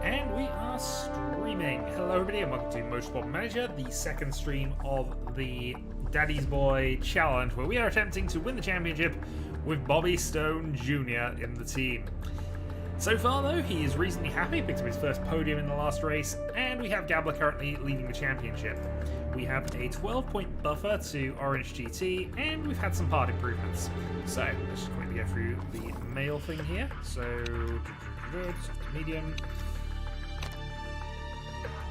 And we are streaming. Hello everybody and welcome to Motorsport Manager, the second stream of the Daddy's Boy Challenge, where we are attempting to win the championship with Bobby Stone Jr. in the team. So far though, he is reasonably happy, picked up his first podium in the last race, and we have Gabler currently leading the championship. We have a 12-point buffer to Orange GT, and we've had some part improvements. So, let's just quickly go through the mail thing here. So, medium.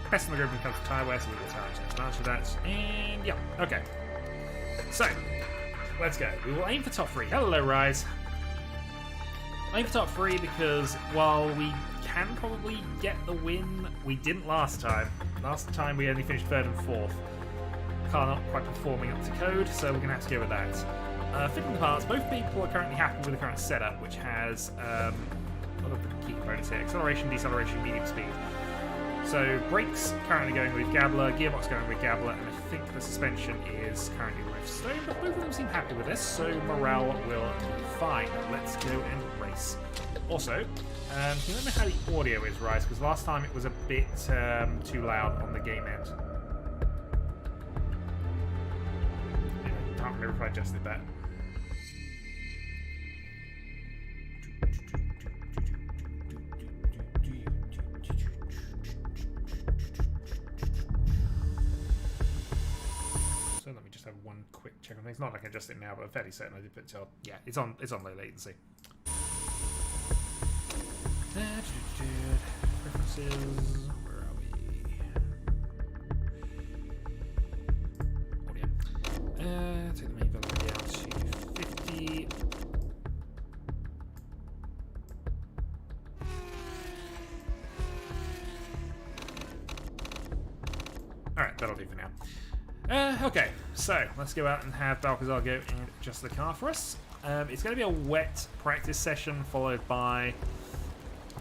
Best in the group when it comes to tyre wear, so we will answer that. And yeah, okay. So, let's go. We will aim for top 3. Hello, Rise. Aim for top 3 because while we can probably get the win, we didn't last time. Last time we only finished 3rd and 4th. Car not quite performing up to code, so we're going to have to go with that. Fitting the parts, both people are currently happy with the current setup, which has a lot of the key components here. Acceleration, deceleration, medium speed. So brakes currently going with Gabler, gearbox going with Gabler, and I think the suspension is currently with Stone, but both of them seem happy with this, so morale will be fine. Let's go and race. Also, can you let me know how the audio is, Rise? Because last time it was a bit too loud on the game end. I can't remember if I adjusted that. So let me just have one quick check on things. Not like I can adjust it now, but I'm fairly certain I did put till. Yeah, it's on low latency. Preferences. Where are we? Audio. Take the main volume down to 50. Alright, that'll do for now. Okay, so let's go out and have Balcazar go and adjust the car for us. It's going to be a wet practice session followed by.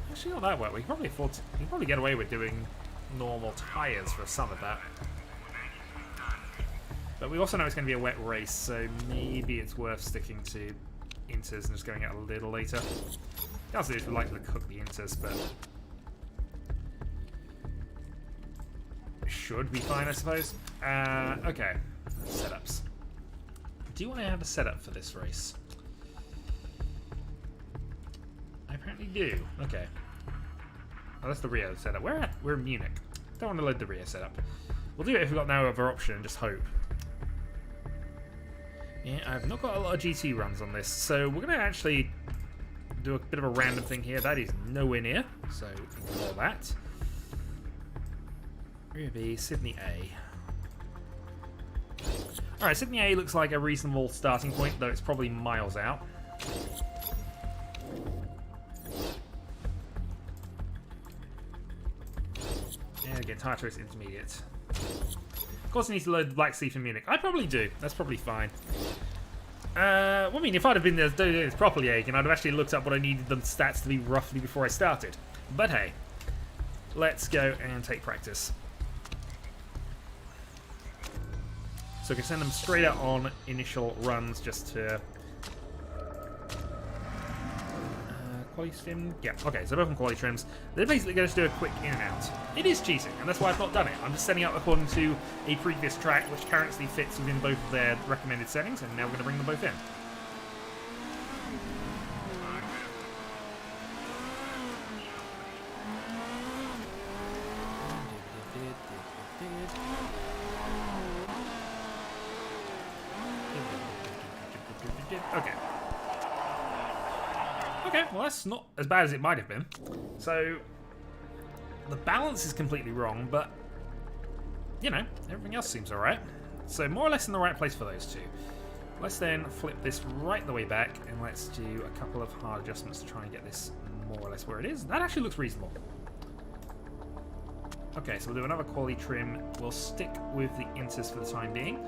Actually, not that wet. We can probably get away with doing normal tyres for some of that. But we also know it's going to be a wet race, so maybe it's worth sticking to inters and just going out a little later. The answer is we'd like to cook the inters, but should be fine, I suppose. Okay, setups. Do I have a setup for this race? I apparently do. Okay. Oh, that's the Rio setup. Where at? We're in Munich. Don't want to load the Rio setup. We'll do it if we've got no other option and just hope. Yeah, I've not got a lot of GT runs on this, so we're going to actually do a bit of a random thing here. That is nowhere near, so ignore that. Rio B, Sydney A. Alright, Sydney A looks like a reasonable starting point, though it's probably miles out. And again, tire choice intermediate. Of course, I need to load the Black Sea from Munich. I probably do. That's probably fine. Well, I mean, if I'd have been there doing this properly, Agen, I'd have actually looked up what I needed the stats to be roughly before I started. But hey, let's go and take practice. So we can send them straight out on initial runs just to... quality trim? Yeah, okay, so both on quality trims. They're basically going to do a quick in and out. It is cheating, and that's why I've not done it. I'm just setting up according to a previous track, which currently fits within both of their recommended settings, and now we're going to bring them both in. Okay. Okay, well that's not as bad as it might have been. So, the balance is completely wrong, but, you know, everything else seems alright. So, more or less in the right place for those two. Let's then flip this right the way back, and let's do a couple of hard adjustments to try and get this more or less where it is. That actually looks reasonable. Okay, so we'll do another quality trim. We'll stick with the inters for the time being.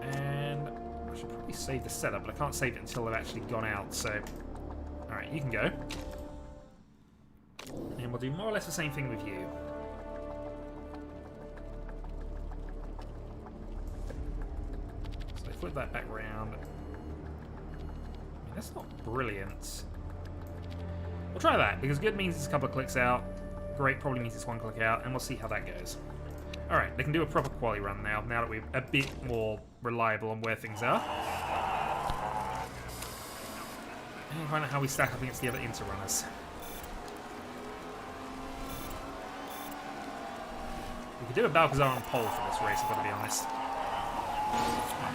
And I should probably save the setup, but I can't save it until they've actually gone out, so... Alright, you can go. And we'll do more or less the same thing with you. So flip that back round. I mean, that's not brilliant. We'll try that, because good means it's a couple of clicks out. great, probably means it's one click out, and we'll see how that goes. Alright, they can do a proper quali run now that we're a bit more reliable on where things are. And we'll find out how we stack up against the other inter-runners. We could do a Balcazar on pole for this race, I've got to be honest.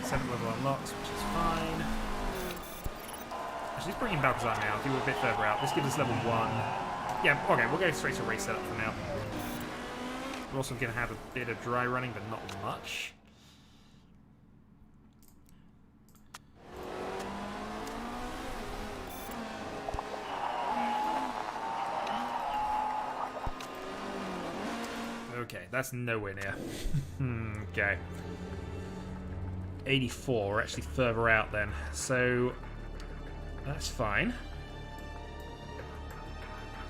7th level unlocked, which is fine. Actually, let's bring in Balcazar now, do a bit further out. This gives us level 1. Yeah, okay, we'll go straight to race setup for now. We're also going to have a bit of dry running, but not much. Okay, that's nowhere near. Okay. 84, we're actually further out then. So, that's fine.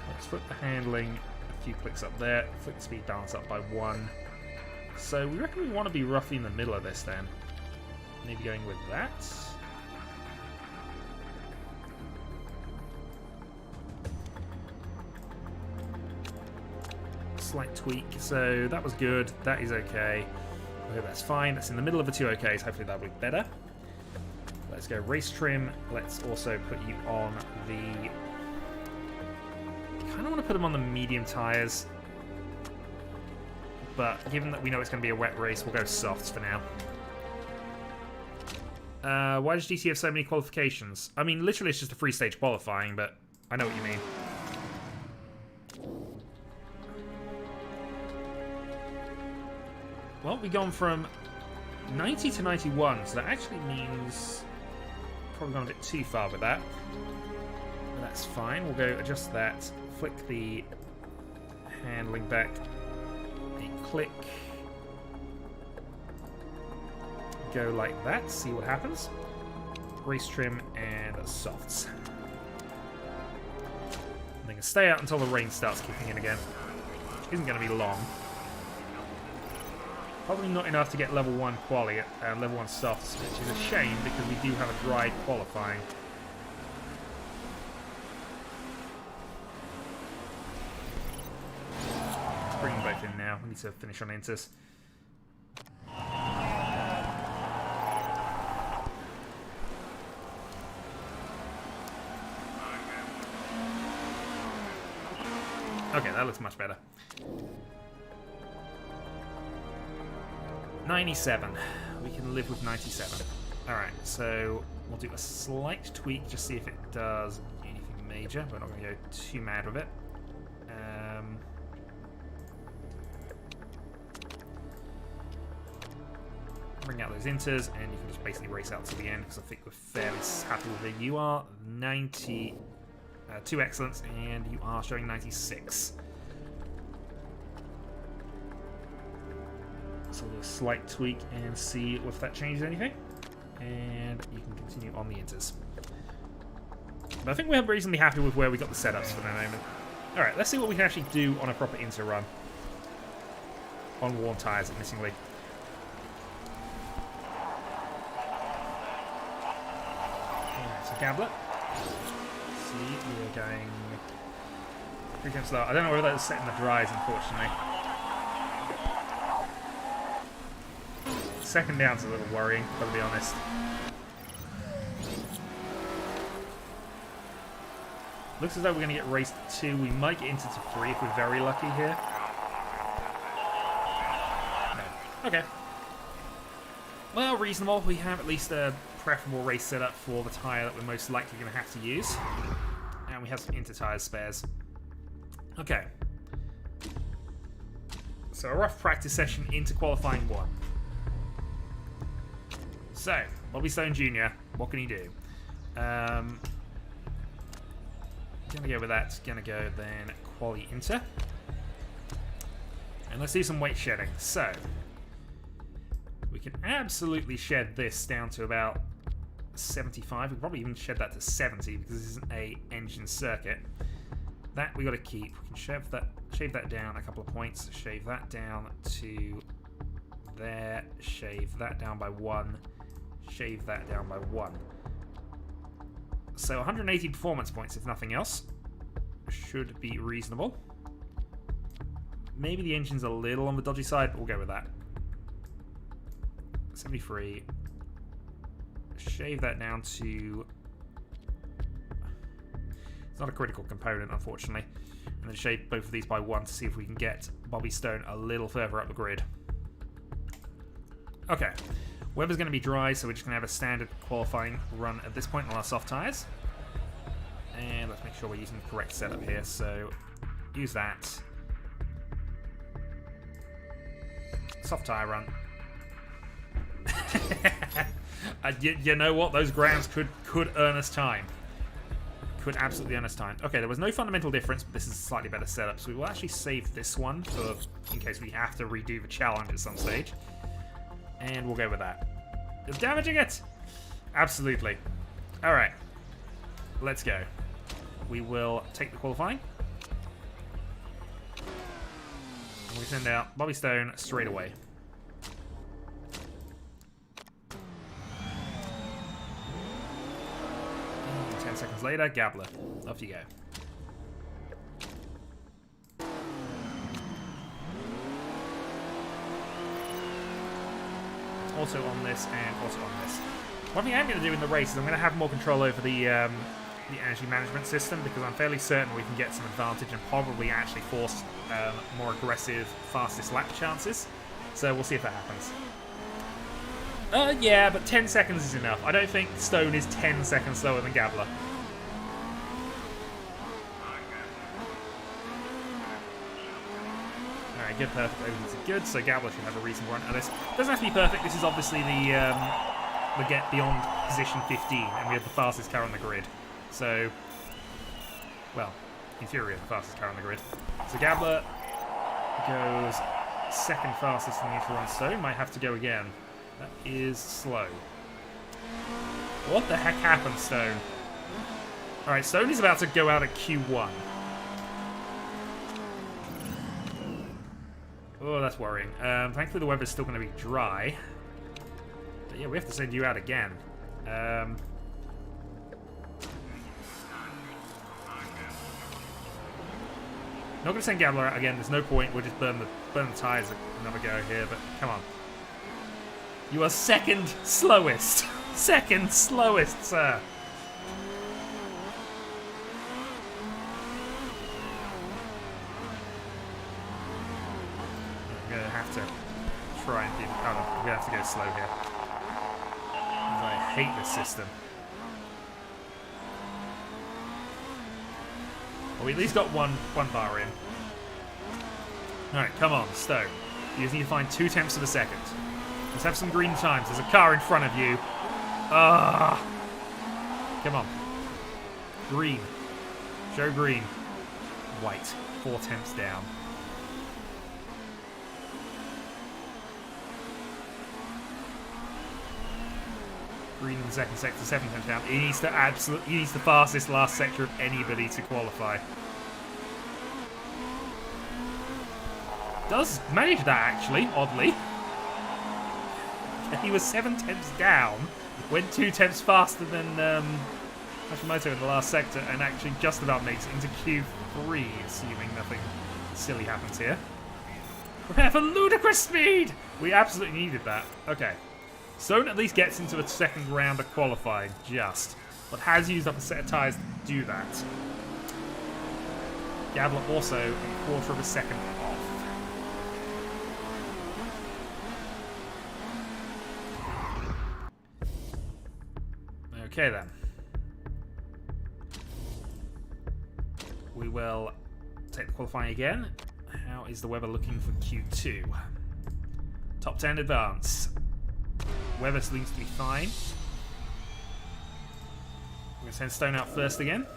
Let's flip the handling a few clicks up there. Flip the speed balance up by 1. So, we reckon we want to be roughly in the middle of this then. Maybe going with that. Slight tweak, so that was good, that is okay. Okay, that's fine, that's in the middle of the 2 okays, hopefully that'll be better. Let's go race trim, let's also put you on the... I kind of want to put them on the medium tyres, but given that we know it's going to be a wet race, we'll go softs for now. Why does GT have so many qualifications? I mean, literally it's just a 3-stage qualifying, but I know what you mean. Well, we've gone from 90 to 91, so that actually means probably gone a bit too far with that. But that's fine. We'll go adjust that, flick the handling back, a click, go like that, see what happens. Race trim and softs. And they can stay out until the rain starts kicking in again. Isn't going to be long. Probably not enough to get level 1 quali, level 1 softs, which is a shame because we do have a dry qualifying. Let's bring them both in now. We need to finish on inters. Okay, that looks much better. 97. We can live with 97. Alright, so we'll do a slight tweak, just see if it does anything major. We're not going to go too mad with it. Bring out those inters, and you can just basically race out to the end, because I think we're fairly happy with it. You are 92 excellence, and you are showing 96. So we'll do a slight tweak and see if that changes anything. And you can continue on the inters. But I think we're reasonably happy with where we got the setups for the moment. Alright, let's see what we can actually do on a proper inter run. On worn tyres, admittingly. Alright, so Gablet. See, we are going pretty slow. I don't know whether that's setting the dries, unfortunately. Second down's a little worrying, gotta be honest. Looks as though we're going to get race 2. We might get into 3 if we're very lucky here. No. Okay. Well, reasonable. We have at least a preferable race setup for the tyre that we're most likely going to have to use. And we have some inter-tyre spares. Okay. So a rough practice session into qualifying 1. So, Bobby Stone Jr., what can he do? Gonna go with that. Gonna go then quali inter. And let's do some weight shedding. So, we can absolutely shed this down to about 75. We can probably even shed that to 70 because this isn't a engine circuit. That we got to keep. We can shave that down a couple of points. Shave that down to there. Shave that down by 1. Shave that down by 1. So 180 performance points, if nothing else. Should be reasonable. Maybe the engine's a little on the dodgy side, but we'll go with that. 73. Shave that down to... It's not a critical component, unfortunately. And then shave both of these by 1 to see if we can get Bobby Stone a little further up the grid. Okay. Weather's going to be dry, so we're just going to have a standard qualifying run at this point on our soft tyres. And let's make sure we're using the correct setup here. So, use that. Soft tyre run. You know what? Those grounds could earn us time. Could absolutely earn us time. Okay, there was no fundamental difference, but this is a slightly better setup. So we will actually save this one for in case we have to redo the challenge at some stage. And we'll go with that. Is damaging it? Absolutely. Alright. Let's go. We will take the qualifying. And we send out Bobby Stone straight away. 10 seconds later, Gabler. Off you go. Auto on this and auto on this. One thing I'm going to do in the race is I'm going to have more control over the energy management system, because I'm fairly certain we can get some advantage and probably actually force more aggressive fastest lap chances. So we'll see if that happens. Yeah, but 10 seconds is enough. I don't think Stone is 10 seconds slower than Gabler. Alright, good, perfect. Everything's good, so Gabler should have a reasonable run at this. Doesn't have to be perfect. This is obviously the get beyond position 15, and we have the fastest car on the grid. So, well, in theory, the fastest car on the grid. So Gabler goes second fastest in the neutral run. Stone might have to go again. That is slow. What the heck happened, Stone? Alright, Stone is about to go out at Q1. Oh, that's worrying. Thankfully the weather's still going to be dry. But yeah, we have to send you out again. Not going to send Gabler out again. There's no point. We'll just burn the tyres another go here. But come on. You are second slowest. Second slowest, sir. I'm going to have to try and do... Oh, no, we're going to have to go slow here. I hate this system. Well, we at least got one bar in. Alright, come on, Stone. You just need to find 2/10 of a second. Let's have some green times. There's a car in front of you. Ah! Come on. Green. Show green. White. 4/10 down. Green in the second sector, 7/10 down. He needs the fastest last sector of anybody to qualify. Does manage that actually, oddly. He was 7/10 down, went 2/10 faster than Hashimoto in the last sector, and actually just about makes it into Q3, assuming nothing silly happens here. Prepare for ludicrous speed! We absolutely needed that. Okay. Stone at least gets into a second round of qualifying, just. But has used up a set of tyres to do that. Gabler also a quarter of a second off. Okay then. We will take the qualifying again. How is the weather looking for Q2? Top 10 advance. Weather seems to be fine. We're going to send Stone out first again.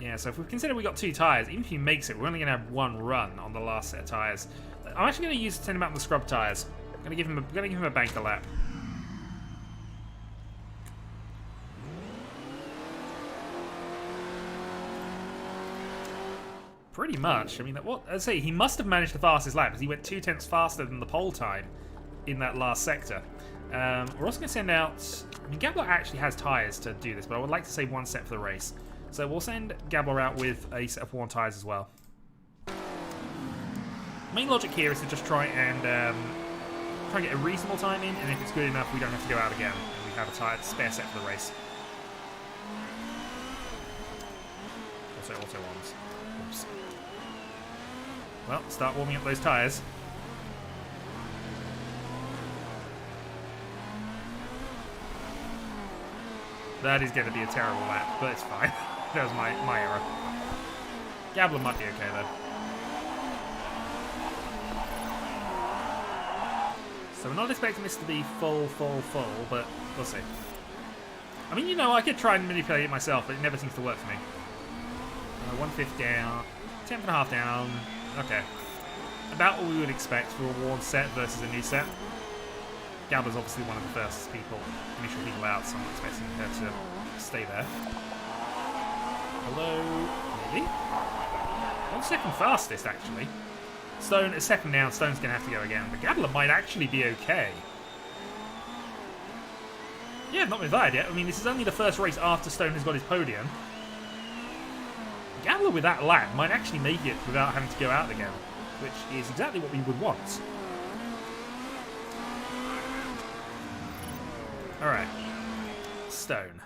Yeah, so if we consider we got 2 tyres, even if he makes it, we're only going to have 1 run on the last set of tyres. I'm actually going to send him out on the scrub tyres. I'm going to give him a banker lap. Pretty much. I mean, I'd say he must have managed the fastest lap because he went 2/10 faster than the pole time in that last sector. We're also going to send out... I mean, Gabler actually has tyres to do this, but I would like to save 1 set for the race. So we'll send Gabler out with a set of worn tyres as well. Main logic here is to just try and get a reasonable time in, and if it's good enough, we don't have to go out again, and we have a spare set for the race. Also auto ones. Oops. Well, start warming up those tyres. That is going to be a terrible lap, but it's fine. That was my error. Gabler might be okay, though. So we're not expecting this to be full, but we'll see. I mean, you know, I could try and manipulate it myself, but it never seems to work for me. 1/5 down, 10.5 down. Okay. About what we would expect for a worn set versus a new set. Gabler's obviously one of the first initial people out, so I'm not expecting her to stay there. Although, maybe? 1 second fastest, actually. Stone, a second down, Stone's going to have to go again. But Gabler might actually be okay. Yeah, not been bad yet. I mean, this is only the first race after Stone has got his podium. Gabler with that lap might actually make it without having to go out again, which is exactly what we would want. Alright. Stone.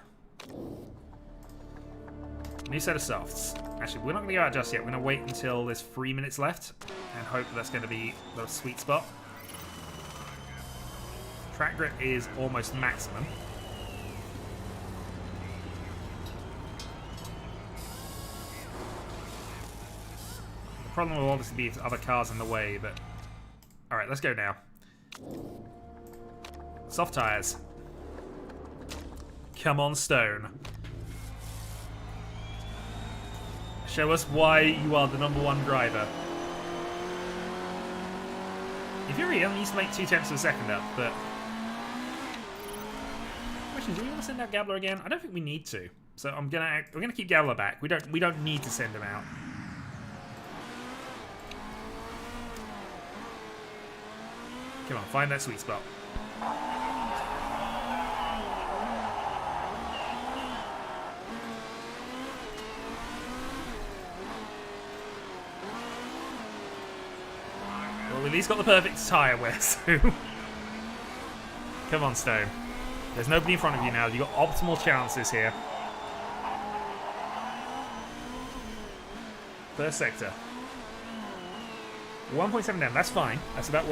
New set of softs. Actually, we're not going to go out just yet. We're going to wait until there's 3 minutes left and hope that's going to be the sweet spot. Track grip is almost maximum. The problem will obviously be if other cars in the way, but... Alright, let's go now. Soft tyres. Come on, Stone. Show us why you are the #1 driver. In theory, he only needs to make 2/10 of a second up, but... Question, do we want to send out Gabler again? I don't think we need to. So we're gonna keep Gabler back. We don't need to send him out. Come on, find that sweet spot. Well, at least got the perfect tyre wear, so... Come on, Stone. There's nobody in front of you now. You've got optimal chances here. First sector. 1.7 down. That's fine. That's about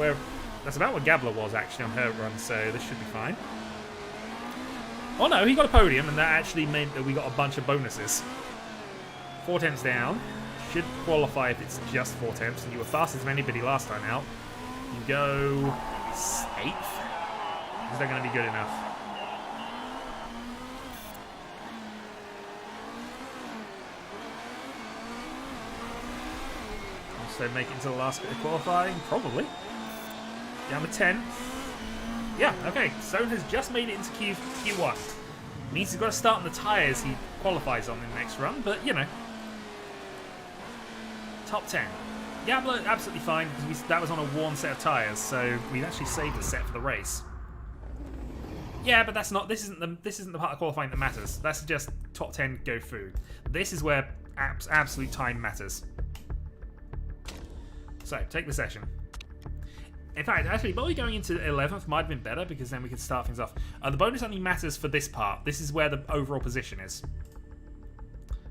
what Gabler was actually on her run, so this should be fine. Oh no, he got a podium, and that actually meant that we got a bunch of bonuses. 4/10 down. Should qualify if it's just 4/10, and you were fastest of anybody last time out. You go 8th. Is that going to be good enough? So make it into the last bit of qualifying? Probably. Down to 10th. Yeah, okay. Stone has just made it into Q1. Means he's got to start on the tyres he qualifies on in the next run, but you know. Top 10. Gabler, absolutely fine, because that was on a worn set of tyres, so we actually saved the set for the race. Yeah, but that's not. This isn't the part of qualifying that matters. That's just top 10 go through. This is where absolute time matters. So take the session. In fact, actually, probably going into 11th might have been better because then we could start things off. The bonus only matters for this part. This is where the overall position is.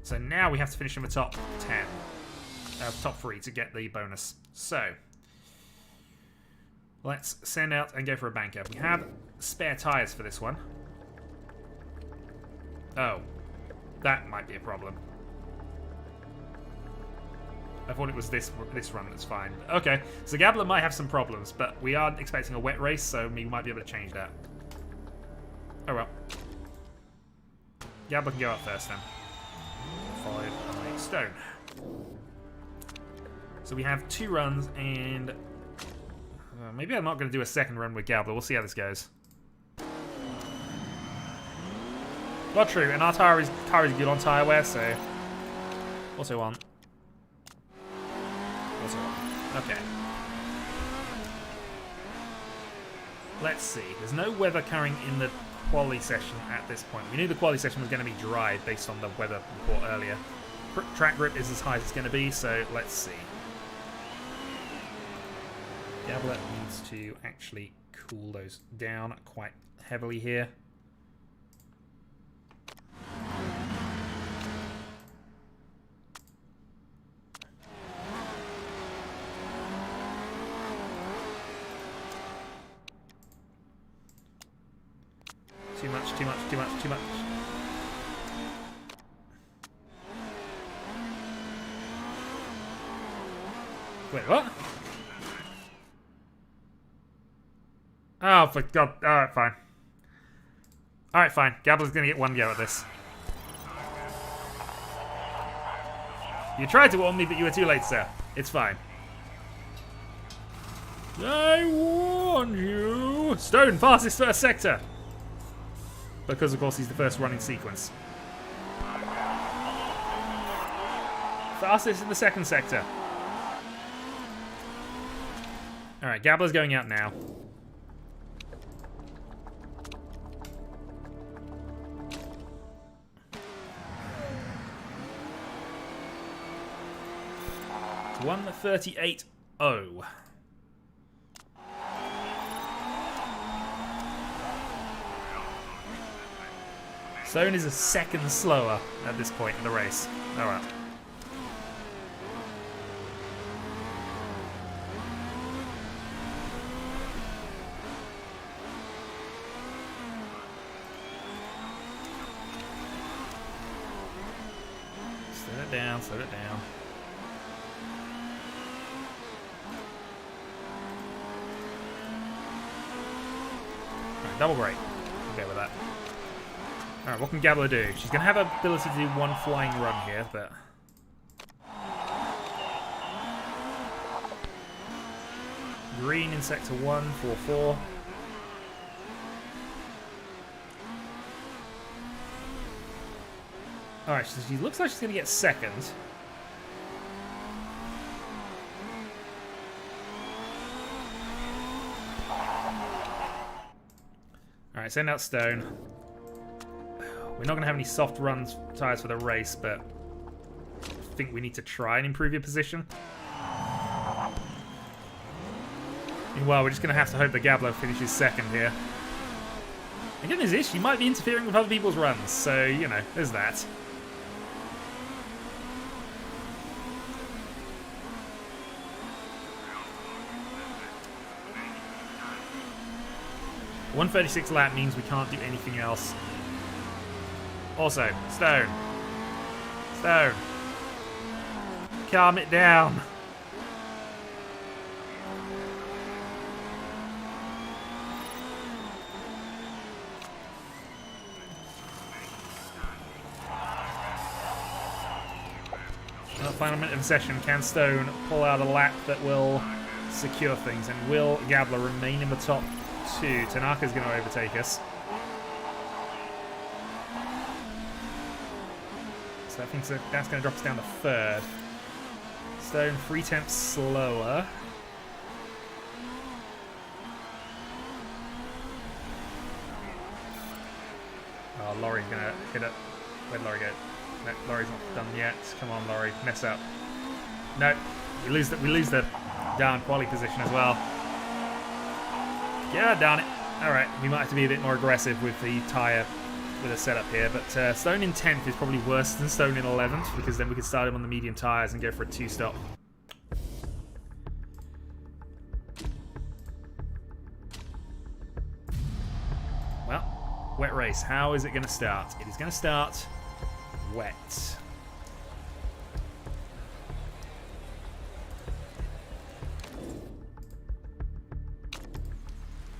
So now we have to finish in the top 10. Top 3 to get the bonus. So let's send out and go for a banker. We have spare tyres for this one. Oh, that might be a problem. I thought it was this run that's fine. Okay, so Gabler might have some problems, but we are expecting a wet race, so we might be able to change that. Oh well. Gabler can go out first then. Followed by Stone. So we have 2 runs, and maybe I'm not going to do a second run with Gabler. We'll see how this goes. Not true, and our car is good on tyre wear, so also on. Also on. Okay. Let's see. There's no weather occurring in the quali session at this point. We knew the quali session was going to be dry based on the weather report earlier. Track grip is as high as it's going to be, so let's see. Gabler needs to actually cool those down quite heavily here. Too much, too much, too much, too much. Wait, what? Oh, for God. Alright, fine. Alright, fine. Gabler's gonna get one go at this. You tried to warn me, but you were too late, sir. It's fine. I warn you! Stone, fastest first sector! Because, of course, he's the first running sequence. Fastest in the second sector. Alright, Gabler's going out now. It's 1:38.0. Stone is a second slower at this point in the race. Alright. Slow it down, slow it down. Alright, double brake. Okay with that. Alright, what can Gabler do? She's going to have the ability to do one flying run here, but... Green in sector 1, 4-4. Alright, so she looks like she's going to get second. Alright, send out Stone. We're not going to have any soft runs tyres for the race, but I think we need to try and improve your position. Meanwhile, we're just going to have to hope that Gabler finishes second here. The good news is she might be interfering with other people's runs, so, you know, there's that. .136 lap means we can't do anything else. Also, Stone. Stone. Calm it down. Final minute of the session. Can Stone pull out a lap that will secure things? And will Gabler remain in the top two? Tanaka's going to overtake us. So I think that's going to drop us down to third. Stone 3/10 slower. Oh, Laurie's going to hit it. Where'd Laurie go? No, Laurie's not done yet. Come on, Laurie, mess up. No, we lose the down quali position as well. Yeah, darn it. All right, we might have to be a bit more aggressive with the tyre. With a setup here, but Stone in 10th is probably worse than Stone in 11th, because then we can start him on the medium tyres and go for a 2-stop. Well, wet race. How is it going to start? It is going to start wet.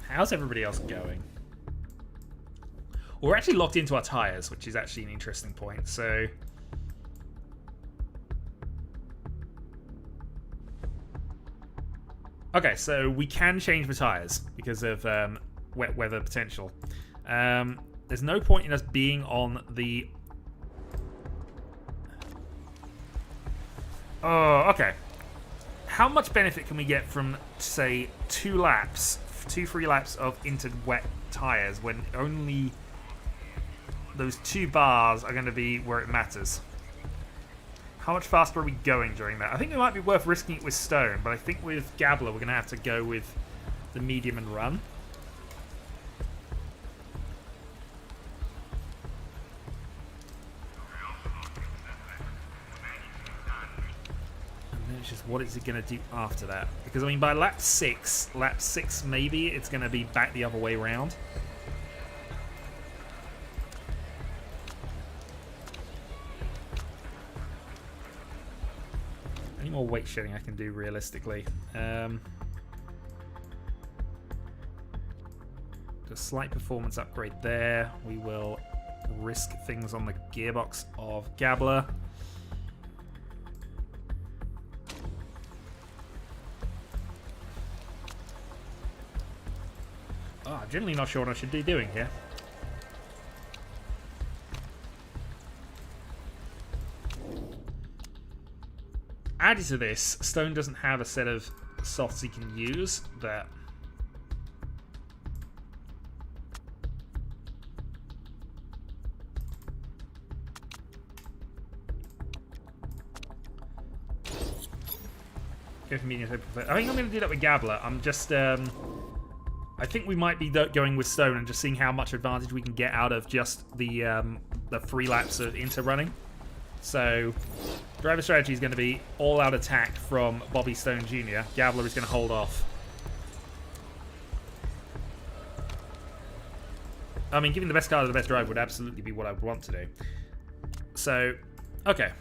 How's everybody else going? We're actually locked into our tyres, which is actually an interesting point. So, okay, so we can change the tyres because of wet weather potential. There's no point in us being on the... Oh, okay. How much benefit can we get from, say, 2 free laps of into wet tyres when only... Those 2 bars are going to be where it matters. How much faster are we going during that? I think it might be worth risking it with Stone, but I think with Gabler we're going to have to go with the medium and run. And then it's just what is it going to do after that? Because, I mean, by lap 6 maybe, it's going to be back the other way around. Any more weight shedding I can do realistically? A slight performance upgrade there. We will risk things on the gearbox of Gabler. Oh, I'm generally not sure what I should be doing here. Added to this, Stone doesn't have a set of softs he can use that... Go for medium. I think I'm going to do that with Gabler. I'm just... I think we might be going with Stone and just seeing how much advantage we can get out of just the 3 laps of inter-running. So, driver strategy is going to be all-out attack from Bobby Stone Jr. Gabler is going to hold off. I mean, giving the best car to the best driver would absolutely be what I would want to do. So, okay.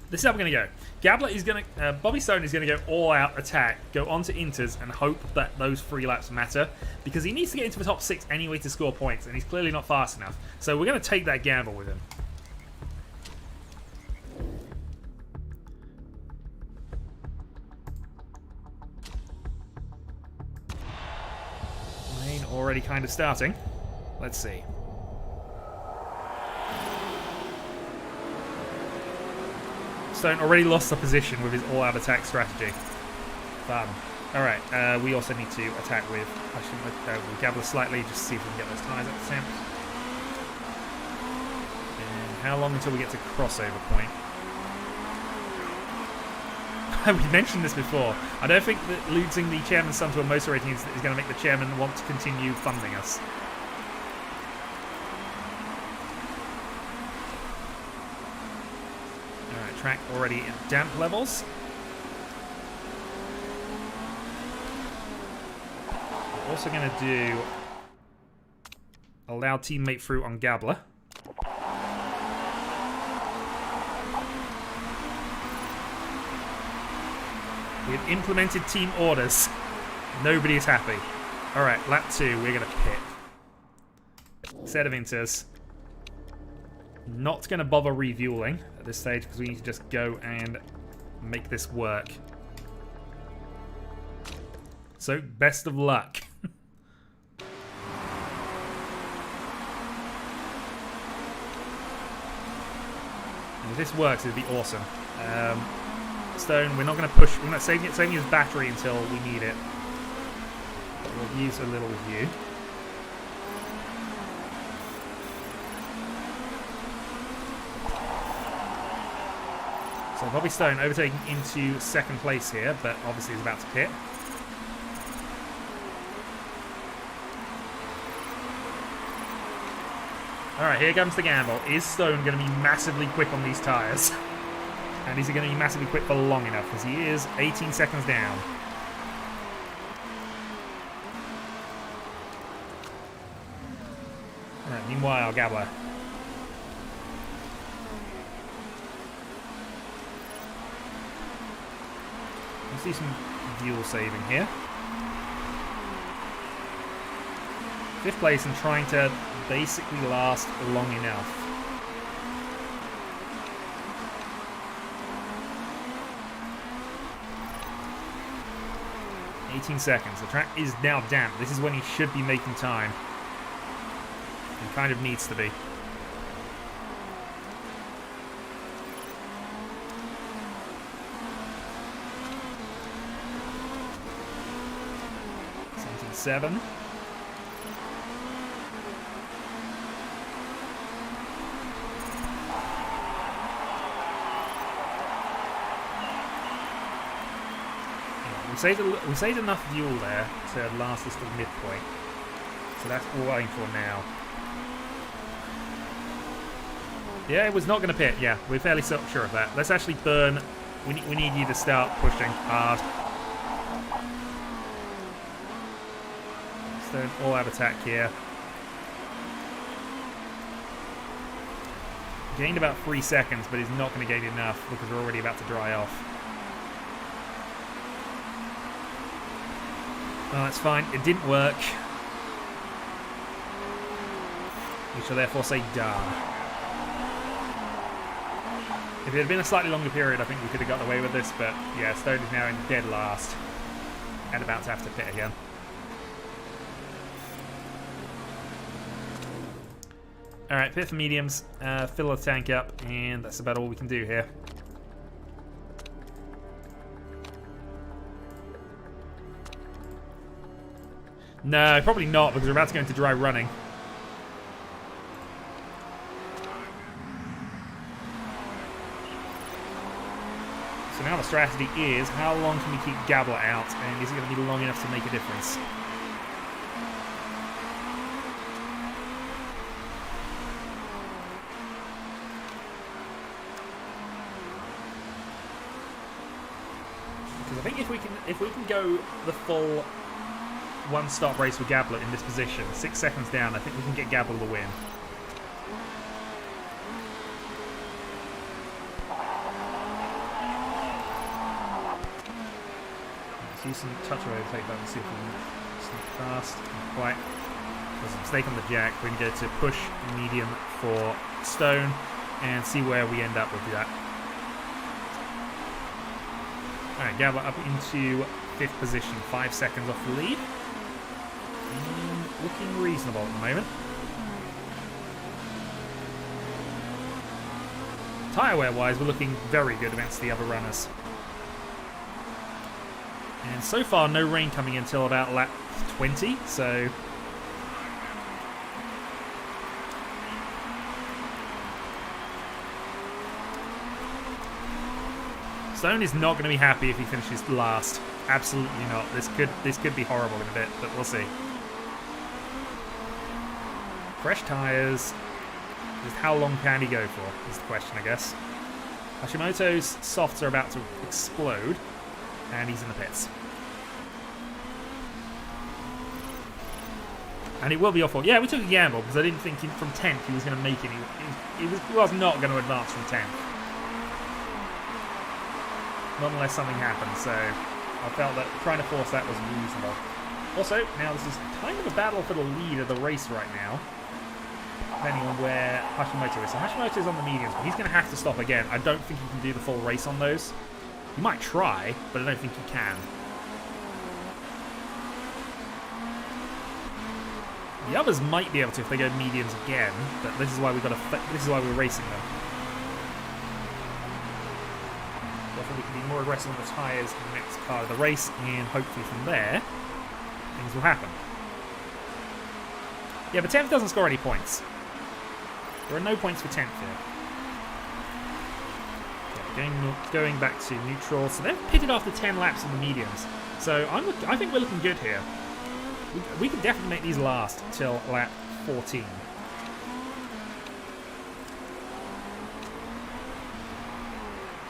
This is how we're going to go. Gabler is going to... Bobby Stone is going to go all-out attack, go onto inters, and hope that those 3 laps matter, because he needs to get into the top 6 anyway to score points, and he's clearly not fast enough. So we're going to take that gamble with him. Lane already kind of starting. Let's see. Stone already lost the position with his all-out attack strategy. Fun. Alright, we also need to attack with... we'll Gabler slightly, just to see if we can get those tyres up to temp. And how long until we get to crossover point? We mentioned this before. I don't think that losing the chairman's son to a motor rating is going to make the chairman want to continue funding us. Track already in damp levels. We're also going to do allow teammate through on Gabler. We've implemented team orders. Nobody is happy. Alright, lap 2, we're going to pit. Set of inters. Not going to bother refueling at this stage because we need to just go and make this work. So, best of luck. And if this works, it'd be awesome. Stone, we're not going to push. We're not saving his battery until we need it. But we'll use a little with you. So Bobby Stone overtaking into 2nd place here, but obviously is about to pit. Alright, here comes the gamble. Is Stone going to be massively quick on these tyres? And is he going to be massively quick for long enough? Because he is 18 seconds down. Alright, meanwhile, Gabler. See some fuel saving here. 5th place and trying to basically last long enough. $18 seconds. The track is now damp. This is when he should be making time. And kind of needs to be. Seven. We saved enough fuel there to last us to the midpoint. So that's all we're aiming for now. Yeah, it was not going to pit. Yeah, we're fairly sure of that. Let's actually burn. We need you to start pushing hard. Stone all out attack here. Gained about 3 seconds, but he's not going to gain enough because we're already about to dry off. Oh, that's fine. It didn't work. We shall therefore say done. If it had been a slightly longer period, I think we could have got away with this, but yeah, Stone is now in dead last and about to have to pit again. Alright, pit for mediums, fill the tank up, and that's about all we can do here. No, probably not, because we're about to go into dry running. So now the strategy is, how long can we keep Gabler out, and is it going to be long enough to make a difference? Because I think if we can go the full one-stop race with Gabler in this position, 6 seconds down, I think we can get Gabler the win. Let's use some touch away to take that and see if we can sneak fast. Not quite. There's a mistake on the jack. We can go to push medium for Stone and see where we end up with that. Alright, Gabler up into 5th position, 5 seconds off the lead. Looking reasonable at the moment. Tyre wear wise, we're looking very good against the other runners. And so far, no rain coming in until about lap 20, so. Stone is not going to be happy if he finishes last. Absolutely not. This could be horrible in a bit, but we'll see. Fresh tyres. Just how long can he go for is the question, I guess. Hashimoto's softs are about to explode, and he's in the pits. And it will be your fault. Yeah, we took a gamble because I didn't think from 10th he was going to make it. He was not going to advance from 10th. Not unless something happened, so I felt that trying to force that was reasonable. Also, now this is kind of a battle for the lead of the race right now, depending on where Hashimoto is. So Hashimoto is on the mediums, but he's going to have to stop again. I don't think he can do the full race on those. He might try, but I don't think he can. The others might be able to if they go mediums again, but this is why this is why we're racing them. We can be more aggressive on the tyres in the next part of the race, and hopefully from there, things will happen. Yeah, but 10th doesn't score any points. There are no points for 10th here. Yeah, going back to neutral. So they've pitted after 10 laps in the mediums. So I think we're looking good here. We can definitely make these last till lap 14.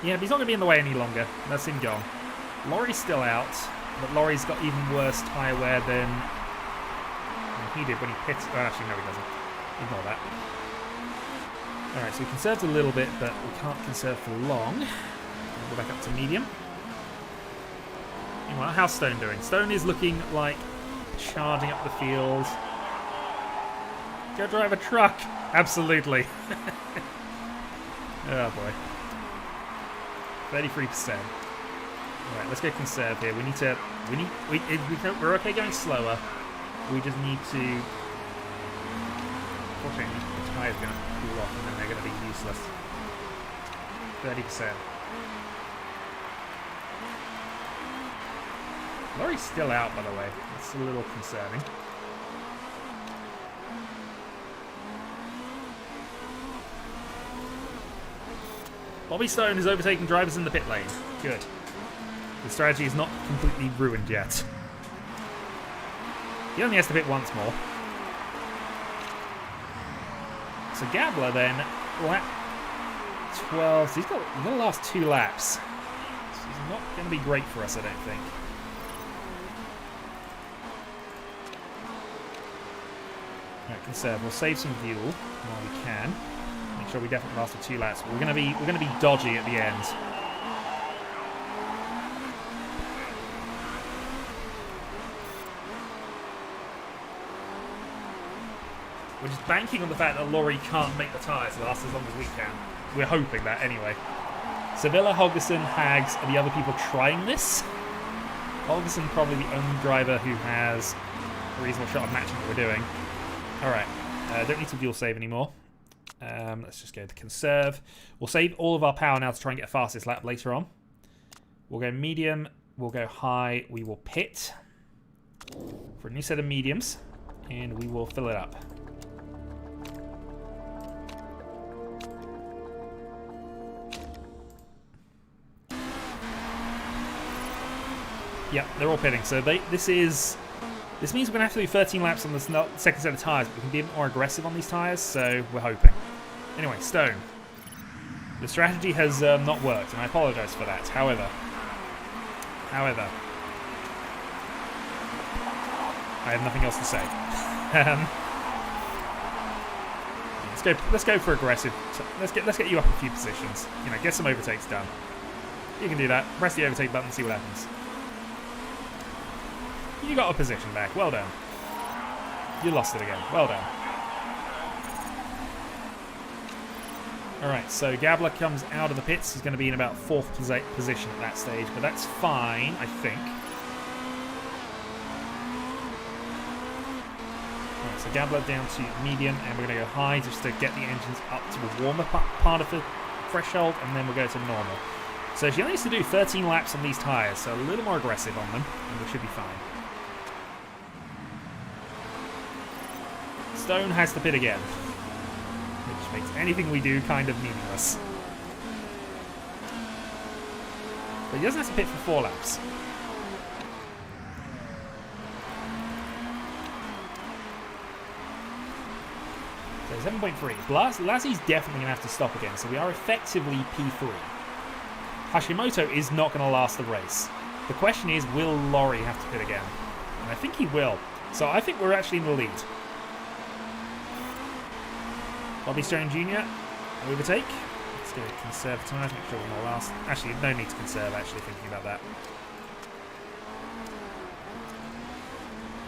Yeah, but he's not going to be in the way any longer. That's him gone. Laurie's still out, but Laurie's got even worse tyre wear than he did when he pitted. Oh, actually, no, he doesn't. Ignore that. Alright, so we conserved a little bit, but we can't conserve for long. We'll go back up to medium. Meanwhile, how's Stone doing? Stone is looking like charging up the field. Go drive a truck! Absolutely. Oh boy. 33%. Alright, let's go conserve here. We're okay going slower. We just need to. Unfortunately, the tire's going to cool off and then they're going to be useless. 30%. Laurie's still out, by the way. That's a little concerning. Bobby Stone is overtaking drivers in the pit lane. Good. The strategy is not completely ruined yet. He only has to pit once more. So Gabler then, lap 12. So he's got to last 2 laps. So he's not going to be great for us, I don't think. Right, conserve. We'll save some fuel while we can. Make sure we definitely last for 2 laps. We're going to be dodgy at the end. We're just banking on the fact that Laurie can't make the tyres last as long as we can. We're hoping that anyway. Sevilla, Holgerson, Hags are the other people trying this. Holgerson probably the only driver who has a reasonable shot of matching what we're doing. Alright, don't need to fuel save anymore. Let's just go to conserve. We'll save all of our power now to try and get a fastest lap later on. We'll go medium, we'll go high, we will pit for a new set of mediums, and we will fill it up. Yep, they're all pitting. So this means we're going to have to do 13 laps on the second set of tyres, but we can be a bit more aggressive on these tyres, so we're hoping. Anyway, Stone. The strategy has not worked, and I apologise for that. However, I have nothing else to say. Let's go for aggressive. Let's get you up a few positions. You know, get some overtakes done. You can do that. Press the overtake button and see what happens. You got a position back. Well done. You lost it again. Well done. Alright, so Gabler comes out of the pits. He's going to be in about 4th position at that stage, but that's fine, I think. Alright, so Gabler down to medium, and we're going to go high just to get the engines up to the warmer part of the threshold, and then we'll go to normal. So she only needs to do 13 laps on these tyres, so a little more aggressive on them, and we should be fine. Stone has to pit again, which makes anything we do kind of meaningless. But he doesn't have to pit for 4 laps. So 7.3. Lassie's definitely going to have to stop again, so we are effectively P3. Hashimoto is not going to last the race. The question is, will Laurie have to pit again? And I think he will. So I think we're actually in the lead. Bobby Stone Jr. overtake. Let's go conserve tyres, make sure we're not last. Actually, no need to conserve, actually, thinking about that.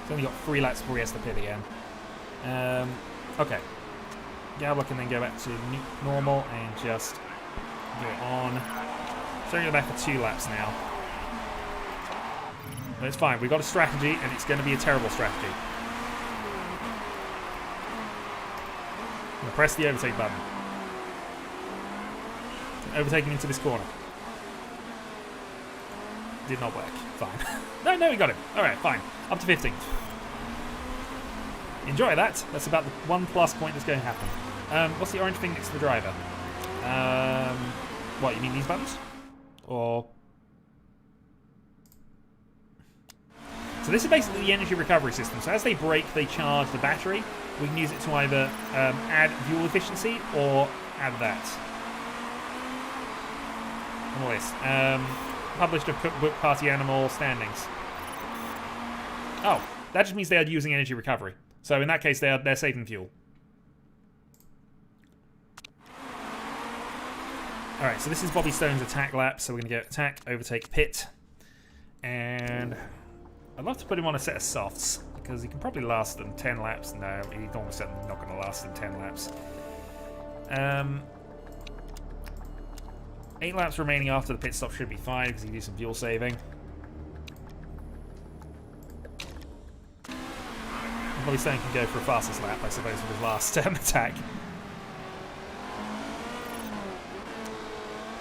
He's only got 3 laps before he has to pit again. Okay. Gabler can then go back to normal and just go on. So we're going to go back for 2 laps now. But it's fine, we've got a strategy, and it's going to be a terrible strategy. I'm going to press the overtake button. Overtake him into this corner. Did not work. Fine. No, we got him. Alright, fine. Up to 15th. Enjoy that. That's about the 1+ point that's going to happen. What's the orange thing next to the driver? What, you mean these buttons? Or... So this is basically the energy recovery system. So as they brake, they charge the battery. We can use it to either add fuel efficiency or add that. On the list. Published of cookbook party animal standings. Oh, that just means they are using energy recovery. So in that case, they're saving fuel. Alright, so this is Bobby Stone's attack lap. So we're going to go attack, overtake, pit. And I'd love to put him on a set of softs, because he can probably last them 10 laps. No, he's almost certainly not going to last them 10 laps. 8 laps remaining after the pit stop should be fine, because he can do some fuel saving. Bobby Stone can go for a fastest lap, I suppose, with his last attack.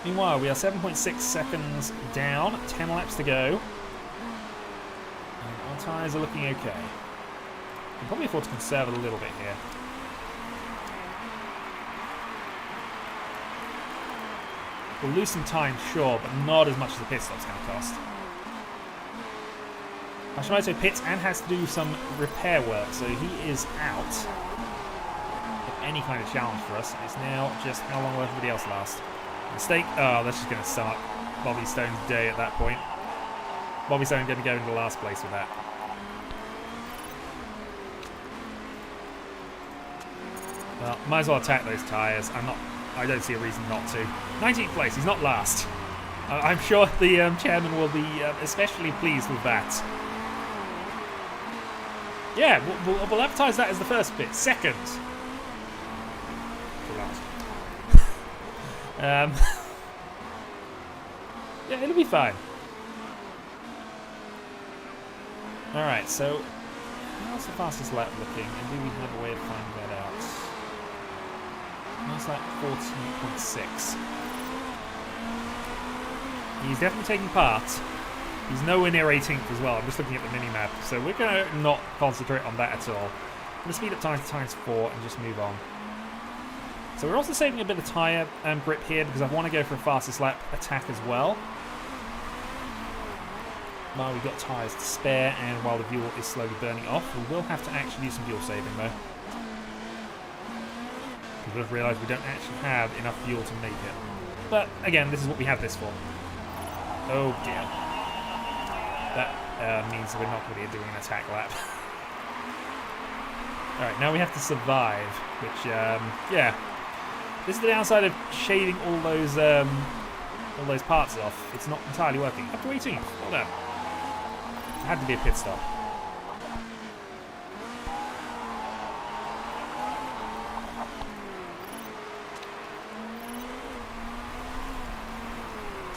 Meanwhile, we are 7.6 seconds down, 10 laps to go. And our tyres are looking okay. We can probably afford to conserve a little bit here. We'll lose some time, sure, but not as much as the pit stop's going to cost. Hashimoto pits and has to do some repair work, so he is out of any kind of challenge for us. It's now just how long will everybody else last. Mistake. Oh, that's just going to sum up Bobby Stone's day at that point. Bobby Stone going to go into last place with that. Well, might as well attack those tyres. I don't see a reason not to. 19th place. He's not last. I'm sure the chairman will be especially pleased with that. Yeah, we'll advertise that as the first bit. Second. Yeah, it'll be fine. Alright, so how's the fastest lap looking? And do we have a way of finding that out? That's like 14.6. He's definitely taking part. He's nowhere near 18th as well. I'm just looking at the mini-map. So we're going to not concentrate on that at all. I'm going to speed up time to times 4 and just move on. So we're also saving a bit of tyre grip here because I want to go for a fastest lap attack as well. While we've got tyres to spare and while the fuel is slowly burning off, we will have to actually do some fuel saving though. We've realised we don't actually have enough fuel to make it. But again, this is what we have this for. Oh dear. That means we're not really doing an attack lap. Alright, now we have to survive, which, yeah. This is the downside of shading all those parts off. It's not entirely working. Up to 18th. Well done. It had to be a pit stop.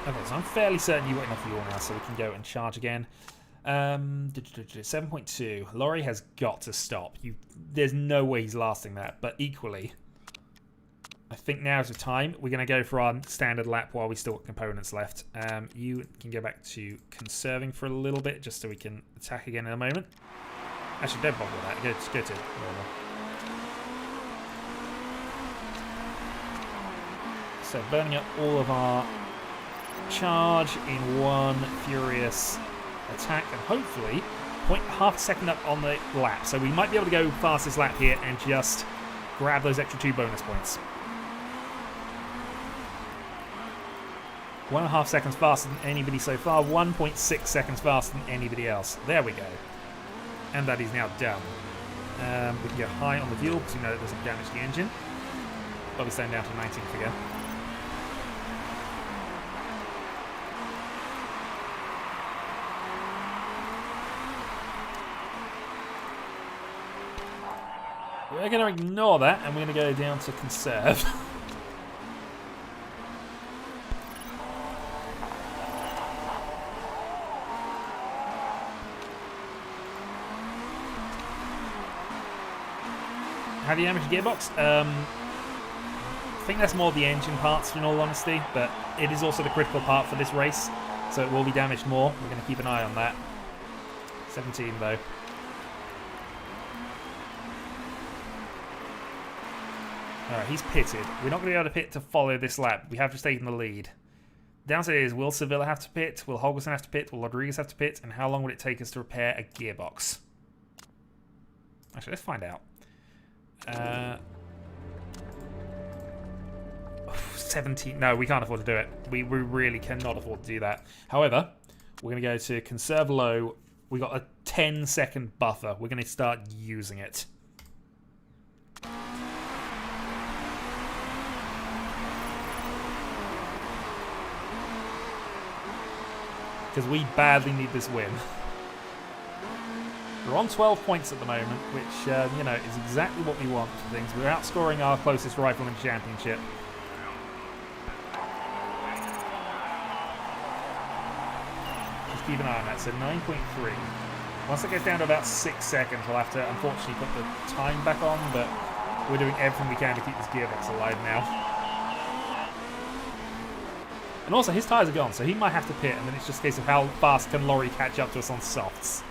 Okay, so I'm fairly certain you got enough fuel now, so we can go and charge again. 7.2. Laurie has got to stop. There's no way he's lasting that, but equally, I think now's the time. We're going to go for our standard lap while we still got components left. You can go back to conserving for a little bit, just so we can attack again in a moment. Actually, don't bother with that. Just go to normal. So, burning up all of our charge in one furious attack, and hopefully half a second up on the lap. So we might be able to go fastest lap here and just grab those extra 2 bonus points. 1.5 seconds faster than anybody so far, 1.6 seconds faster than anybody else. There we go. And that is now done. We can go high on the fuel because we know it doesn't damage the engine. Bobby Stone down to 19th again. We're going to ignore that and we're going to go down to conserve. Have you damaged the gearbox? I think that's more the engine parts in all honesty, but it is also the critical part for this race, so it will be damaged more. We're going to keep an eye on that. 17 though. Alright, he's pitted. We're not going to be able to pit to follow this lap. We have just taken the lead. Downside is, will Sevilla have to pit? Will Holgerson have to pit? Will Rodriguez have to pit? And how long would it take us to repair a gearbox? Actually, let's find out. 17. No, we can't afford to do it. We really cannot afford to do that. However, we're going to go to conserve low. We got a 10-second buffer. We're going to start using it. Because we badly need this win. We're on 12 points at the moment, which, you know, is exactly what we want for things. We're outscoring our closest rival in the championship. Just keep an eye on that. So 9.3. Once it gets down to about 6 seconds, we'll have to, unfortunately, put the time back on, but we're doing everything we can to keep this gearbox alive now. And also, his tyres are gone, so he might have to pit, and then it's just a case of how fast can Laurie catch up to us on softs.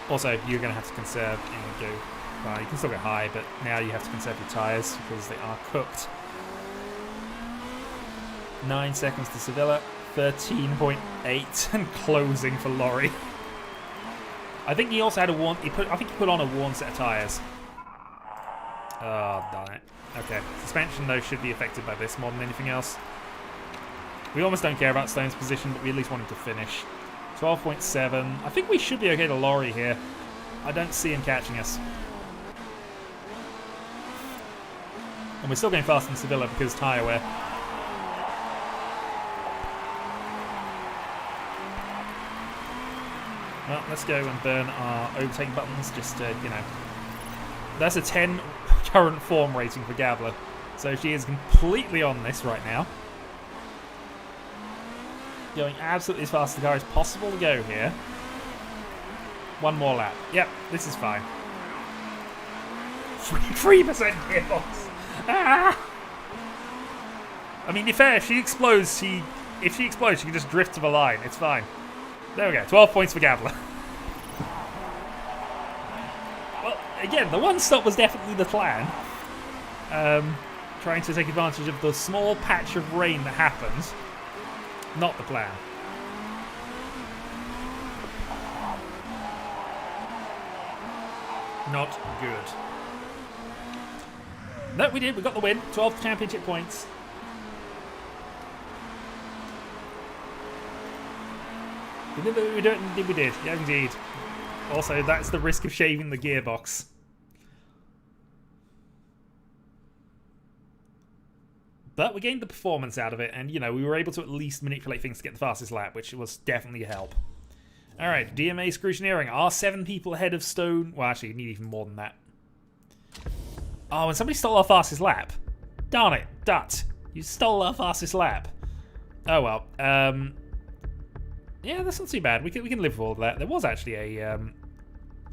Also, you're going to have to conserve and go. Well, you can still go high, but now you have to conserve your tyres because they are cooked. 9 seconds to Sevilla, 13.8, and closing for Laurie. I think he also had a worn. I think he put on a worn set of tyres. Oh, darn it. Okay, suspension though should be affected by this more than anything else. We almost don't care about Stone's position, but we at least want him to finish. 12.7. I think we should be okay to Laurie here. I don't see him catching us. And we're still going faster than Sevilla because tyre wear. Well, let's go and burn our overtake buttons. Just, you know. That's a 10 current form rating for Gabler. So she is completely on this right now. Going absolutely as fast as the car is possible to go here. One more lap. Yep, this is fine. 3% gearbox. Ah! I mean, if she explodes, she can just drift to the line. It's fine. There we go. 12 points for Gabler. Well, again, the one stop was definitely the plan. Trying to take advantage of the small patch of rain that happens. Not the plan. Not good. No, we did. We got the win. 12 championship points. Did we do it? Indeed we did. Yeah, indeed. Also, that's the risk of shaving the gearbox. But we gained the performance out of it, and, you know, we were able to at least manipulate things to get the fastest lap, which was definitely a help. Alright, DMA scrutineering. Are 7 people ahead of Stone? Well, actually, you need even more than that. Oh, and somebody stole our fastest lap. Darn it, Dut. You stole our fastest lap. Oh, well. Yeah, that's not too bad. We can live with all of that. There was actually a...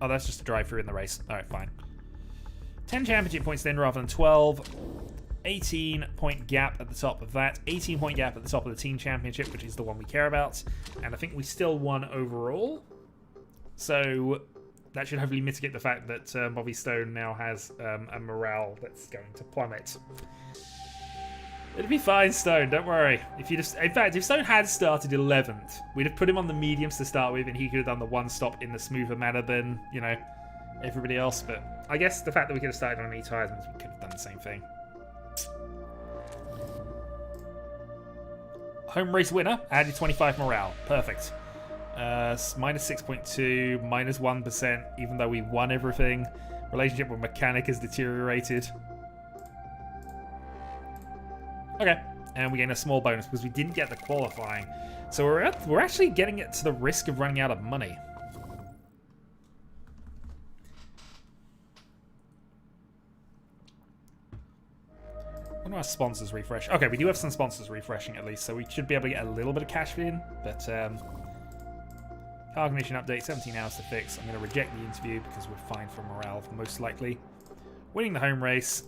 Oh, that's just a drive-through in the race. Alright, fine. 10 championship points then rather than 12. 18-point gap at the top of that. 18-point gap at the top of the team championship, which is the one we care about. And I think we still won overall. So that should hopefully mitigate the fact that Bobby Stone now has a morale that's going to plummet. It'll be fine, Stone. Don't worry. In fact, if Stone had started 11th, we'd have put him on the mediums to start with, and he could have done the one stop in the smoother manner than, you know, everybody else. But I guess the fact that we could have started on 8 tyres means we could have done the same thing. Home race winner, added 25 morale. Perfect. Minus 6.2, minus 1%, even though we won everything. Relationship with mechanic has deteriorated. Okay, and we gain a small bonus because we didn't get the qualifying. So we're actually getting it to the risk of running out of money. When do our sponsors refresh? Okay, we do have some sponsors refreshing at least, so we should be able to get a little bit of cash in. But car ignition update, 17 hours to fix. I'm going to reject the interview because we're fine for morale, most likely. Winning the home race.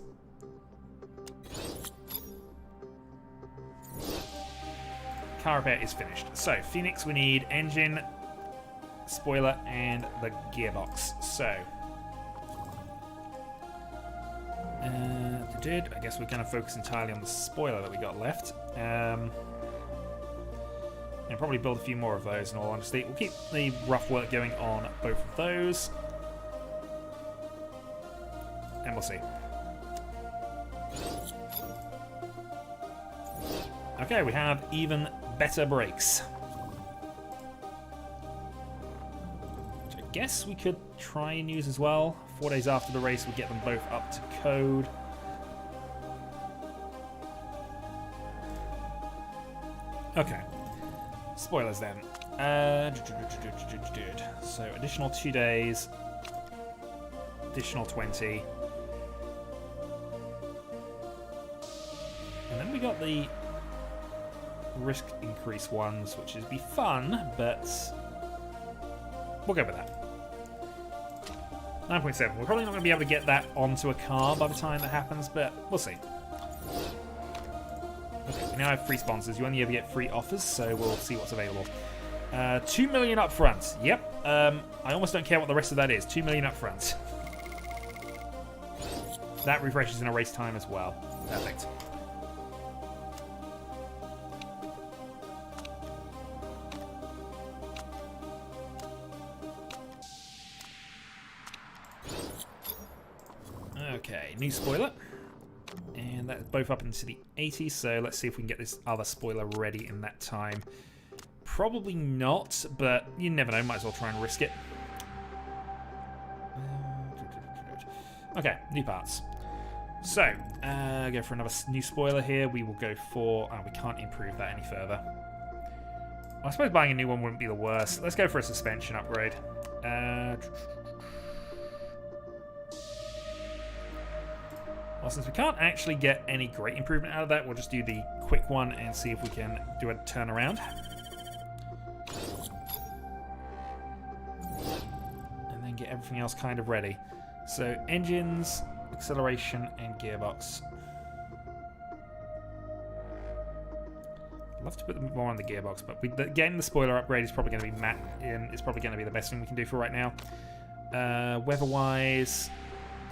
Car repair is finished. So, Phoenix, we need engine, spoiler, and the gearbox. So, I guess we're going to focus entirely on the spoiler that we got left. And probably build a few more of those, in all honesty. We'll keep the rough work going on both of those. And we'll see. Okay, we have even better brakes. Which I guess we could try and use as well. 4 days after the race, we'll get them both up to code. Okay. Spoilers then. So additional 2 days. Additional 20. And then we got the risk increase ones, which would be fun, but we'll go with that. 9.7. We're probably not going to be able to get that onto a car by the time that happens, but we'll see. Okay, we now have free sponsors. You only ever get free offers, so we'll see what's available. 2 million up front. Yep. I almost don't care what the rest of that is. 2 million up front. That refreshes in a race time as well. Perfect. Okay, new spoiler. And that's both up into the 80s, so let's see if we can get this other spoiler ready in that time. Probably not, but you never know, might as well try and risk it. Okay, new parts. So, go for another new spoiler here. We will go for... Oh, we can't improve that any further. I suppose buying a new one wouldn't be the worst. Let's go for a suspension upgrade. Well, since we can't actually get any great improvement out of that, we'll just do the quick one and see if we can do a turnaround. And then get everything else kind of ready. So, engines, acceleration, and gearbox. I'd love to put more on the gearbox, but getting the spoiler upgrade is probably going to be the best thing we can do for right now. Weather-wise...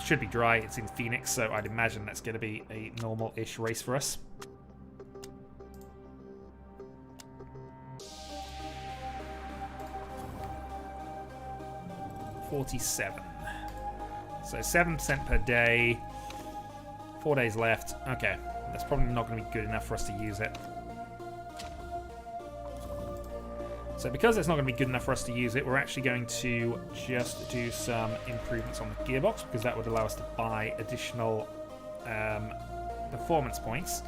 should be dry. It's in Phoenix, so I'd imagine that's going to be a normal-ish race for us. $47. So 7% per day. 4 days left. Okay, that's probably not going to be good enough for us to use it. So because it's not going to be good enough for us to use it, we're actually going to just do some improvements on the gearbox, because that would allow us to buy additional performance points.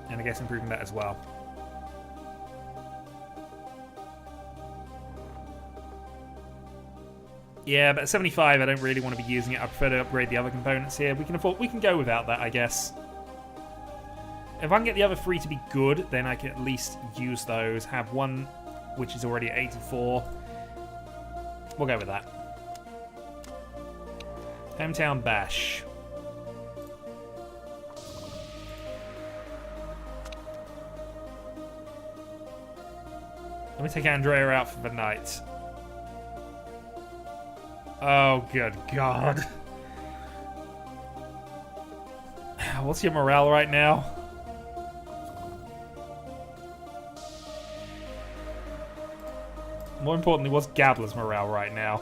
And I guess improving that as well. Yeah, but at 75 I don't really want to be using it. I prefer to upgrade the other components here. We can go without that, I guess. If I can get the other three to be good, then I can at least use those. Have one which is already at 84. We'll go with that. Hometown Bash. Let me take Andrea out for the night. Oh, good God. What's your morale right now? More importantly, what's Gabler's morale right now?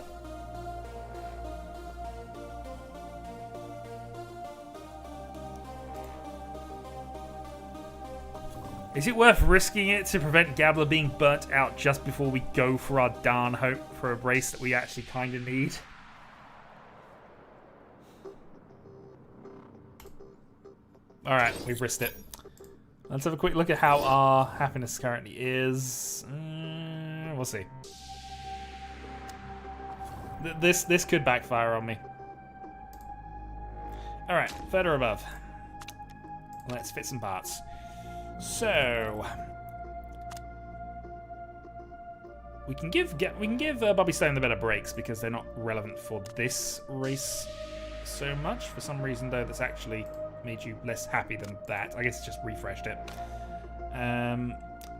Is it worth risking it to prevent Gabler being burnt out just before we go for our darn hope for a race that we actually kind of need? Alright, we've risked it. Let's have a quick look at how our happiness currently is. We'll see. This could backfire on me. Alright, further above. Let's fit some parts. So we can give Bobby Stone the better brakes because they're not relevant for this race so much. For some reason, though, that's actually made you less happy than that. I guess it's just refreshed it.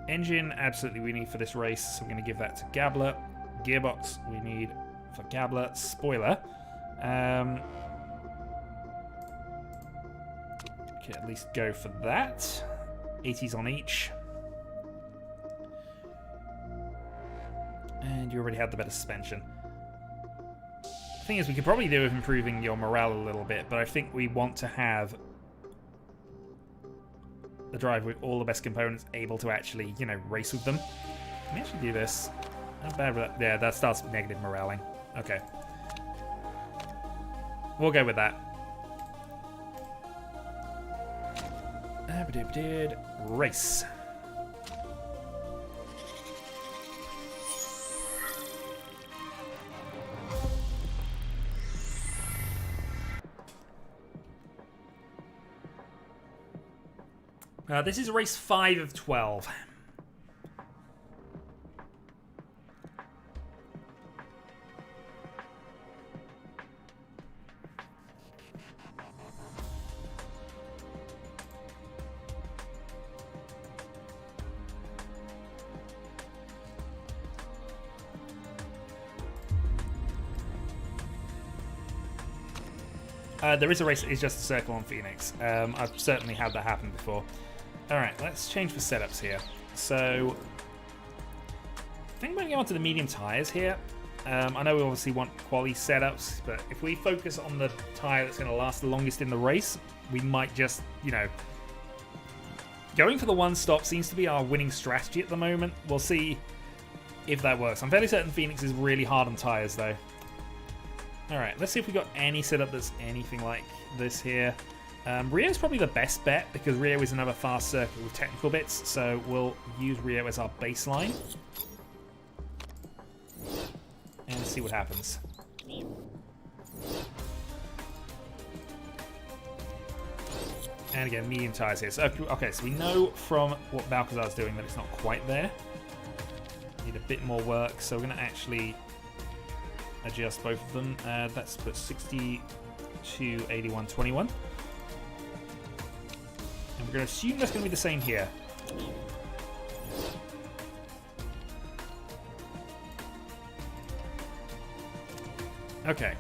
Engine, absolutely we need for this race, so we're going to give that to Gabler. Gearbox, we need for Gabler. Spoiler. Okay, at least go for that. 80s on each. And you already had the better suspension. The thing is, we could probably do with improving your morale a little bit, but I think we want to have the drive with all the best components able to actually, you know, race with them. Can we actually do this? Not bad with that. Yeah, that starts negative moraling. Okay. We'll go with that. Race. This is race 5 of 12. There is a race that is just a circle on Phoenix. I've certainly had that happen before. Alright, let's change the setups here. So, I think we're going to go on to the medium tyres here. I know we obviously want quali setups, but if we focus on the tyre that's going to last the longest in the race, we might just, you know... Going for the one stop seems to be our winning strategy at the moment. We'll see if that works. I'm fairly certain Phoenix is really hard on tyres, though. Alright, let's see if we got any setup that's anything like this here. Rio is probably the best bet because Rio is another fast circuit with technical bits, so we'll use Rio as our baseline. And see what happens. And again, medium tyres here. So, okay, so we know from what Balcazar's doing that it's not quite there. Need a bit more work, so we're going to actually adjust both of them. That's put 60 to 81, 21. And we're going to assume that's going to be the same here. Okay.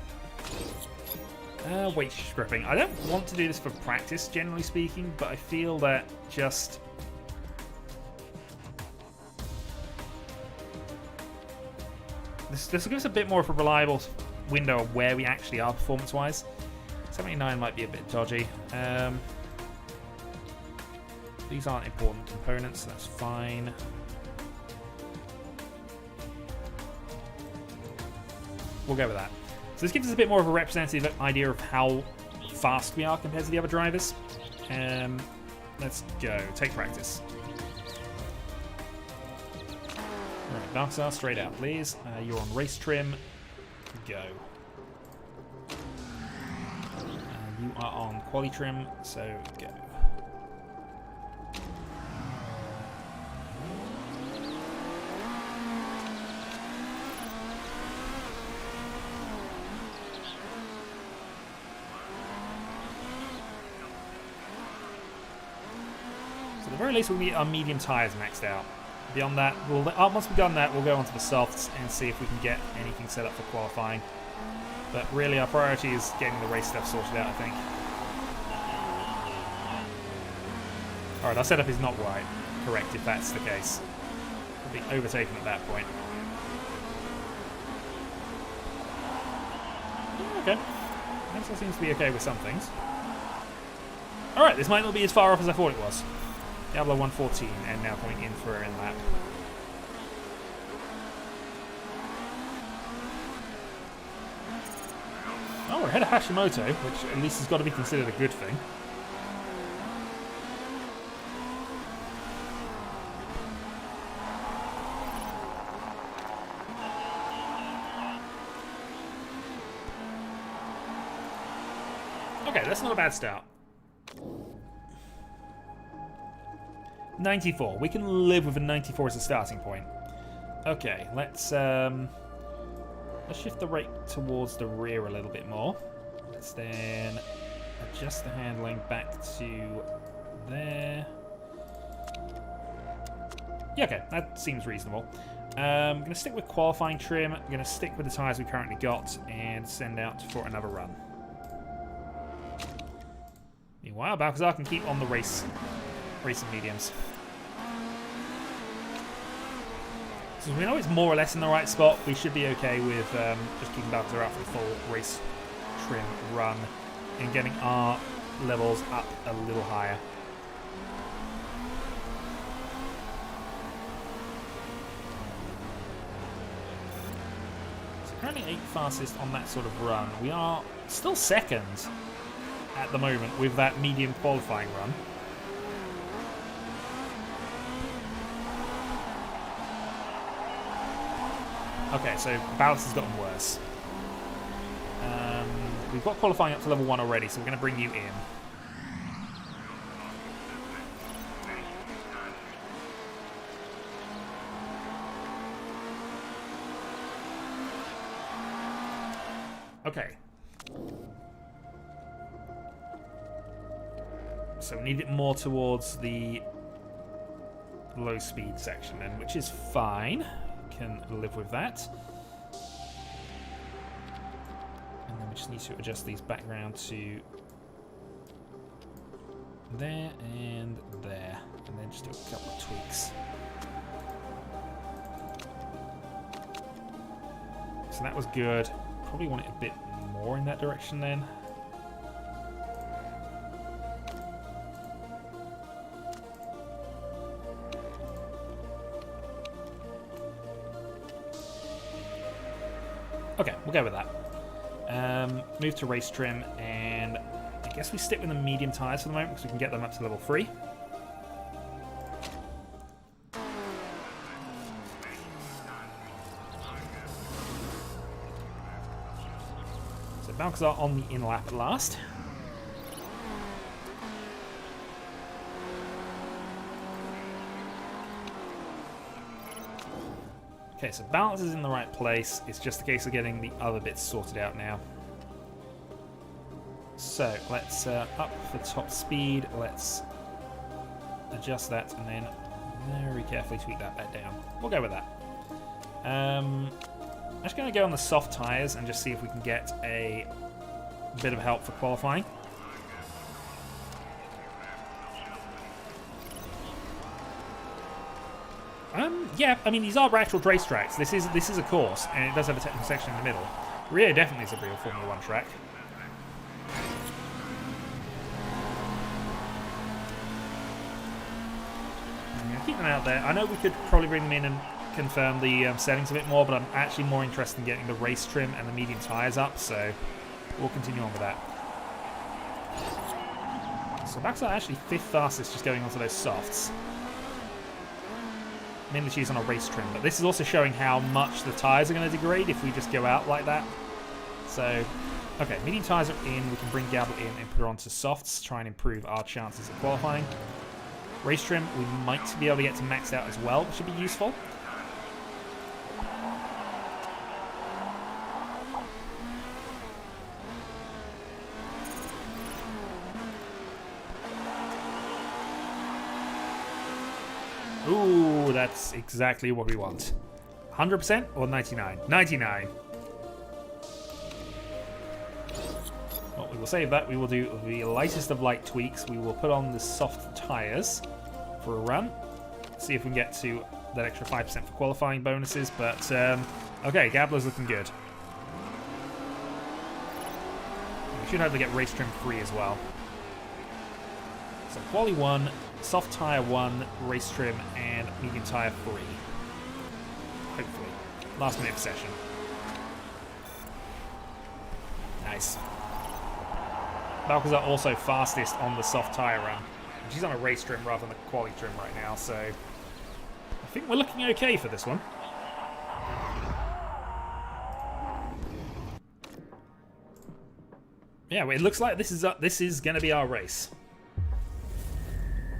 Weight stripping. I don't want to do this for practice, generally speaking, but I feel that just... This will give us a bit more of a reliable window of where we actually are performance-wise. 79 might be a bit dodgy. These aren't important components, so that's fine. We'll go with that. So this gives us a bit more of a representative idea of how fast we are compared to the other drivers. Let's go. Take practice. Alright, Balcazar, straight out, please. You're on race trim. Go. You are on quali trim, so go. So at the very least we'll get our medium tyres maxed out. Beyond that, once we've done that, we'll go onto the softs and see if we can get anything set up for qualifying. But really, our priority is getting the race stuff sorted out, I think. Alright, our setup is not correct if that's the case. We'll be overtaken at that point. Okay. That seems to be okay with some things. Alright, this might not be as far off as I thought it was. Diablo 114, and now coming in for an lap. Oh, we're ahead of Hashimoto, which at least has got to be considered a good thing. Okay, that's not a bad start. 94. We can live with a 94 as a starting point. Okay, let's shift the rate towards the rear a little bit more. Let's then adjust the handling back to there. Yeah, okay, that seems reasonable. I'm going to stick with qualifying trim. I'm going to stick with the tyres we currently got and send out for another run. Meanwhile, Balcazar can keep on the racing mediums. So we know it's more or less in the right spot. We should be okay with just keeping Balcazar out for the full race trim run and getting our levels up a little higher. So currently 8th fastest on that sort of run. We are still second at the moment with that medium qualifying run. Okay, so balance has gotten worse. We've got qualifying up to level 1 already, so we're going to bring you in. Okay. So we need it more towards the low speed section then, which is fine. Can live with that. And then we just need to adjust these background to there and there, and then just do a couple of tweaks. So that was good. Probably want it a bit more in that direction then. Okay, we'll go with that. Move to race trim, and I guess we stick with the medium tyres for the moment because we can get them up to level 3. So Balcazar on the in lap at last. Okay, so balance is in the right place. It's just a case of getting the other bits sorted out now. So let's up for top speed. Let's adjust that and then very carefully tweak that back down. We'll go with that. I'm just going to go on the soft tyres and just see if we can get a bit of help for qualifying. Yeah, I mean, these are actual racetracks. This is a course, and it does have a technical section in the middle. Rio definitely is a real Formula 1 track. I'm going to keep them out there. I know we could probably bring them in and confirm the settings a bit more, but I'm actually more interested in getting the race trim and the medium tyres up, so we'll continue on with that. So that's actually 5th fastest just going onto those softs. Mainly she's on a race trim, but this is also showing how much the tyres are going to degrade if we just go out like that. So, okay, medium tyres are in. We can bring Gabla in and put her onto softs, try and improve our chances of qualifying. Race trim, we might be able to get to maxed out as well, which should be useful. Ooh, that's exactly what we want. 100% or 99? 99. Well, we will save that. We will do the lightest of light tweaks. We will put on the soft tyres for a run. See if we can get to that extra 5% for qualifying bonuses. But, okay, Gabla's looking good. We should have to get race trim free as well. So, quali 1. Soft tyre 1, race trim, and medium tyre 3. Hopefully. Last minute of session. Nice. Balcazar also fastest on the soft tyre run. And she's on a race trim rather than a quali trim right now, so I think we're looking okay for this one. Yeah, well, it looks like this is going to be our race.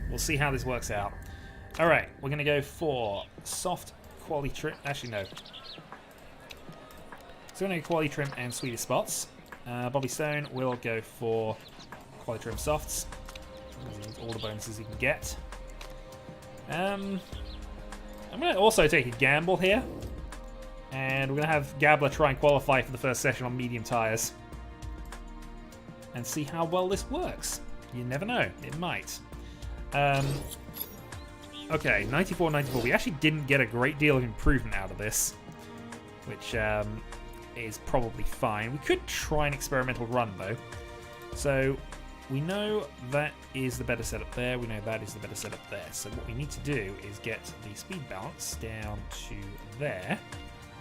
We'll see how this works out. Alright, we're going to go for soft quali trim. Actually, no. So we're going to go quali trim and sweetest spots. Bobby Stone will go for quali trim softs. All the bonuses he can get. I'm going to also take a gamble here. And we're going to have Gabla try and qualify for the first session on medium tyres. And see how well this works. You never know. It might. Okay, 94-94. We actually didn't get a great deal of improvement out of this, which is probably fine. We could try an experimental run, though. So we know that is the better setup there. We know that is the better setup there. So what we need to do is get the speed balance down to there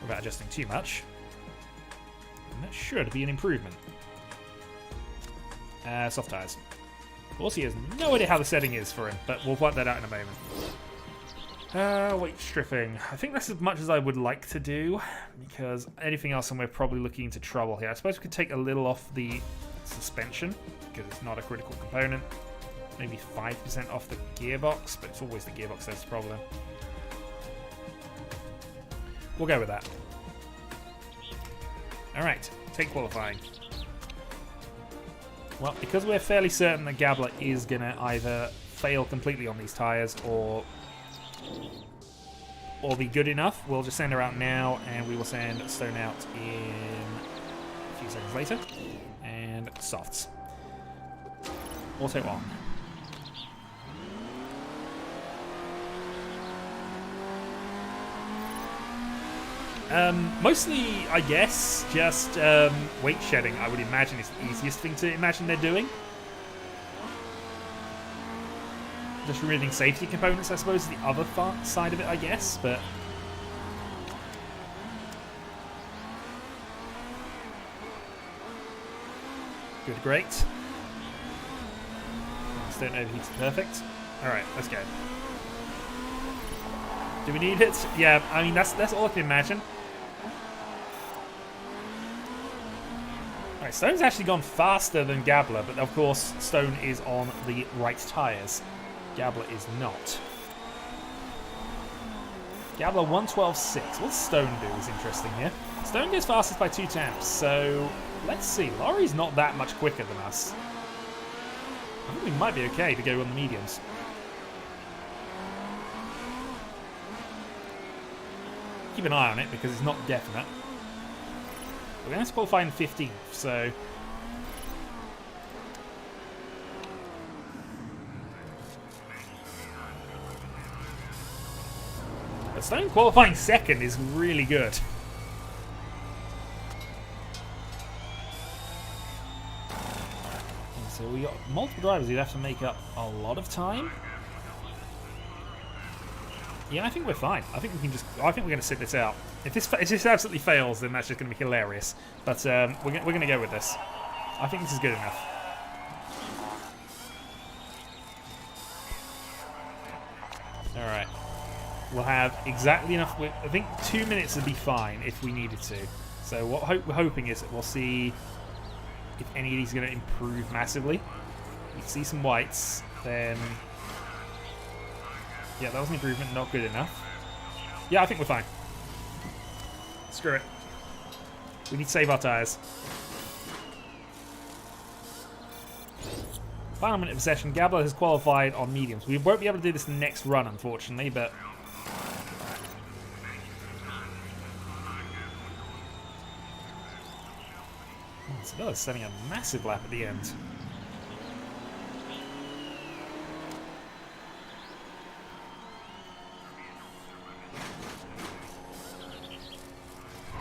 without adjusting too much. And that should be an improvement. Soft tyres. Also, he has no idea how the setting is for him, but we'll work that out in a moment. Weight stripping. I think that's as much as I would like to do, because anything else and we're probably looking into trouble here. I suppose we could take a little off the suspension, because it's not a critical component. Maybe 5% off the gearbox, but it's always the gearbox that's the problem. We'll go with that. Alright, take qualifying. Well, because we're fairly certain that Gabla is going to either fail completely on these tyres or be good enough, we'll just send her out now, and we will send Stone out in a few seconds later. And softs. Auto on. Mostly, I guess, just weight shedding, I would imagine, is the easiest thing to imagine they're doing. Just removing safety components, I suppose, is the other side of it, I guess, but... Good, great. Stone overheats perfect. Alright, let's go. Do we need it? Yeah, I mean, that's all I can imagine. Alright, Stone's actually gone faster than Gabler, but of course, Stone is on the right tyres. Gabler is not. Gabler 112.6. What does Stone do is interesting here. Stone goes fastest by 2 temps, so let's see. Laurie's not that much quicker than us. I think we might be okay to go on the mediums. Keep an eye on it because it's not definite. We're going to qualify in 15th, so... But Stone qualifying second is really good. So we got multiple drivers who'd have to make up a lot of time. Yeah, I think we're fine. I think we can just. I think we're going to sit this out. If this absolutely fails, then that's just going to be hilarious. But we're going to go with this. I think this is good enough. All right. We'll have exactly enough. I think 2 minutes would be fine if we needed to. So what we're hoping is that we'll see if any of these are going to improve massively. We see some whites, then. Yeah, that was an improvement, not good enough. Yeah, I think we're fine. Screw it. We need to save our tyres. Final minute of session. Gabler has qualified on mediums. We won't be able to do this next run, unfortunately, but... Sabella's setting a massive lap at the end.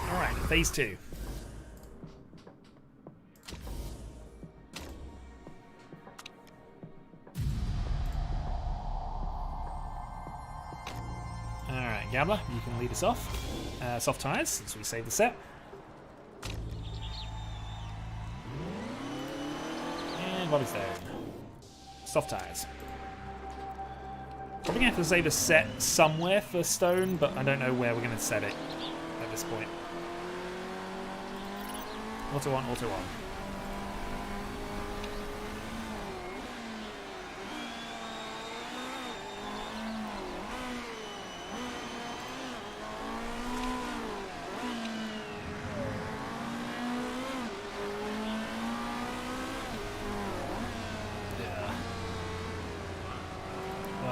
Alright, phase 2. Alright, Gabler, you can lead us off. Soft tyres, since we saved the set. And Bobby's down. Soft tyres. Probably going to have to save a set somewhere for Stone, but I don't know where we're going to set it at this point. Auto on, auto on.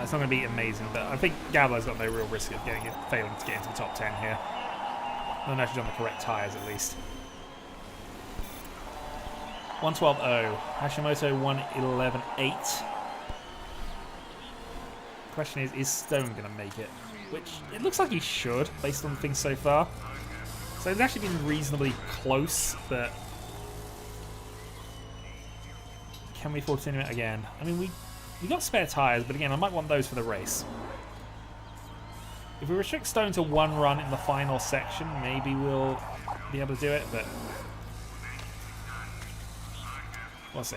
It's not going to be amazing, but I think Gabler's got no real risk of failing to get into the top 10 here. Not actually on the correct tyres, at least. 112.0. Hashimoto 111.8. Question is Stone going to make it? Which, it looks like he should, based on things so far. So it's actually been reasonably close, but... Can we afford to continue it again? I mean, we got spare tyres, but again, I might want those for the race. If we restrict Stone to one run in the final section, maybe we'll be able to do it, but... We'll see.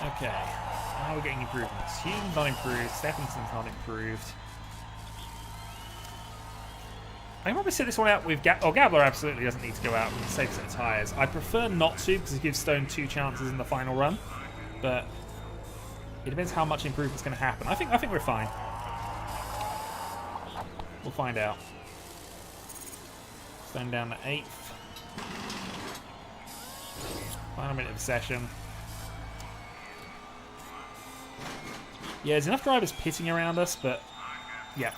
Okay. Now we're getting improvements. Hume's not improved. Stephenson's not improved. I can probably sit this one out with Gabler absolutely doesn't need to go out and save a set of tyres. I prefer not to because it gives Stone 2 chances in the final run. But it depends how much improvement's going to happen. I think we're fine. We'll find out. Stone down to 8th. Final minute of session. Yeah, there's enough drivers pitting around us, but yeah.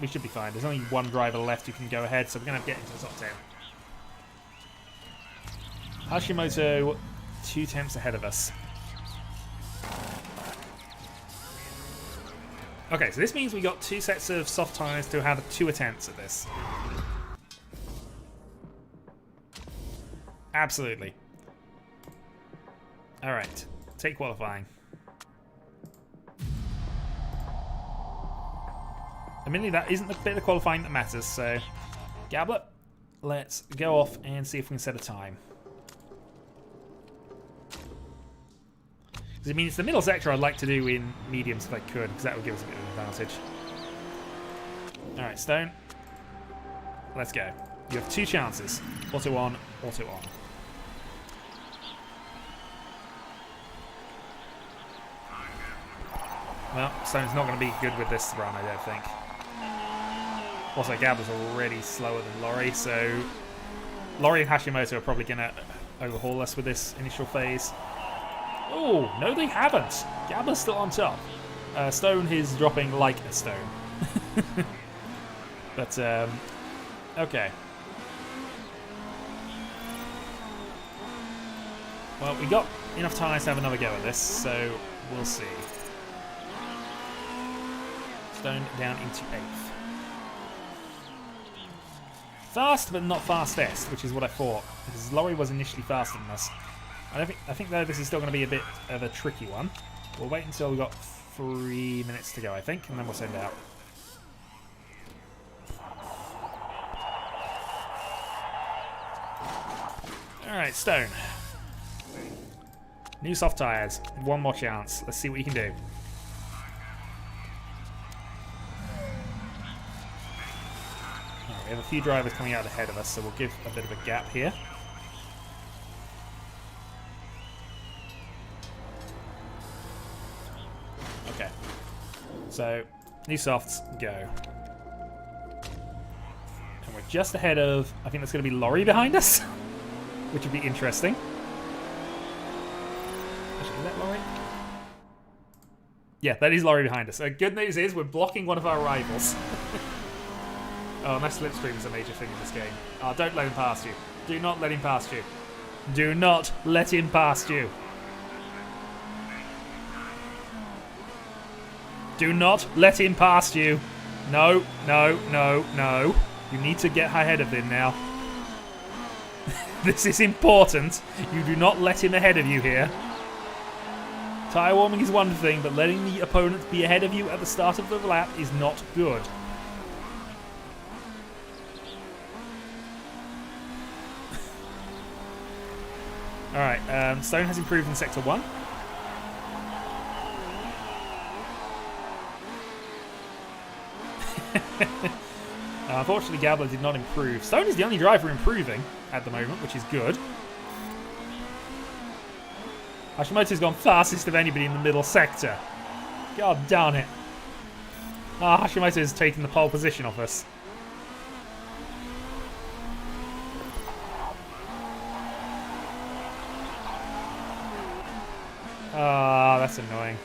we should be fine. There's only one driver left who can go ahead, so we're going to get into the top 10. Hashimoto, 2 tenths ahead of us. Okay, so this means we got 2 sets of soft tyres to have 2 attempts at this. Absolutely. Alright, take qualifying. Admittedly, that isn't the bit of qualifying that matters, so... Gablet, let's go off and see if we can set a time. Because I mean, it's the middle sector I'd like to do in mediums if I could, because that would give us a bit of an advantage. Alright, Stone. Let's go. You have 2 chances. Auto on, auto on. Well, Stone's not going to be good with this run, I don't think. Also, Gabler's already slower than Laurie, so Laurie and Hashimoto are probably going to overhaul us with this initial phase. Oh, no they haven't. Gabler's still on top. Stone is dropping like a stone. But, okay. Well, we got enough tyres to have another go at this, so we'll see. Stone down into 8th. Fast, but not fastest, which is what I thought, because Laurie was initially faster than us. I think though this is still going to be a bit of a tricky one. We'll wait until we've got 3 minutes to go, I think, and then we'll send out. Alright, Stone. New soft tyres. 1 more chance. Let's see what you can do. Right, we have a few drivers coming out ahead of us, so we'll give a bit of a gap here. Okay. So, new softs, go. And we're just ahead of, I think that's going to be Laurie behind us, which would be interesting. Actually, is that Laurie? Yeah, that is Laurie behind us. Good news is we're blocking one of our rivals. Oh, and that slipstream is a major thing in this game. Oh, don't let him past you. Do not let him past you. Do not let him past you. Do not let him past you. No, no, no, no. You need to get ahead of him now. This is important. You do not let him ahead of you here. Tyre warming is one thing, but letting the opponent be ahead of you at the start of the lap is not good. Alright, Stone has improved in Sector 1. Unfortunately, Gabler did not improve. Stone is the only driver improving at the moment, which is good. Hashimoto's gone fastest of anybody in the middle sector. God darn it. Hashimoto is taking the pole position off us. That's annoying.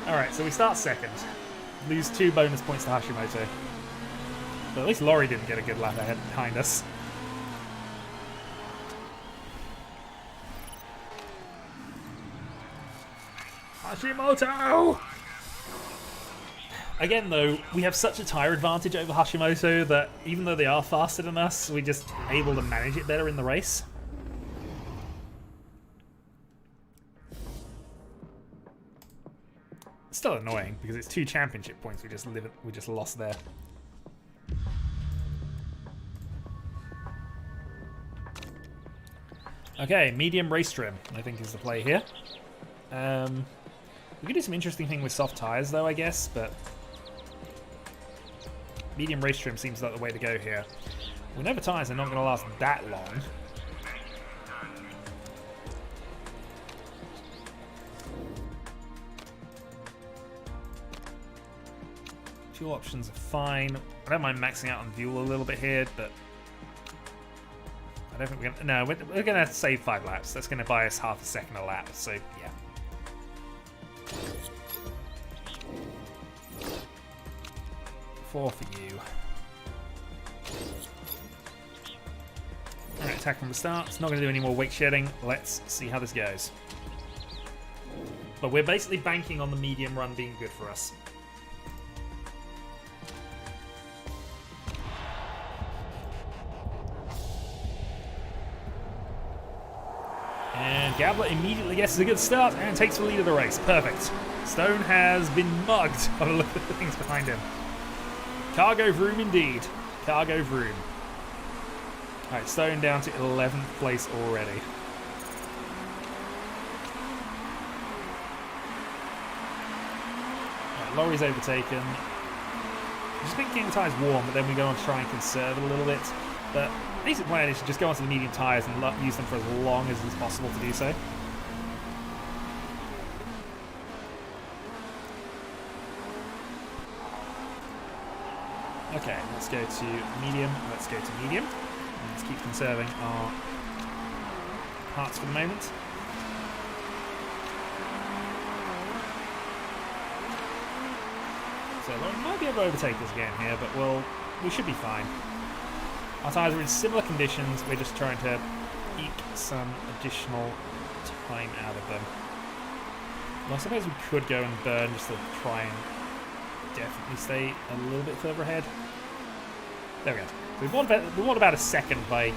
Alright, so we start second. Lose 2 bonus points to Hashimoto. But at least Laurie didn't get a good lap ahead behind us. Hashimoto! Again, though, we have such a tyre advantage over Hashimoto that even though they are faster than us, we're just able to manage it better in the race. It's still annoying because it's 2 championship points we just lost there. Okay, medium race trim, I think is the play here. We could do some interesting thing with soft tyres though, I guess, but medium race trim seems like the way to go here. We know the tyres are not going to last that long. Fuel options are fine. I don't mind maxing out on fuel a little bit here, but I don't think we're going to... No, we're going to save 5 laps. That's going to buy us half a second a lap, so yeah. 4 for you. Alright, attack from the start. It's not going to do any more weight shedding. Let's see how this goes. But we're basically banking on the medium run being good for us. And Gabler immediately gets a good start and takes the lead of the race. Perfect. Stone has been mugged by the look of the things behind him. Cargo Vroom indeed. Cargo Vroom. Alright, Stone down to 11th place already. Right, Laurie's overtaken. I just think getting the tyres warm, but then we go on to try and conserve it a little bit. But the basic plan is to just go onto the medium tyres and use them for as long as it's possible to do so. Okay, let's go to medium. Let's go to medium. And let's keep conserving our parts for the moment. So we might be able to overtake us again here, but we should be fine. Our tyres are in similar conditions. We're just trying to eke some additional time out of them. Well, I suppose we could go and burn just to try and definitely stay a little bit further ahead. There we go. So we won about a second by,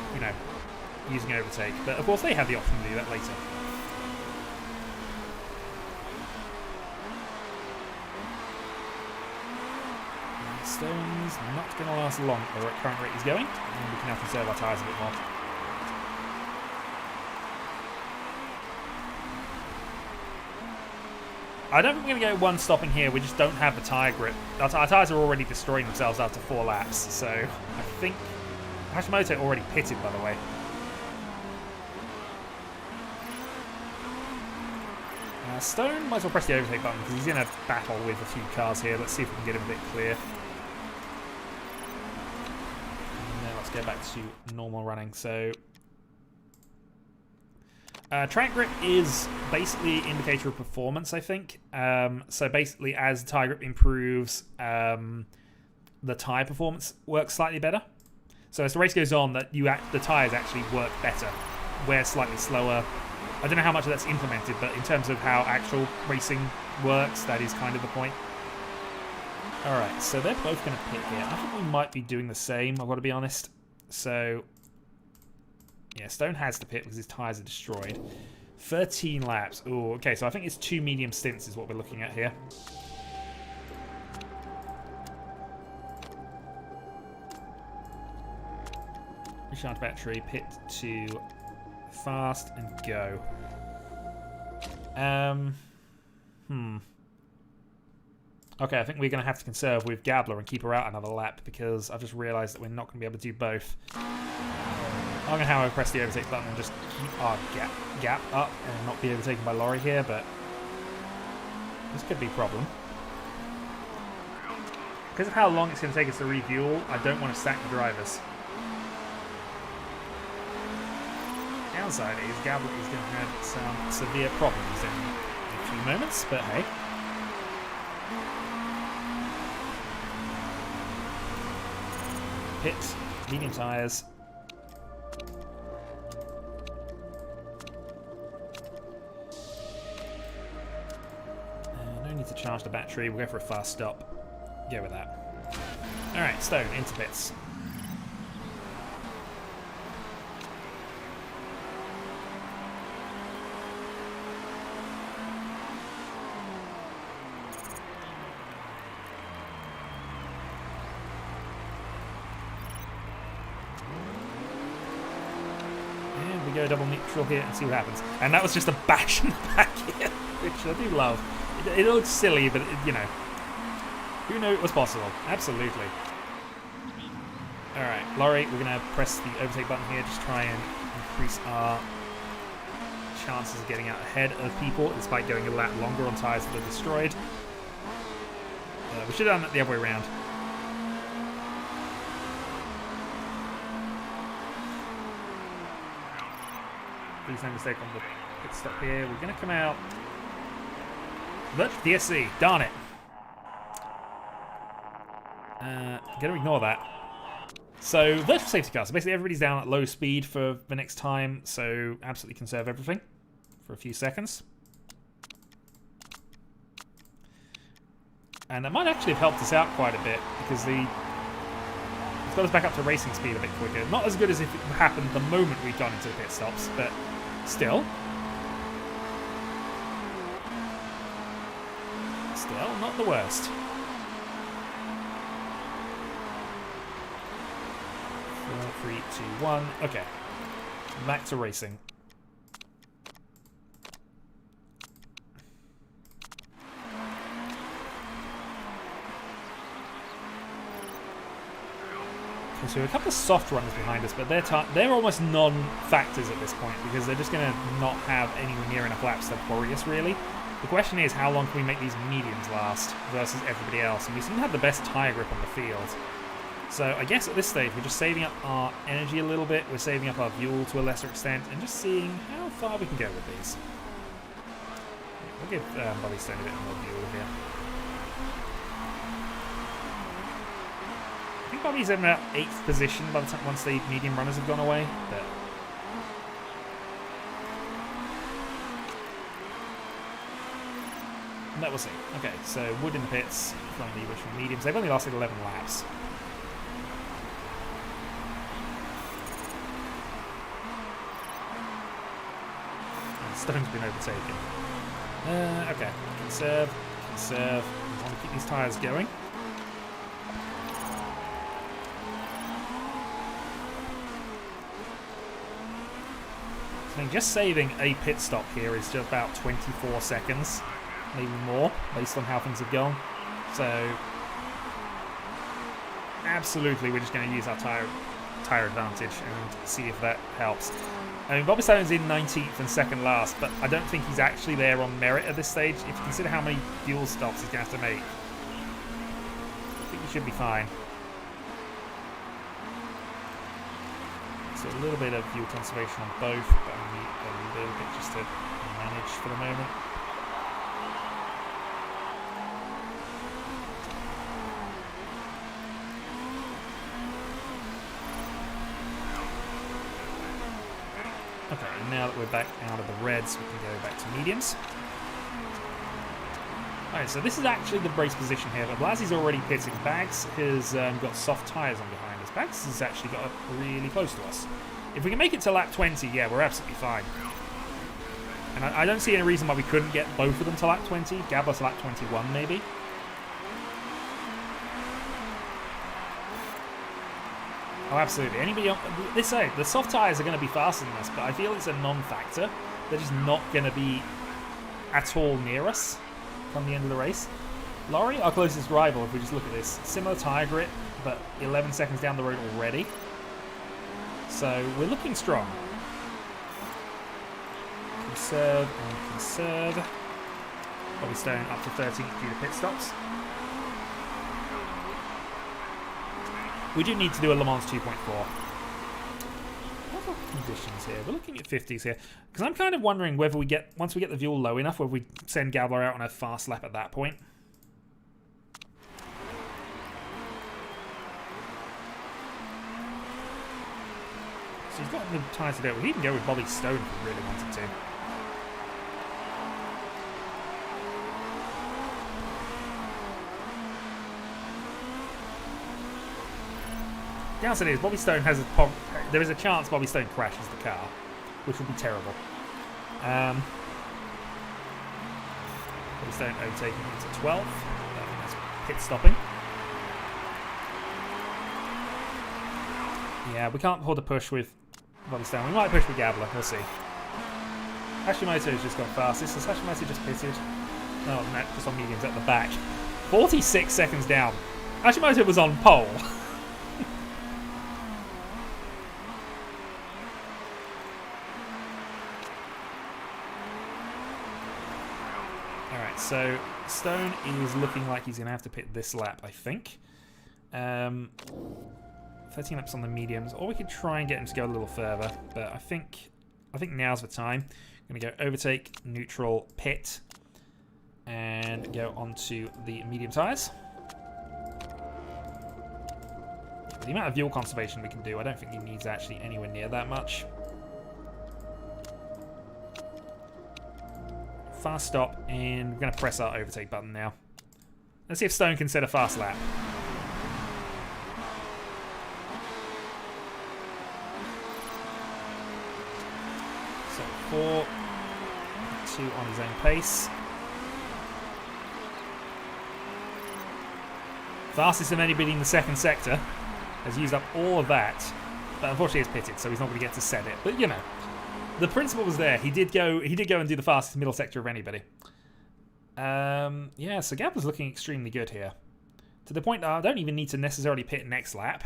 using overtake. But of course they have the option to do that later. Stone's not going to last long at the current rate he's going, and we can now conserve our tyres a bit more. I don't think we're going to go one stopping here. We just don't have the tyre grip. Our tyres are already destroying themselves after 4 laps, so I think Hashimoto already pitted, by the way. Stone might as well press the overtake button because he's in a battle with a few cars here. Let's see if we can get him a bit clear. And then let's go back to normal running. So track grip is basically an indicator of performance, I think. So basically, as the tyre grip improves, the tyre performance works slightly better. So as the race goes on, the tyres actually work better, wear slightly slower. I don't know how much of that's implemented, but in terms of how actual racing works, that is kind of the point. Alright, so they're both going to pit here. I think we might be doing the same, I've got to be honest. So, yeah, Stone has to pit because his tyres are destroyed. 13 laps. Ooh, okay, so I think it's 2 medium stints is what we're looking at here. Recharge battery, pit to fast and go. Okay, I think we're going to have to conserve with Gabler and keep her out another lap because I've just realised that we're not going to be able to do both. I'm going to, however, press the overtake button and just keep our gap up and not be overtaken by Laurie here, but this could be a problem. Because of how long it's going to take us to refuel, I don't want to stack the drivers. Downside is Gabler is going to have some severe problems in a few moments, but hey. Pit, medium tyres. No need to charge the battery, we'll go for a fast stop. Go with that. Alright, Stone, into pits. Go double neutral here and see what happens. And that was just a bash in the back here, which I do love. It looks silly, but who knew it was possible? Absolutely. Alright, Laurie, we're going to press the overtake button here, just try and increase our chances of getting out ahead of people, despite going a lap longer on tyres that are destroyed. We should have done that the other way around. Please no mistake on the pit stop here. We're going to come out. But DSC, darn it. Going to ignore that. So, virtual safety car. So basically everybody's down at low speed for the next time, so absolutely conserve everything for a few seconds. And that might actually have helped us out quite a bit, because it's got us back up to racing speed a bit quicker. Not as good as if it happened the moment we got into the pit stops, but still. Still, not the worst. 4, 3, 2, 1. Okay. Back to racing. Okay, so a couple of soft runners behind us, but they're almost non-factors at this point, because they're just going to not have anywhere near enough laps to worry us, really. The question is, how long can we make these mediums last versus everybody else? And we seem to have the best tyre grip on the field. So I guess at this stage, we're just saving up our energy a little bit, we're saving up our fuel to a lesser extent, and just seeing how far we can go with these. We'll give Bobby Stone a bit more fuel here. I think Bobby's in about 8th position by the time once the medium runners have gone away, but that we'll see. Okay, so Wood in the pits from the original mediums. They've only lasted 11 laps. And Stone's been overtaken. Okay, conserve. We want to keep these tyres going. I think just saving a pit stop here is just about 24 seconds. Maybe more, based on how things have gone. So, absolutely, we're just going to use our tyre advantage and see if that helps. I mean, Bobby Stone's in 19th and second last, but I don't think he's actually there on merit at this stage. If you consider how many fuel stops he's going to have to make, I think he should be fine. So a little bit of fuel conservation on both, but only a little bit just to manage for the moment. Okay, now that we're back out of the reds, we can go back to mediums. Alright, so this is actually the race position here. Blasi's already pitting. Bags has got soft tyres on behind us. Bags has actually got up really close to us. If we can make it to lap 20, yeah, we're absolutely fine. And I don't see any reason why we couldn't get both of them to lap 20. Gabler to lap 21, maybe. Oh, absolutely. Anybody on this side, the soft tyres are going to be faster than us, but I feel it's a non-factor. They're just not going to be at all near us come the end of the race. Laurie, our closest rival, if we just look at this, similar tyre grip, but 11 seconds down the road already. So we're looking strong. Conserve and conserve. Bobby Stone up to 13th due to pit stops. We do need to do a Le Mans 2.4. What are conditions here? We're looking at 50s here. Because I'm kind of wondering whether we get, once we get the fuel low enough, whether we send Gabler out on a fast lap at that point. So he's got the tyres to do it. We can even go with Bobby Stone if we really wanted to. Downside is Bobby Stone has there is a chance Bobby Stone crashes the car, which would be terrible. Bobby Stone overtaking him to 12th. I think that's pit stopping. Yeah, we can't afford to push with Bobby Stone. We might push with Gabler. We'll see. Hashimoto's just gone fastest. Has Hashimoto just pitted? No, just on mediums at the back. 46 seconds down. Hashimoto was on pole. So, Stone is looking like he's going to have to pit this lap, I think. 13 laps on the mediums, or we could try and get him to go a little further, but I think now's the time. I'm going to go overtake, neutral, pit, and go onto the medium tyres. the amount of fuel conservation we can do, I don't think he needs actually anywhere near that much. Fast stop, and we're going to press our overtake button now. Let's see if Stone can set a fast lap. So 4, 2 on his own pace. Fastest of anybody in the second sector. Has used up all of that. But unfortunately he's pitted, so he's not going to get to set it. But you know, the principle was there. He did go and do the fastest middle sector of anybody. Yeah, so Gabler's looking extremely good here. To the point that I don't even need to necessarily pit next lap.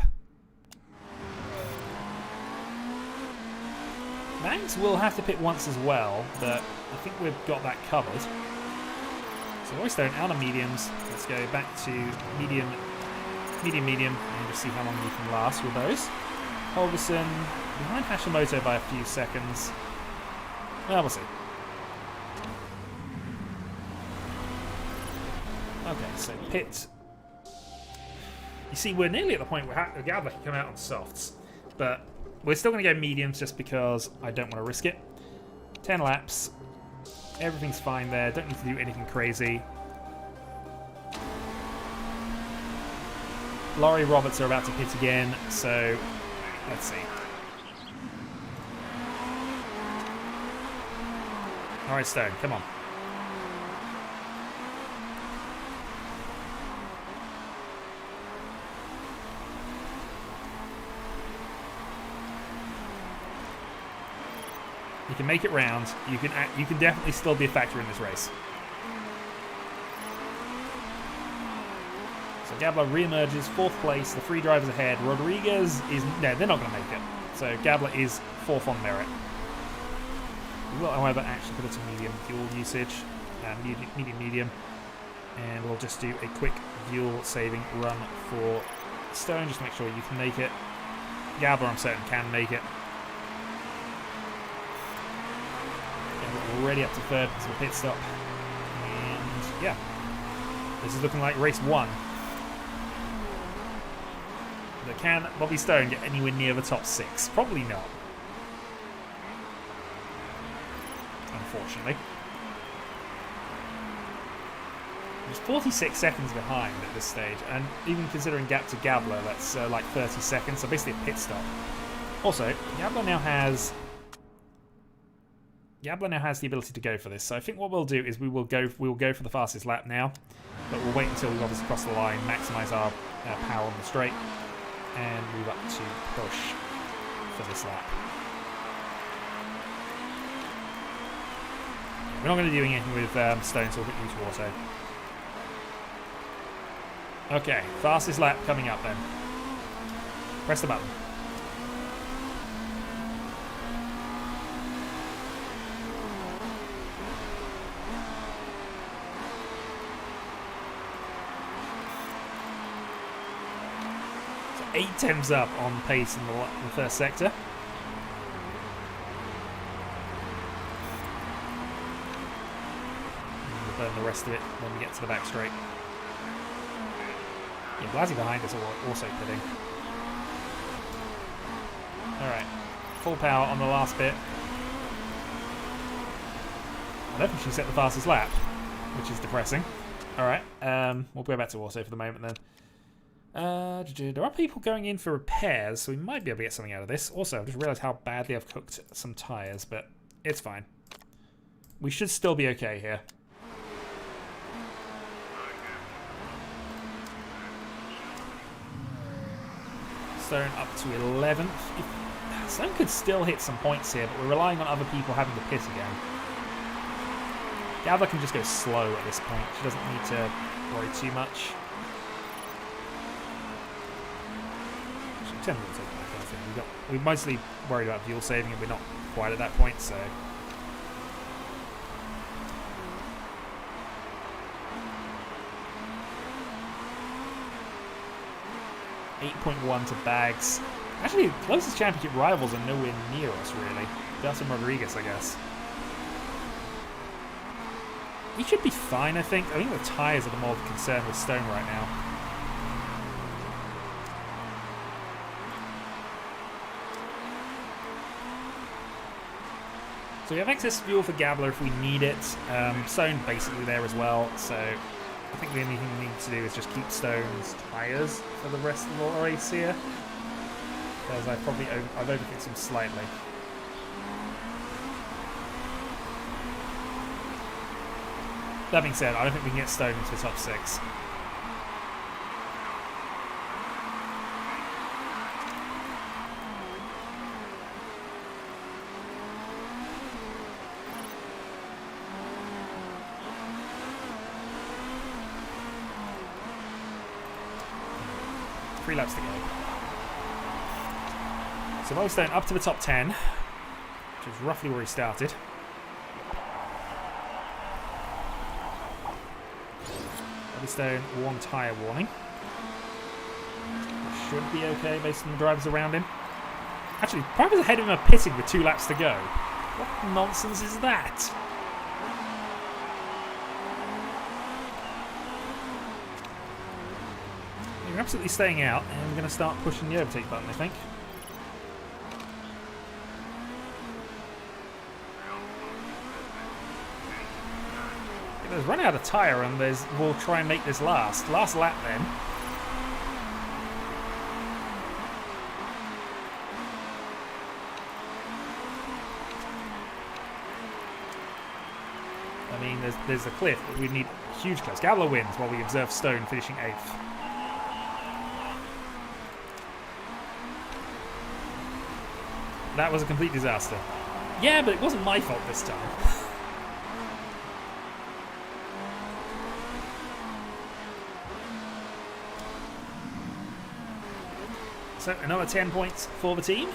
Mags will have to pit once as well, but I think we've got that covered. So Roy Stone out of mediums. Let's go back to medium, and just see how long we can last with those. Holgerson behind Hashimoto by a few seconds. Well, we'll see. Okay, so pit. You see, we're nearly at the point where Gabler can come out on softs, but we're still going to go mediums just because I don't want to risk it. 10 laps. Everything's fine there. Don't need to do anything crazy. Laurie Roberts are about to pit again, so let's see. Alright, Stone, come on. You can make it round. You can definitely still be a factor in this race. So Gabler re-emerges, 4th place. The 3 drivers ahead. Rodriguez is... No, they're not going to make it. So Gabler is 4th on merit. We will, however, actually put it to medium fuel usage. Medium. And we'll just do a quick fuel-saving run for Stone. Just to make sure you can make it. Gabler, I'm certain, can make it. Already up to 3rd because of a pit stop. And yeah, this is looking like race 1. But can Bobby Stone get anywhere near the top 6? Probably not. Unfortunately. He's 46 seconds behind at this stage, and even considering gap to Gabler, that's like 30 seconds, so basically a pit stop. Also, Gabler now has the ability to go for this, so I think what we'll do is we will go for the fastest lap now, but we'll wait until we obviously cross the line, maximise our power on the straight, and move up to push for this lap. We're not going to be doing anything with Stone until we get into auto. Okay, fastest lap coming up then. Press the button. So 8 temps up on pace in the first sector. And we'll burn the rest of it when we get to the back straight. Yeah, Blasey behind us are also pitting. Alright, full power on the last bit. I don't think she set the fastest lap, which is depressing. Alright, we'll go back to auto for the moment then. There are people going in for repairs, so we might be able to get something out of this. Also, I've just realised how badly I've cooked some tyres, but it's fine. We should still be okay here. Stone up to 11th. Stone could still hit some points here, but we're relying on other people having to pit again. Gabler can just go slow at this point. She doesn't need to worry too much. Actually, 10 minutes I think. We're mostly worried about fuel saving, and we're not quite at that point, so... 8.1 to Bags. Actually, the closest championship rivals are nowhere near us, really. Dustin Rodriguez, I guess. He should be fine, I think. I think the tyres are the more concern with Stone right now. So we have excess fuel for Gabler if we need it. Stone basically there as well, so I think the only thing we need to do is just keep Stone's tyres for the rest of the race here. Because I've overfixed them slightly. That being said, I don't think we can get Stone into the top 6. Three laps to go. So Mo Stone up to the top 10, which is roughly where he started. Mo Stone, 1 tyre warning. Should be okay based on the drivers around him. Actually, drivers ahead of him are pitting with 2 laps to go. What nonsense is that? You're absolutely staying out, and we're going to start pushing the overtake button, I think. If there's run out of tyre, and we'll try and make this last lap then. I mean, there's a cliff, but we need huge cliffs. Gabler wins while we observe Stone finishing 8th. That was a complete disaster. Yeah, but it wasn't my fault this time. So, another 10 points for the team.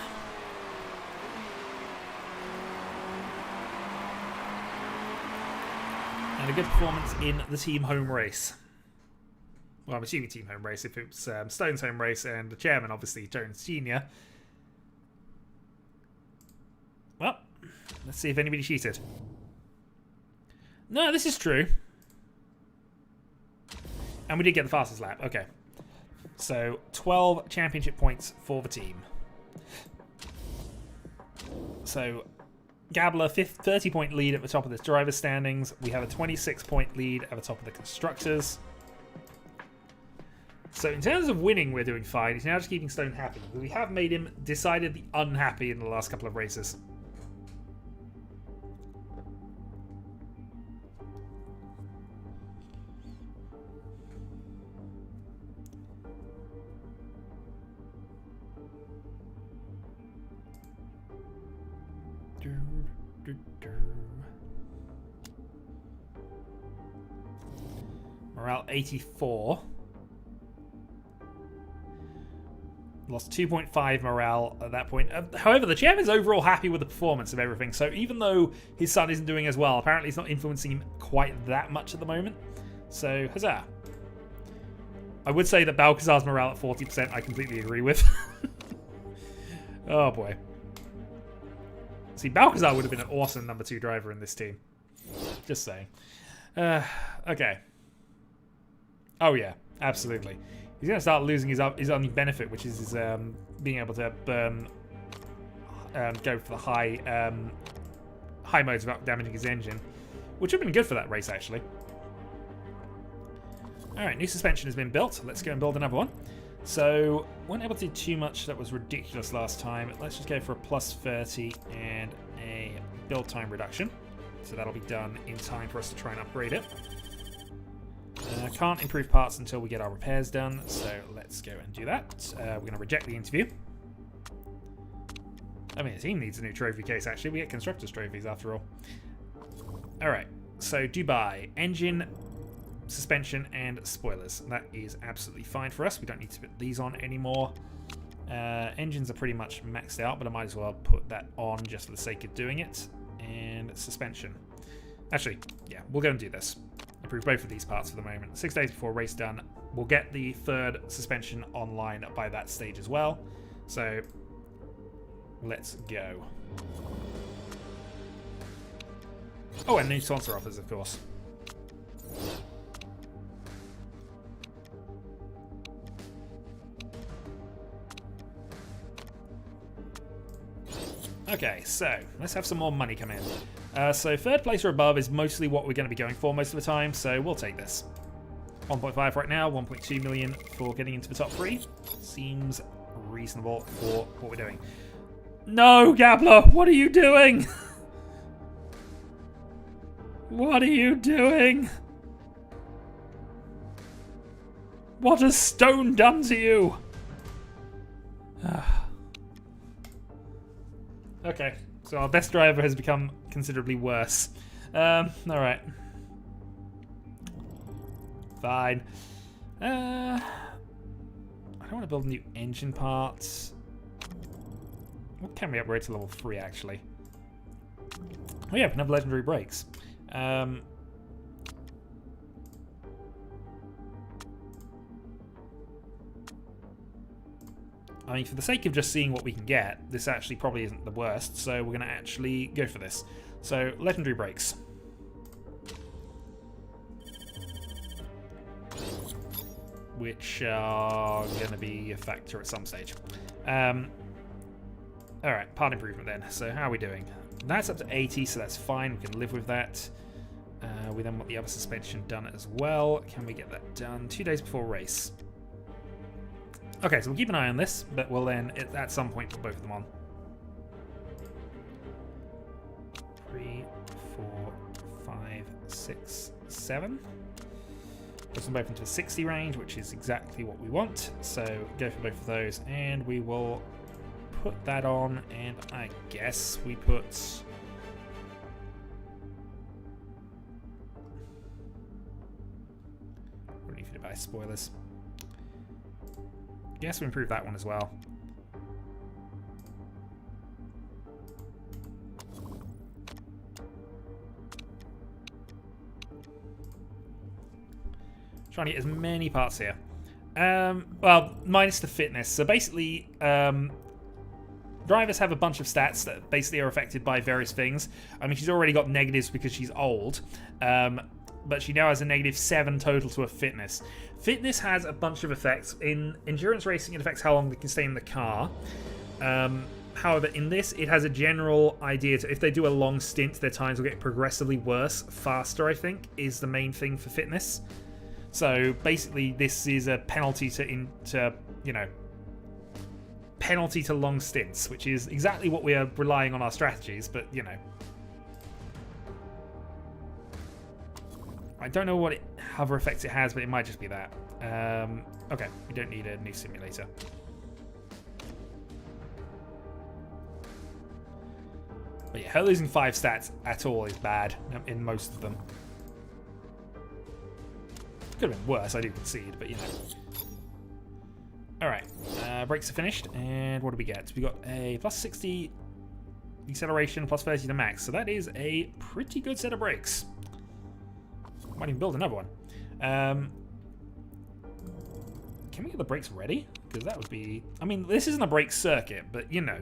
And a good performance in the team home race. Well, I'm assuming team home race if it was Stone's home race and the chairman, obviously, Jones Sr. Well, let's see if anybody cheated. No, this is true. And we did get the fastest lap. Okay. So, 12 championship points for the team. So, Gabler, 30-point lead at the top of the driver's standings. We have a 26-point lead at the top of the constructors. So, in terms of winning, we're doing fine. He's now just keeping Stone happy. But we have made him decidedly unhappy in the last couple of races. Morale 84. Lost 2.5 morale at that point. However, the chairman's overall happy with the performance of everything. So even though his son isn't doing as well, apparently it's not influencing him quite that much at the moment. So, huzzah. I would say that Balcazar's morale at 40%, I completely agree with. Oh boy. See, Balcazar would have been an awesome number 2 driver in this team. Just saying. Okay. Oh yeah, absolutely. He's going to start losing his only benefit, which is his, being able to burn, go for the high modes without damaging his engine, which would have been good for that race, actually. Alright, new suspension has been built. Let's go and build another one. So, weren't able to do too much that was ridiculous last time. Let's just go for a plus 30 and a build time reduction. So that'll be done in time for us to try and upgrade it. Can't improve parts until we get our repairs done, so let's go and do that. We're going to reject the interview. I mean, the team needs a new trophy case, actually. We get constructors' trophies, after all. Alright, so Dubai. Engine, suspension, and spoilers. That is absolutely fine for us. We don't need to put these on anymore. Engines are pretty much maxed out, but I might as well put that on just for the sake of doing it. And suspension. Actually, yeah, we'll go and do this. Improve both of these parts for the moment. 6 days before race done. We'll get the third suspension online by that stage as well. So, let's go. Oh, and new sponsor offers, of course. Okay, so let's have some more money come in. So third place or above is mostly what we're going to be going for most of the time, so we'll take this. 1.5 right now, 1.2 million for getting into the top 3. Seems reasonable for what we're doing. No, Gabler, what are you doing? What are you doing? What has stone done to you? Okay, so our best driver has become considerably worse. Alright. Fine. I don't want to build new engine parts. What can we upgrade to level 3, actually? Oh yeah, we can have legendary brakes. I mean, for the sake of just seeing what we can get, this actually probably isn't the worst, so we're going to actually go for this. So, legendary brakes. Which are going to be a factor at some stage. Alright, part improvement then. So, how are we doing? That's up to 80, so that's fine. We can live with that. We then want the other suspension done as well. Can we get that done 2 days before race? Okay, so we'll keep an eye on this, but we'll then, at some point, put both of them on. 3, 4, 5, 6, 7. Put them both into the 60 range, which is exactly what we want. So go for both of those, and we will put that on, and I guess we put... What do you need to buy? Spoilers. Guess we improve that one as well. Trying to get as many parts here. Well, minus the fitness. So basically, drivers have a bunch of stats that basically are affected by various things. I mean, she's already got negatives because she's old. But she now has a -7 total to her fitness. Fitness has a bunch of effects. In endurance racing, it affects how long they can stay in the car. However, in this, it has a general idea to if they do a long stint, their times will get progressively worse, faster, I think, is the main thing for fitness. So basically, this is a penalty to you know, penalty to long stints, which is exactly what we are relying on our strategies, but, you know. I don't know what other effects it has, but it might just be that. Okay, we don't need a new simulator. But yeah, her losing 5 stats at all is bad in most of them. Could have been worse, I do concede, but you know. Alright, brakes are finished, and what do we get? We got a plus 60 acceleration, plus 30 to max, so that is a pretty good set of brakes. Might even build another one. Can we get the brakes ready? Because that would be... I mean, this isn't a brake circuit, but, you know,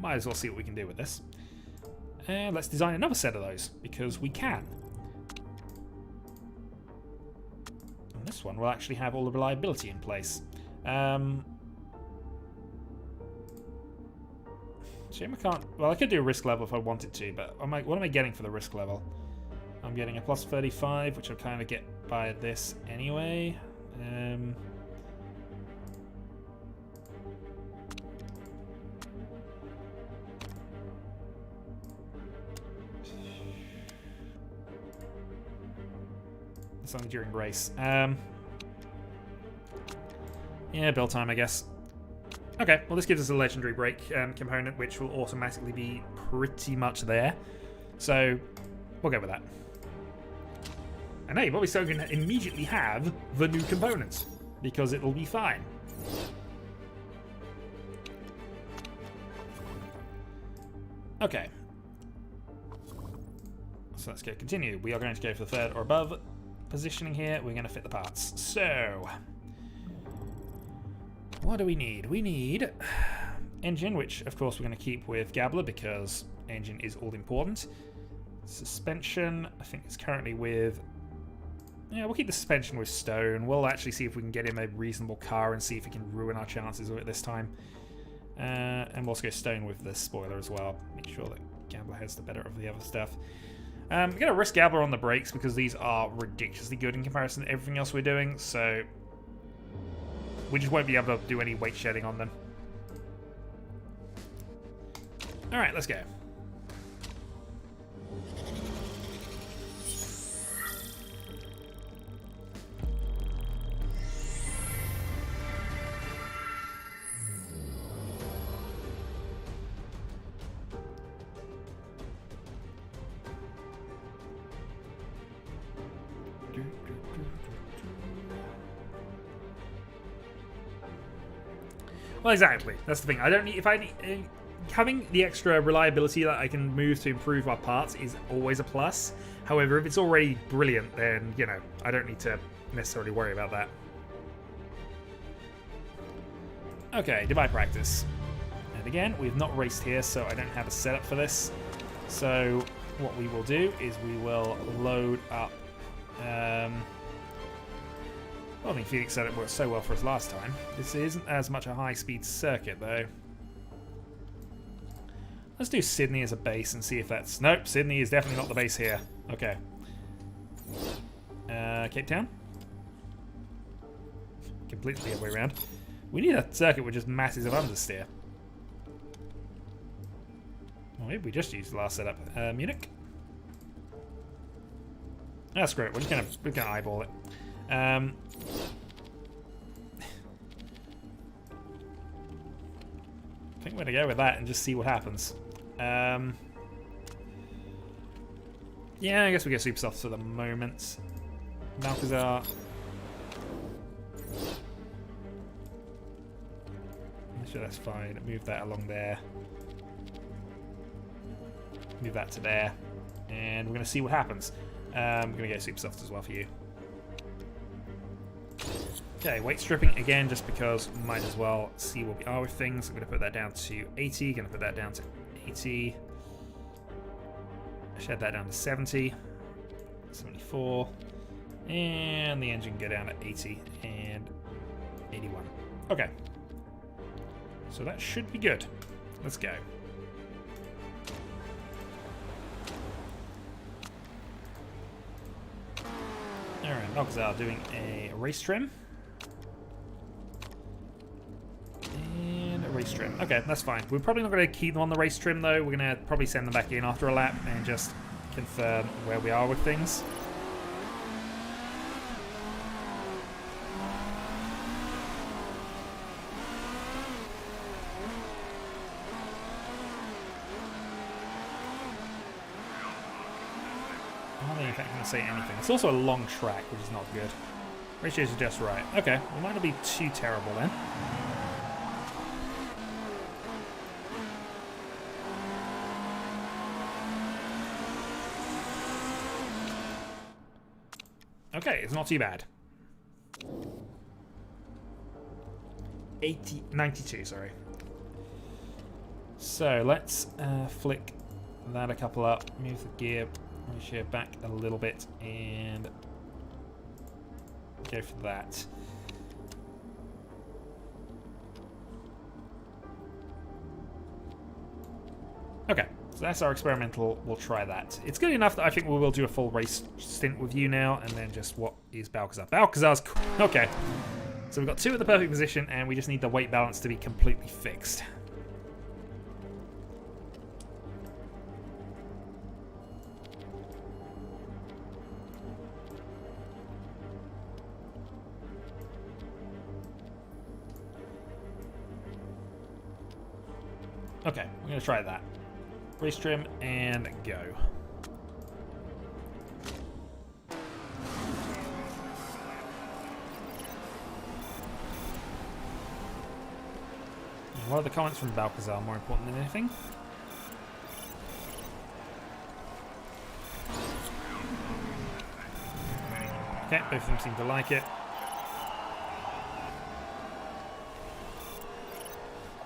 might as well see what we can do with this. And let's design another set of those, because we can. And this one will actually have all the reliability in place. Shame I can't... Well, I could do a risk level if I wanted to, but what am I getting for the risk level? I'm getting a plus 35, which I'll kind of get by this anyway. It's only during race. Yeah, build time, I guess. Okay, well, this gives us a legendary brake component, which will automatically be pretty much there. So, we'll go with that. And hey, but we still can immediately have the new components, because it will be fine. Okay. So let's go continue. We are going to go for the third or above positioning here. We're going to fit the parts. So, what do we need? We need engine, which of course we're going to keep with Gabler because engine is all important. Suspension, I think it's currently with... Yeah, we'll keep the suspension with Stone. We'll actually see if we can get him a reasonable car and see if we can ruin our chances of it this time. And we'll also go stone with the spoiler as well. Make sure that Gambler has the better of the other stuff. We're going to risk Gambler on the brakes because these are ridiculously good in comparison to everything else we're doing. So we just won't be able to do any weight shedding on them. Alright, let's go. Well, exactly. That's the thing. I don't need... If I need... having the extra reliability that I can move to improve our parts is always a plus. However, if it's already brilliant, then, you know, I don't need to necessarily worry about that. Okay, divide practice. And again, we've not raced here, so I don't have a setup for this. So what we will do is we will load up... I think Phoenix said it worked so well for us last time. This isn't as much a high-speed circuit, though. Let's do Sydney as a base and see if that's... Nope, Sydney is definitely not the base here. Okay. Cape Town? Completely the other way around. We need a circuit with just masses of understeer. Well, maybe we just used the last setup. Munich? That's great. We're gonna eyeball it. I think we're going to go with that and just see what happens. Yeah, I guess we get super soft for the moment. Balcazar. I'm sure that's fine. Move that along there. Move that to there. And we're going to see what happens. I'm going to go super soft as well for you. Okay, weight stripping again, just because we might as well see where we are with things. I'm going to put that down to 80, going to put that down to 80. Shed that down to 70, 74, and the engine go down to 80 and 81. Okay, so that should be good. Let's go. Alright, Balcazar doing a race trim. Race trim. Okay, that's fine. We're probably not going to keep them on the race trim, though. We're going to probably send them back in after a lap and just confirm where we are with things. I don't think I'm going to say anything. It's also a long track, which is not good. Ratios are just right. Okay, we might not be too terrible then. Okay, it's not too bad. 92, sorry. So let's flick that a couple up, move the gear ratio back a little bit, and go for that. Okay, so that's our experimental. We'll try that. It's good enough that I think we will do a full race stint with you now, and then just what is Balcazar? Balcazar's okay. So we've got two at the perfect position, and we just need the weight balance to be completely fixed. Okay, we're going to try that. Race trim and go. And what are the comments from Balcazar more important than anything? Okay, both of them seem to like it.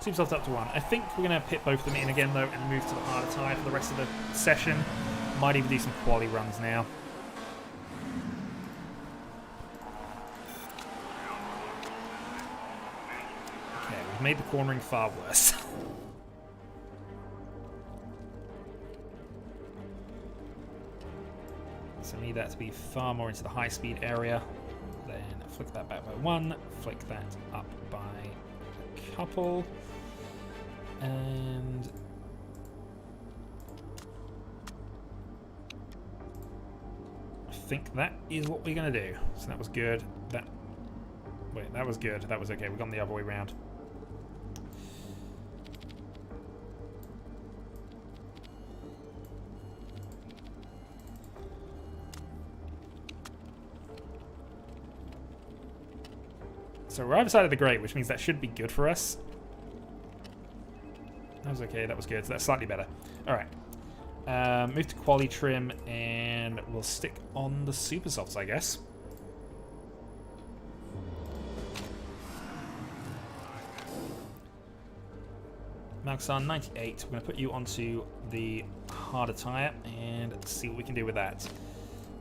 Seems up to 1. I think we're going to pit both of them in again, though, and move to the harder tyre for the rest of the session. Might even do some quali runs now. Okay, We've made the cornering far worse. So I need that to be far more into the high-speed area. Then flick that back by 1, flick that up by a couple. And I think that is what we're going to do. So that was good. Wait, that was good. That was okay. We've gone the other way around. So we're either side of the grate, which means that should be good for us. That was okay. That was good. So that's slightly better. All right. Move to quality trim, and we'll stick on the super softs, I guess. Malksan 98. We're going to put you onto the harder tyre and see what we can do with that.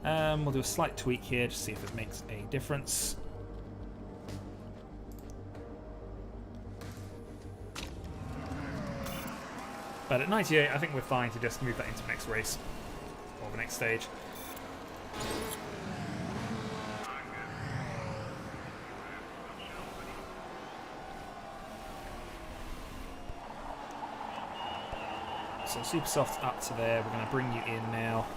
We'll do a slight tweak here to see if it makes a difference. But at 98, I think we're fine to just move that into the next race or the next stage. So super soft up to there. We're going to bring you in now.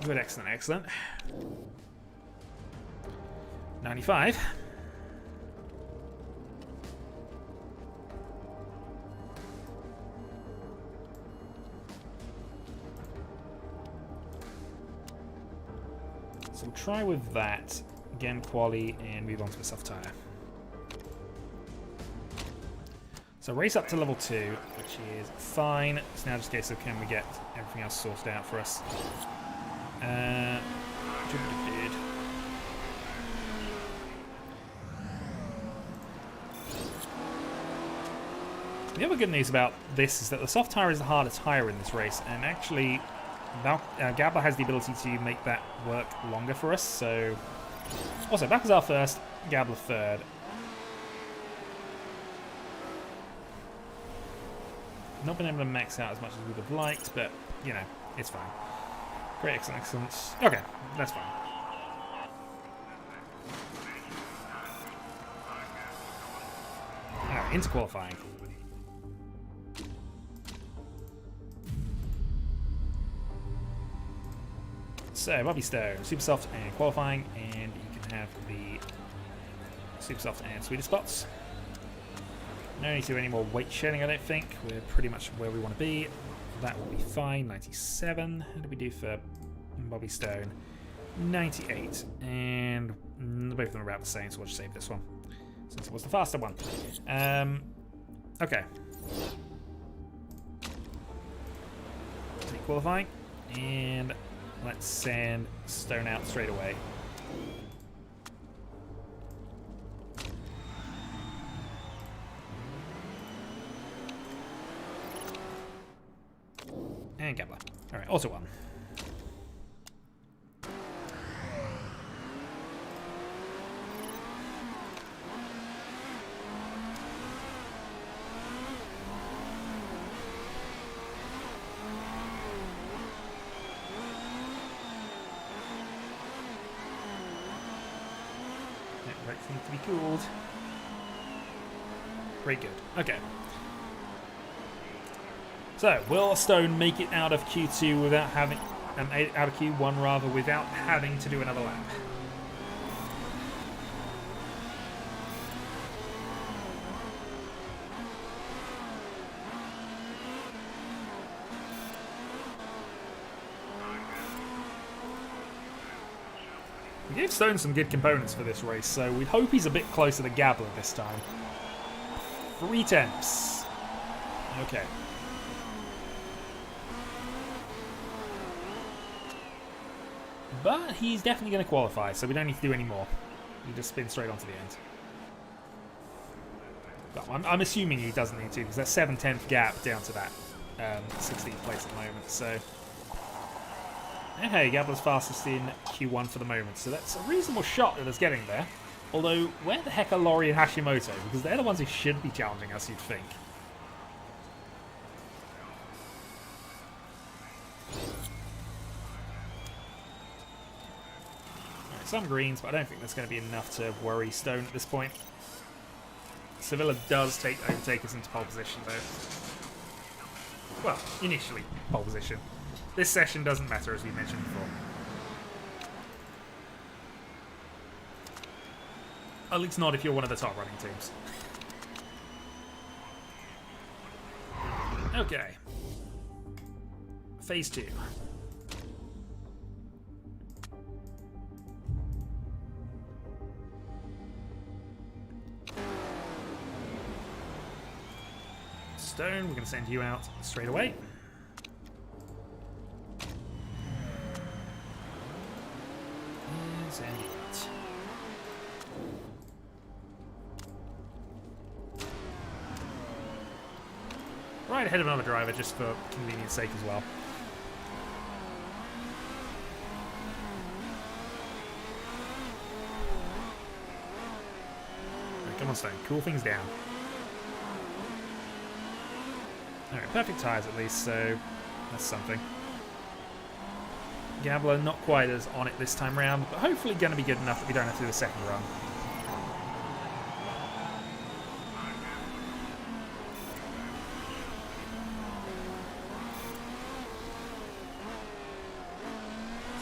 Good, excellent, excellent. 95. So we'll try with that. Again, quali, and move on to the soft tyre. So race up to level 2, which is fine. It's now just a case of can we get everything else sorted out for us. The other good news about this is that the soft tyre is the harder tyre in this race, and actually Gabba has the ability to make that work longer for us. So also, Balcazar first, Gabba third. Not been able to max out as much as we would have liked, but you know, it's fine. Great, excellent, excellent. Okay, that's fine. Alright, into qualifying. So, Bobby Stone, Super Soft and qualifying, and you can have the Super Soft and sweeter spots. No need to do any more weight shedding, I don't think. We're pretty much where we want to be. That will be fine. 97. How do we do for Bobby Stone? 98. And both of them are about the same, so we'll just save this one, since it was the faster one. Okay. Take qualifying. And let's send Stone out straight away. And Gabba. Alright, also one. Brakes need to be cooled. Very good. Okay. So, will Stone make it out of Q2 without having, out of Q1 rather, without having to do another lap? We gave Stone some good components for this race, so we hope he's a bit closer to Gabler this time. 3 tenths. Okay. But he's definitely going to qualify, so we don't need to do any more. We just spin straight on to the end. Well, I'm assuming he doesn't need to, because that's 7/10 gap down to that 16th place at the moment. So, and hey, Gabler's fastest in Q1 for the moment, so that's a reasonable shot at us getting there. Although, where the heck are Laurie and Hashimoto? Because they're the ones who should be challenging us, you'd think. Right, some greens, but I don't think that's going to be enough to worry Stone at this point. Sevilla does overtake us into pole position, though. Well, initially, pole position. This session doesn't matter, as we mentioned before. At least not if you're one of the top running teams. Okay. Phase 2. Stone, we're going to send you out straight away. And send you out. Right ahead of another driver, just for convenience sake as well. Right, come on, Stone. Cool things down. Alright, perfect tyres at least, so that's something. Gabler not quite as on it this time round, but hopefully going to be good enough that we don't have to do a second run.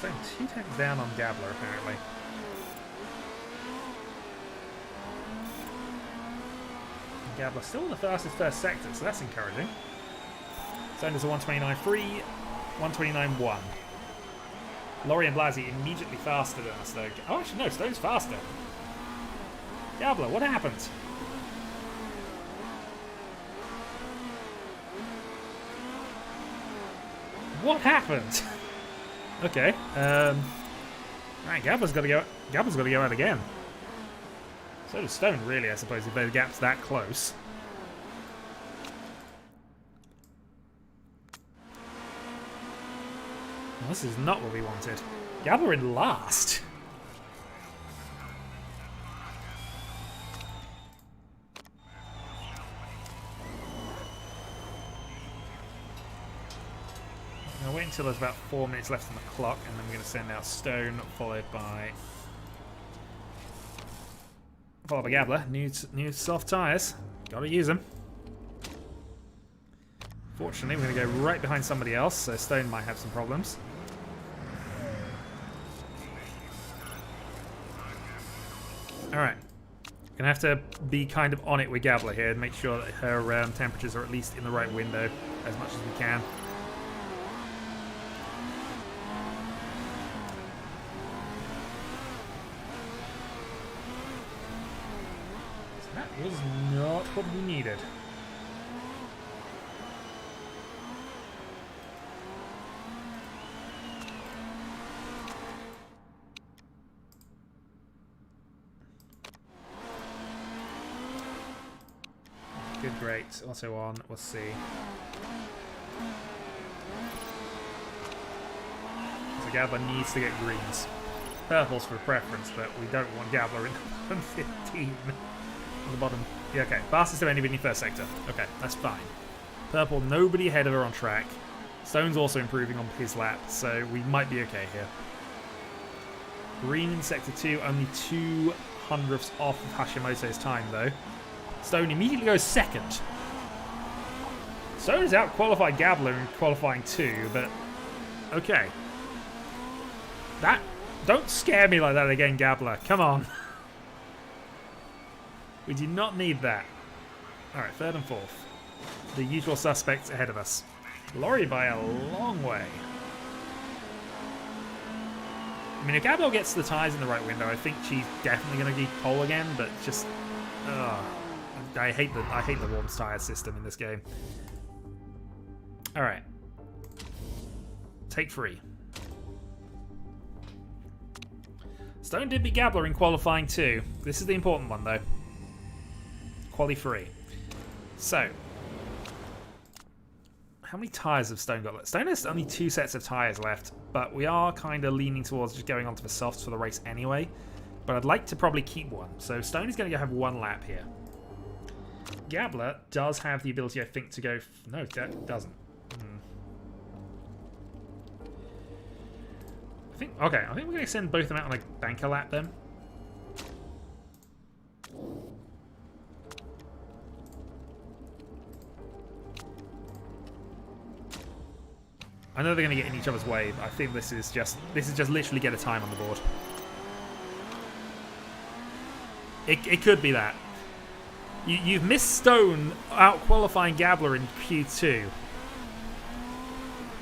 So 2 tenths down on Gabler apparently. Gabler still in the fastest first sector, so that's encouraging. Stone is a 129.3, 129.1. Laurie and Blasey immediately faster than us, though. Oh, actually, no, Stone's faster. Gabler, what happened? What happened? Okay. Right, Gabler's got to go. Gabler's got to go out again. So does Stone, really, I suppose, if the gap's that close. Well, this is not what we wanted. Gabler in last. I'm going to wait until there's about 4 minutes left on the clock, and then we're going to send out Stone, followed by Gabler. New soft tyres. Got to use them. Fortunately, we're going to go right behind somebody else, so Stone might have some problems. Alright. Gonna have to be kind of on it with Gabler here and make sure that her temperatures are at least in the right window as much as we can. So that was not what we needed. Good, great. Also on, we'll see. So Gabler needs to get greens. Purple's for preference, but we don't want Gabler in the 15 on the bottom. Yeah, okay. Fastest of anybody in first sector. Okay, that's fine. Purple, nobody ahead of her on track. Stone's also improving on his lap, so we might be okay here. Green in sector 2, only 0.02 off of Hashimoto's time, though. Stone immediately goes second. Stone has out-qualified Gabler in qualifying 2, but okay. Don't scare me like that again, Gabler. Come on. We do not need that. Alright, third and fourth. The usual suspects ahead of us. Laurie by a long way. I mean, if Gabler gets the tyres in the right window, I think she's definitely going to get pole again, but just... I hate the warm tyre system in this game. Alright. Take 3. Stone did beat Gabler in qualifying 2. This is the important one, though. Quali 3. So. How many tyres have Stone got left? Stone has only 2 sets of tyres left, but we are kind of leaning towards just going onto the softs for the race anyway. but I'd like to probably keep one. So Stone is going to go have 1 lap here. Gabler does have the ability, I think, to go... No, that doesn't. I think we're going to send both of them out on a banker lap then. I know they're going to get in each other's way, but I think this is just literally get a time on the board. It could be that. You've missed Stone out qualifying Gabler in Q2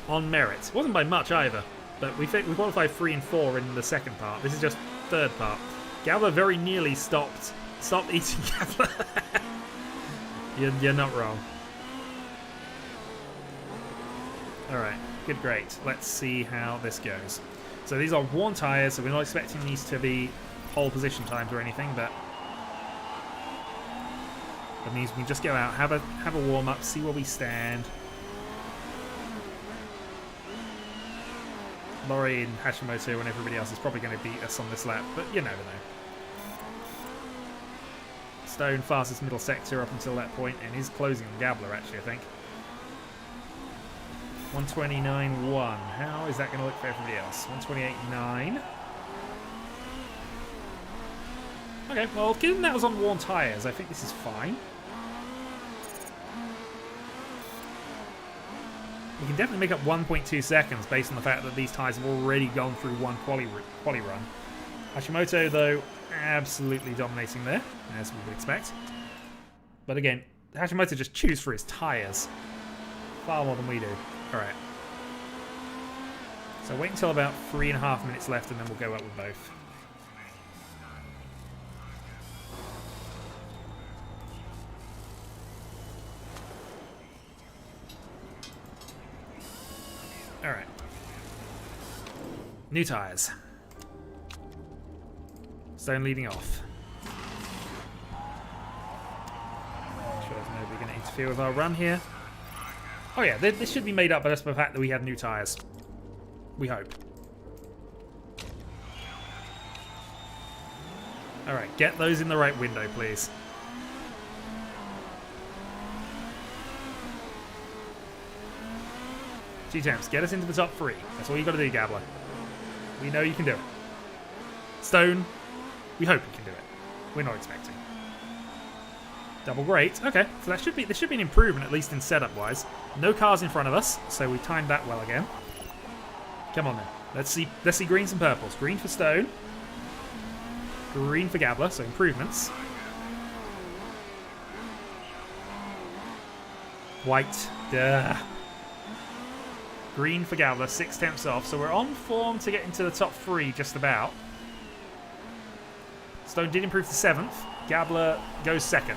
on merit. It wasn't by much either, but we qualified 3 and 4 in the second part. This is just third part. Gabler very nearly stopped eating Gabler. You're not wrong. All right. Good, great. Let's see how this goes. So these are worn tyres, so we're not expecting these to be pole position times or anything, but that means we can just go out, have a warm up, see where we stand. Laurie and Hashimoto and everybody else is probably going to beat us on this lap, but you never know. Stone fastest middle sector up until that point, and is closing on Gabler actually, I think. 129.1. How is that going to look for everybody else? 128.9. Okay, well, given that was on worn tyres, I think this is fine. We can definitely make up 1.2 seconds based on the fact that these tyres have already gone through one quali run. Hashimoto, though, absolutely dominating there, as we would expect. But again, Hashimoto just chews for his tyres far more than we do. Alright. So wait until about 3.5 minutes left and then we'll go up with both. Alright. New tyres. Stone leading off. Sure there's nobody going to interfere with our run here. Oh yeah, this should be made up by just the fact that we have new tyres. We hope. Alright, get those in the right window, please. G-Champs, get us into the top 3. That's all you got to do, Gabler. We know you can do it. Stone, we hope you can do it. We're not expecting. Double great. Okay, so this should be an improvement, at least in setup-wise. No cars in front of us, so we timed that well again. Come on then. Let's see greens and purples. Green for Stone. Green for Gabler, so improvements. White. Duh. Green for Gabler, 6 tenths off. So we're on form to get into the top 3 just about. Stone did improve to 7th. Gabler goes 2nd.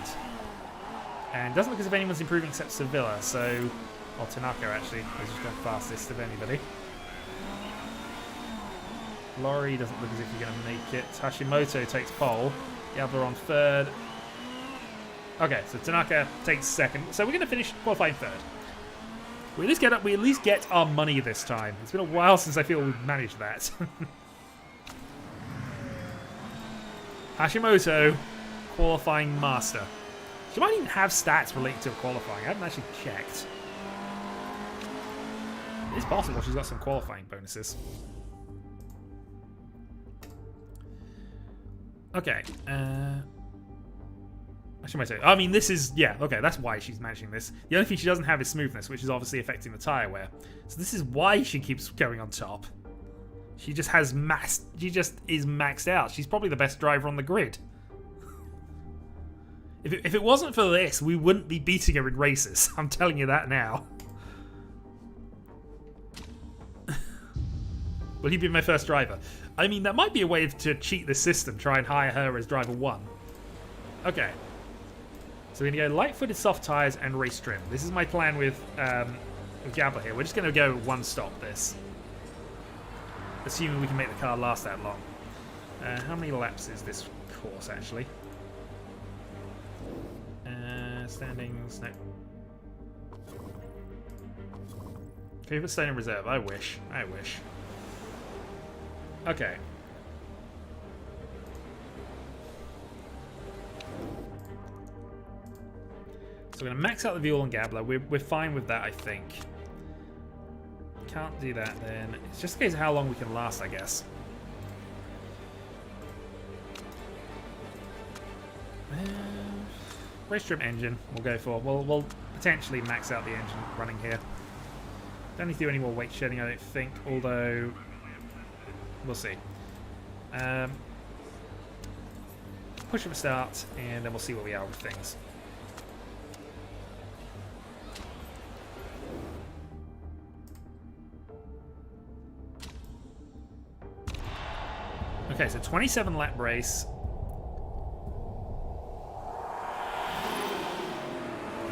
And doesn't look as if anyone's improving except Sevilla, so... Well, Tanaka actually has just gone fastest of anybody. Laurie doesn't look as if you're going to make it. Hashimoto takes pole. Gabler on 3rd. Okay, so Tanaka takes 2nd. So we're going to finish qualifying 3rd. We at least get our money this time. It's been a while since I feel we've managed that. Hashimoto, qualifying master. She might even have stats related to qualifying. I haven't actually checked. It's possible she's got some qualifying bonuses. Okay. Hashimoto. I mean, this is... Yeah, okay, that's why she's managing this. The only thing she doesn't have is smoothness, which is obviously affecting the tyre wear. So this is why she keeps going on top. She just has She just is maxed out. She's probably the best driver on the grid. If it wasn't for this, we wouldn't be beating her in races. I'm telling you that now. Will he be my first driver? I mean, that might be a way to cheat the system. Try and hire her as driver 1. Okay. So we're going to go light-footed soft tyres and race trim. This is my plan with Gabler here. We're just going to go one stop this. Assuming we can make the car last that long. How many laps is this course, actually? Standings, no. Can we put Stone in reserve? I wish. I wish. Okay. So we're going to max out the fuel on Gabler. We're fine with that, I think. Can't do that then. It's just a case of how long we can last, I guess. Race trim engine we'll go for. We'll potentially max out the engine running here. Don't need to do any more weight shedding, I don't think, although we'll see. Push for start, and then we'll see where we are with things. Okay, so 27 lap race.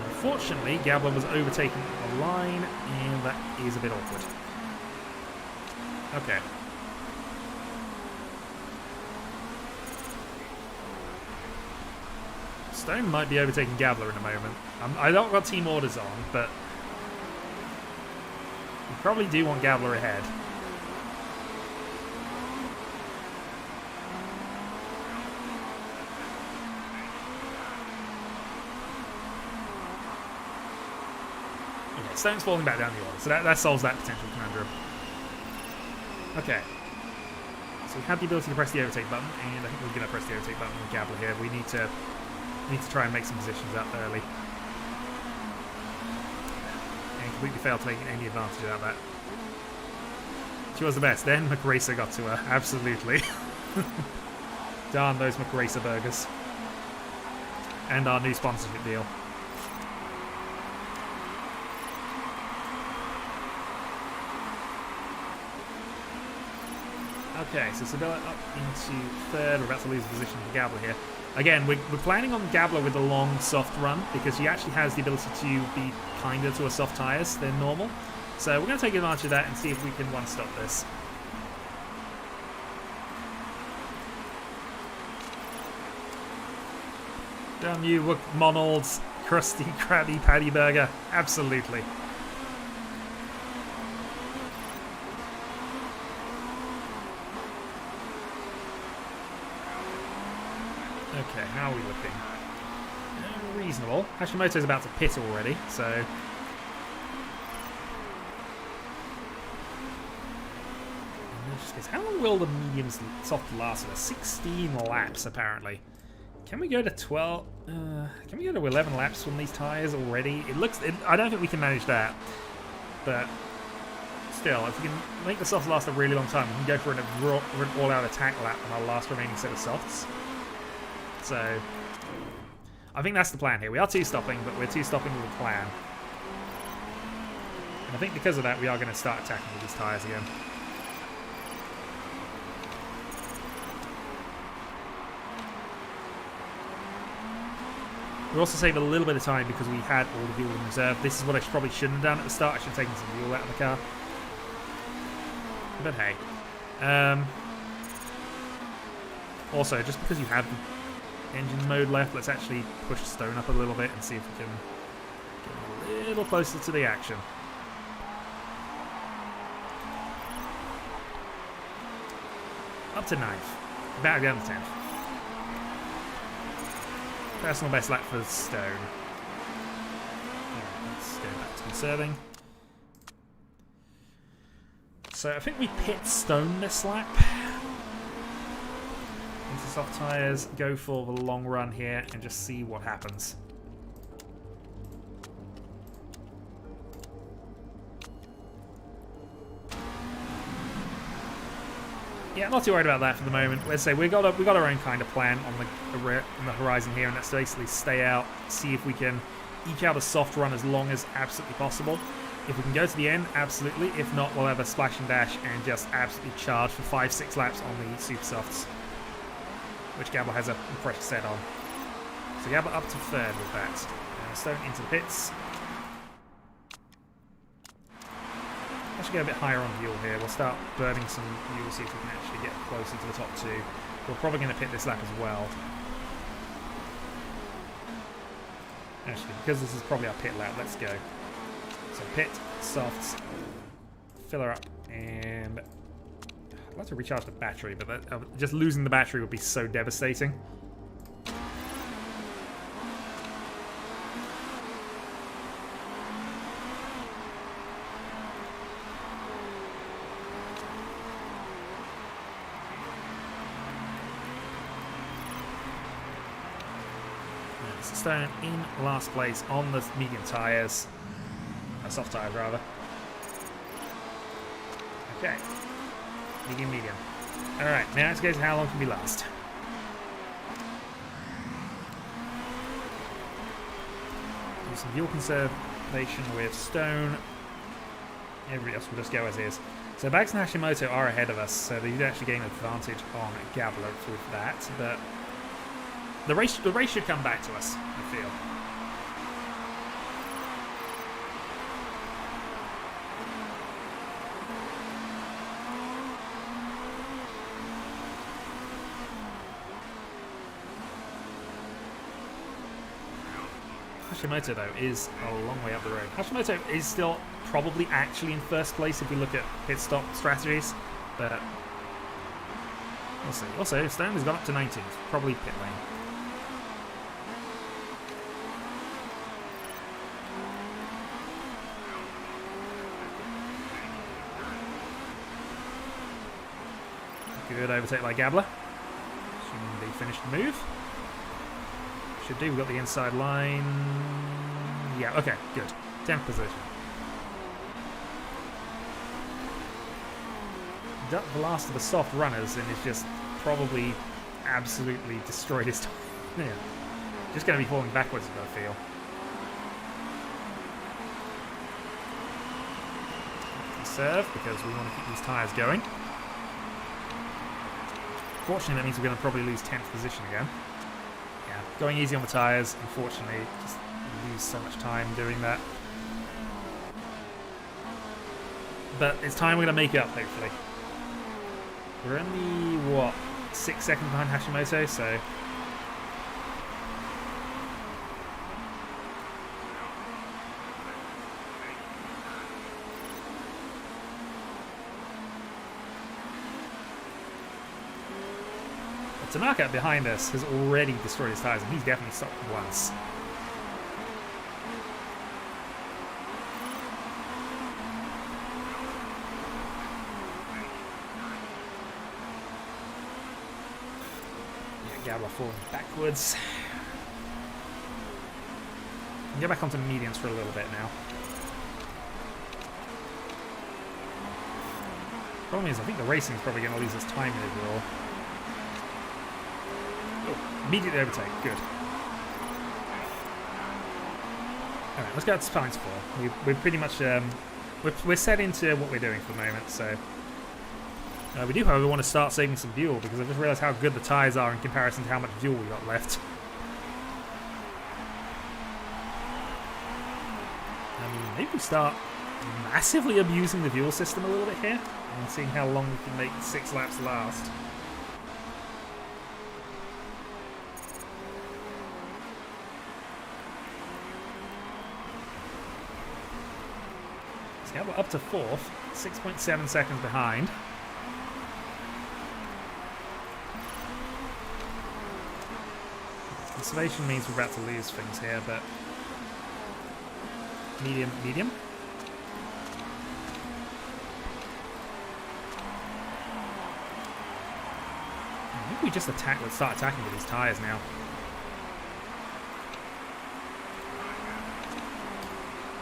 Unfortunately, Gabler was overtaken the line, and that is a bit awkward. Okay. Stone might be overtaking Gabler in a moment. I don't got team orders on, but we probably do want Gabler ahead. Okay, Stone's falling back down the order, so that solves that potential conundrum. Okay. So we have the ability to press the overtake button, and I think we're going to press the overtake button with Gabler here. We need to try and make some positions up early. And completely failed to take any advantage of that. She was the best. Then McRacer got to her. Absolutely. Darn those McRacer burgers. And our new sponsorship deal. Okay, so Sabella up into third. We're about to lose position for Gabler here. Again, we're planning on Gabler with a long, soft run because she actually has the ability to be kinder to her soft tyres than normal. So we're going to take advantage of that and see if we can one-stop this. Damn you, McDonald's crusty, crabby patty burger. Absolutely. Okay, how are we looking? Reasonable. Hashimoto's about to pit already, so... How long will the mediums soft last for? 16 laps, apparently. Can we go to 12? Can we go to 11 laps on these tyres already? I don't think we can manage that. But still, if we can make the softs last a really long time, we can go for an all-out attack lap on our last remaining set of softs. So, I think that's the plan here. We are two-stopping, but we're two-stopping with a plan. And I think because of that, we are going to start attacking with these tyres again. We also saved a little bit of time because we had all the fuel in reserve. This is what I probably shouldn't have done at the start. I should have taken some fuel out of the car. But hey. Also, just because you have engine mode left, let's actually push Stone up a little bit and see if we can get a little closer to the action. Up to 9th. Back down to 10th. Personal best lap for Stone. Let's go back to conserving. So I think we pit Stone this lap. Into soft tyres, go for the long run here and just see what happens. Yeah, not too worried about that for the moment. Let's say we got our own kind of plan on the horizon here, and that's to basically stay out, see if we can eke out a soft run as long as absolutely possible. If we can go to the end, absolutely. If not, we'll have a splash and dash and just absolutely charge for 5-6 laps on the super softs, which Gabler has a fresh set on. So Gabler up to third with that. Stone into the pits. I should go a bit higher on fuel here. We'll start burning some fuel, see if we can actually get closer to the top two. We're probably going to pit this lap as well. Actually, because this is probably our pit lap, let's go. So pit, softs, fill her up, and I'd like to recharge the battery, but just losing the battery would be so devastating. Stone in last place on the medium tyres. Soft tyres, rather. Okay. Medium. Alright, now let's go to how long can we last. Do some fuel conservation with Stone. Everybody else will just go as is. So Bags and Hashimoto are ahead of us, so they did actually gain an advantage on Gabler with that, but the race should come back to us, I feel. Hashimoto, though, is a long way up the road. Hashimoto is still probably actually in first place if we look at pit stop strategies, but we'll see. Also, Stone has gone up to 19th, probably pit lane. Good overtake by Gabler. Assuming they finished the move. Should do. We've got the inside line. Yeah, okay, good. 10th position. The last of the soft runners, and it's just probably absolutely destroyed his time. Yeah. Just going to be falling backwards, I feel. Conserve, because we want to keep these tyres going. Fortunately, that means we're going to probably lose 10th position again. Yeah, going easy on the tyres, unfortunately, just lose so much time doing that. But it's time we're going to make up, hopefully. We're only, what, 6 seconds behind Hashimoto, so... Tanaka behind us has already destroyed his tyres, and he's definitely stopped once. Yeah, Gabler falling backwards. Get back onto mediums for a little bit now. Problem is, I think the racing is probably going to lose us time overall. Immediately overtake, good. Alright, let's go to points 4. We're pretty much, we're set into what we're doing for the moment, so... we do, however, want to start saving some fuel, because I just realised how good the tyres are in comparison to how much fuel we got left. I mean, maybe we start massively abusing the fuel system a little bit here, and seeing how long we can make 6 laps last. Yeah, we're up to 4th, 6.7 seconds behind. Conservation means we're about to lose things here, but medium. I think we just let's start attacking with these tyres now.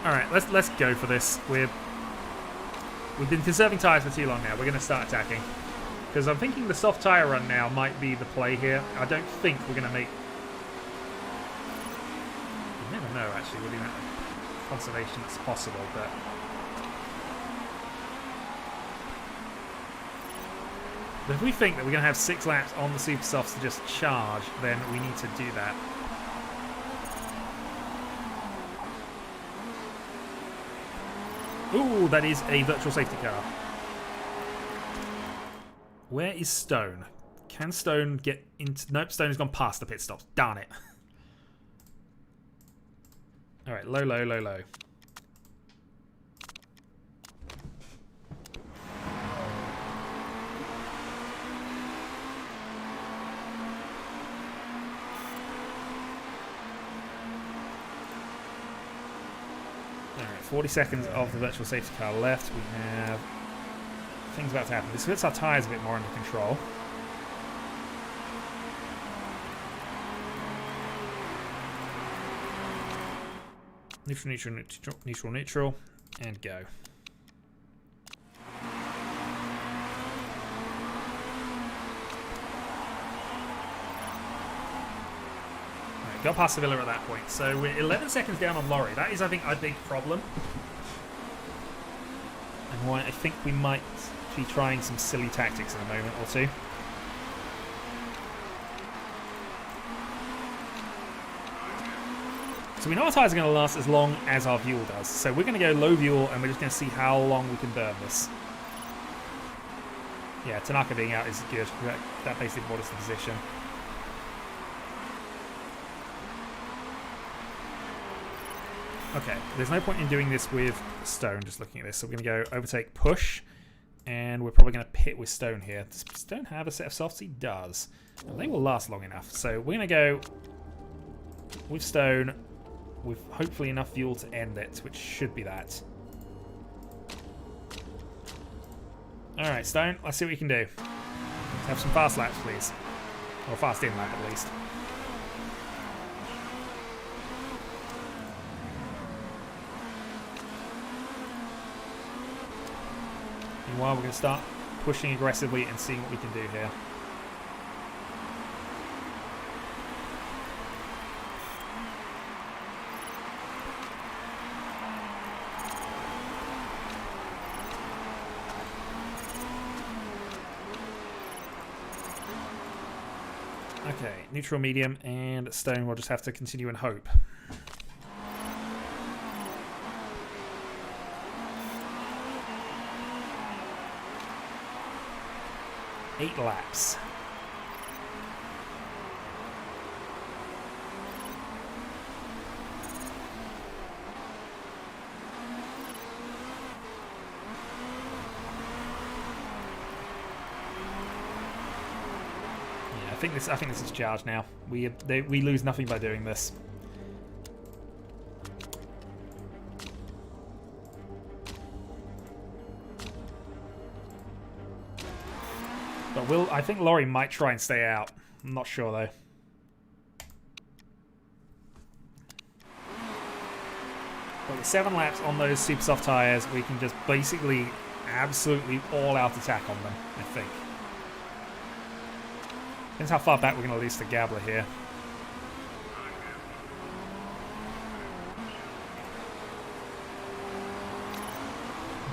Alright, let's go for this. We've been conserving tyres for too long now. We're going to start attacking. Because I'm thinking the soft tyre run now might be the play here. I don't think we're going to make... You never know, actually, with the amount of conservation that's possible, but... But if we think that we're going to have 6 laps on the super softs to just charge, then we need to do that. Ooh, that is a virtual safety car. Where is Stone? Can Stone get into... Nope, Stone has gone past the pit stops. Darn it. Alright, low. Alright, 40 seconds of the virtual safety car left. We have things about to happen. This gets our tyres a bit more under control. Neutral, neutral, neutral, neutral, neutral, and go. Right, got past Sevilla at that point. So we're 11 seconds down on Laurie. That is, I think, a big problem. And why I think we might be trying some silly tactics in a moment or two. So we know our tyres are going to last as long as our fuel does. So we're going to go low fuel and we're just going to see how long we can burn this. Yeah, Tanaka being out is good. That basically brought us to position. Okay, there's no point in doing this with Stone, just looking at this. So we're going to go overtake, push, and we're probably going to pit with Stone here. Does Stone have a set of softs? He does. And they will last long enough. So we're going to go with Stone with hopefully enough fuel to end it, which should be that. Alright, Stone, let's see what you can do. Let's have some fast laps, please. Or fast in lap, at least. Meanwhile, we're going to start pushing aggressively and seeing what we can do here. Okay, neutral, medium, and Stone will just have to continue and hope. Eight laps. I think this is charged now. We lose nothing by doing this. But I think Laurie might try and stay out. I'm not sure though. But with 7 laps on those super soft tyres, we can just basically absolutely all out attack on them, I think. Depends how far back we're going to lose to Gabler here.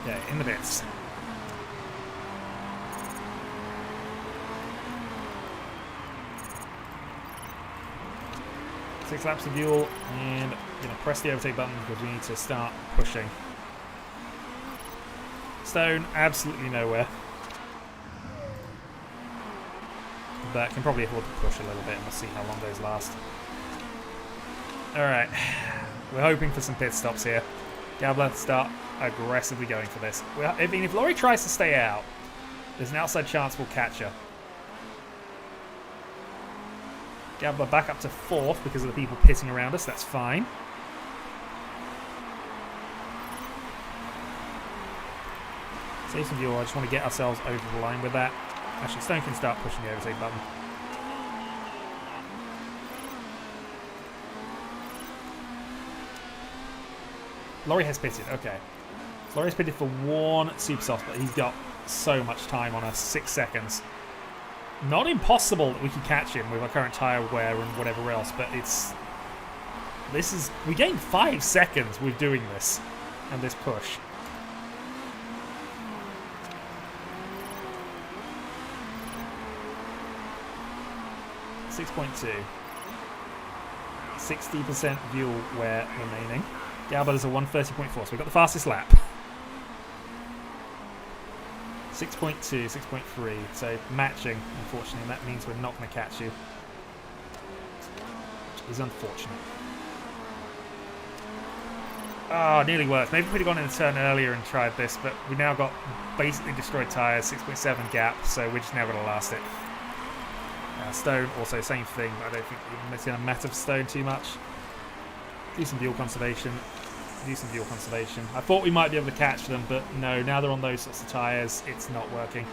Okay, in the bits. Six laps of fuel, and I'm going to press the overtake button because we need to start pushing. Stone, absolutely nowhere. But can probably afford to push a little bit, and we'll see how long those last. Alright, we're hoping for some pit stops here. Gabler start aggressively going for this. I mean, if Laurie tries to stay out, there's an outside chance we'll catch her. Gabler back up to 4th because of the people pitting around us, that's fine. Save some fuel, I just want to get ourselves over the line with that. Actually, Stone can start pushing the overtake button. Laurie has pitted, okay. Laurie's pitted for 1 super soft, but he's got so much time on us, 6 seconds. Not impossible that we can catch him with our current tyre wear and whatever else, but we gained 5 seconds with doing this and this push. 6.2. 60% fuel wear remaining. Gabler's a 130.4, so we've got the fastest lap. 6.2, 6.3, so matching, unfortunately, and that means we're not going to catch you. Which is unfortunate. Oh, nearly worked. Maybe we'd have gone in the turn earlier and tried this, but we now got basically destroyed tyres, 6.7 gap, so we're just never going to last it. Stone, also same thing, but I don't think it's going to matter for Stone too much. Do some fuel conservation. Do some fuel conservation. I thought we might be able to catch them, but no, now they're on those sorts of tyres, it's not working.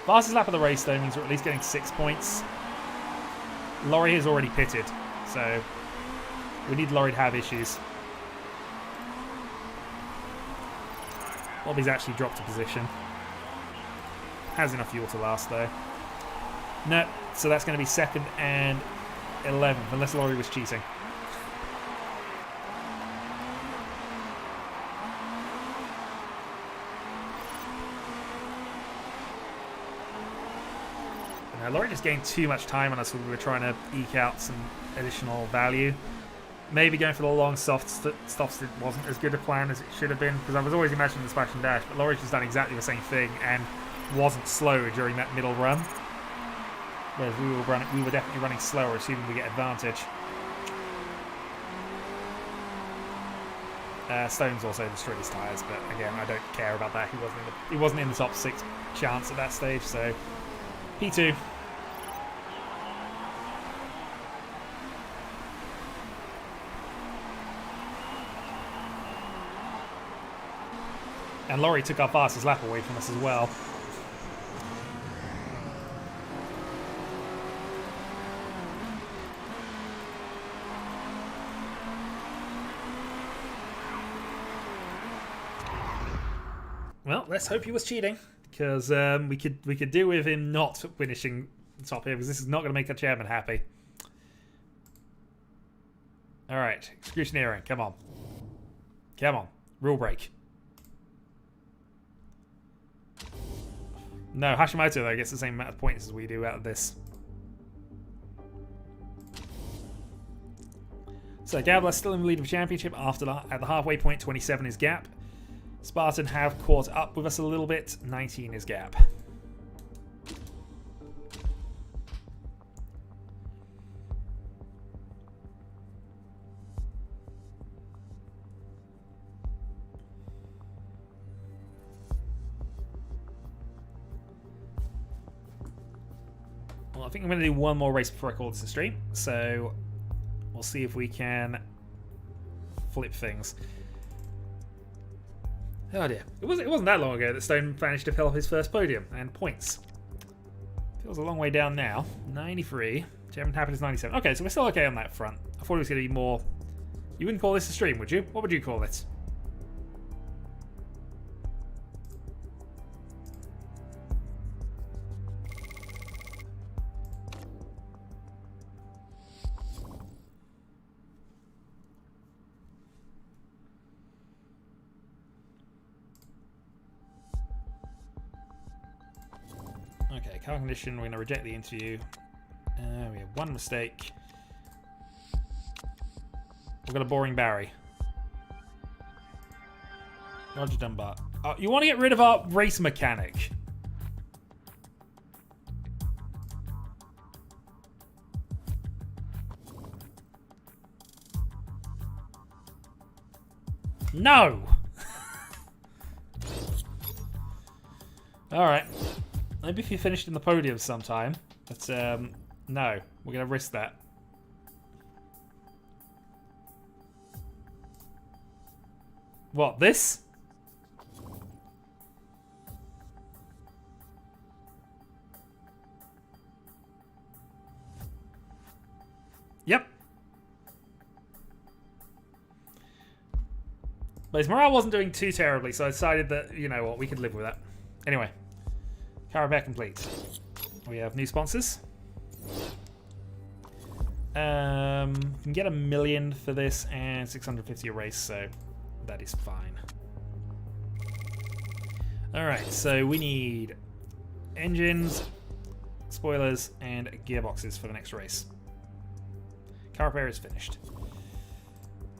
Fastest lap of the race, though, means we're at least getting 6 points. Laurie has already pitted, so We need Laurie to have issues. Bobby's actually dropped a position. Has enough fuel to last, though. No, so that's going to be 2nd and 11th, unless Laurie was cheating. Now, Laurie just gained too much time on us when we were trying to eke out some additional value. Maybe going for the long stops wasn't as good a plan as it should have been, because I was always imagining the splash and dash, but Laurie's just done exactly the same thing and wasn't slow during that middle run. Whereas we were definitely running slower, assuming we get advantage. Stone's also destroyed his tyres, but again, I don't care about that. He wasn't in the top 6 chance at that stage, so P2. And Laurie took our fastest lap away from us as well. Well, let's hope he was cheating, because we could do with him not finishing top here, because this is not going to make the chairman happy. All right, scrutineering, come on, rule break. No, Hashimoto though gets the same amount of points as we do out of this. So Gabler's still in the lead of the championship at the halfway point. 27 is Gap. Spartan have caught up with us a little bit. 19 is Gap. Well, I think I'm going to do one more race before I call this a stream. So we'll see if we can flip things. Oh dear. It wasn't that long ago that Stone managed to fill up his first podium and points. Feels a long way down now. 93. Chairman Happy is 97. Okay, so we're still okay on that front. I thought it was going to be more... You wouldn't call this a stream, would you? What would you call it? Car condition, we're going to reject the interview. We have one mistake. We've got a boring Barry. Roger Dunbar. You want to get rid of our race mechanic? No! Alright. Maybe if you finished in the podium sometime. But, no. We're going to risk that. What, this? Yep. But his morale wasn't doing too terribly, so I decided that, you know what, we could live with that. Anyway. Caravan complete. We have new sponsors. Can get 1 million for this and 650 a race, so that is fine. Alright, so we need engines, spoilers, and gearboxes for the next race. Car repair is finished.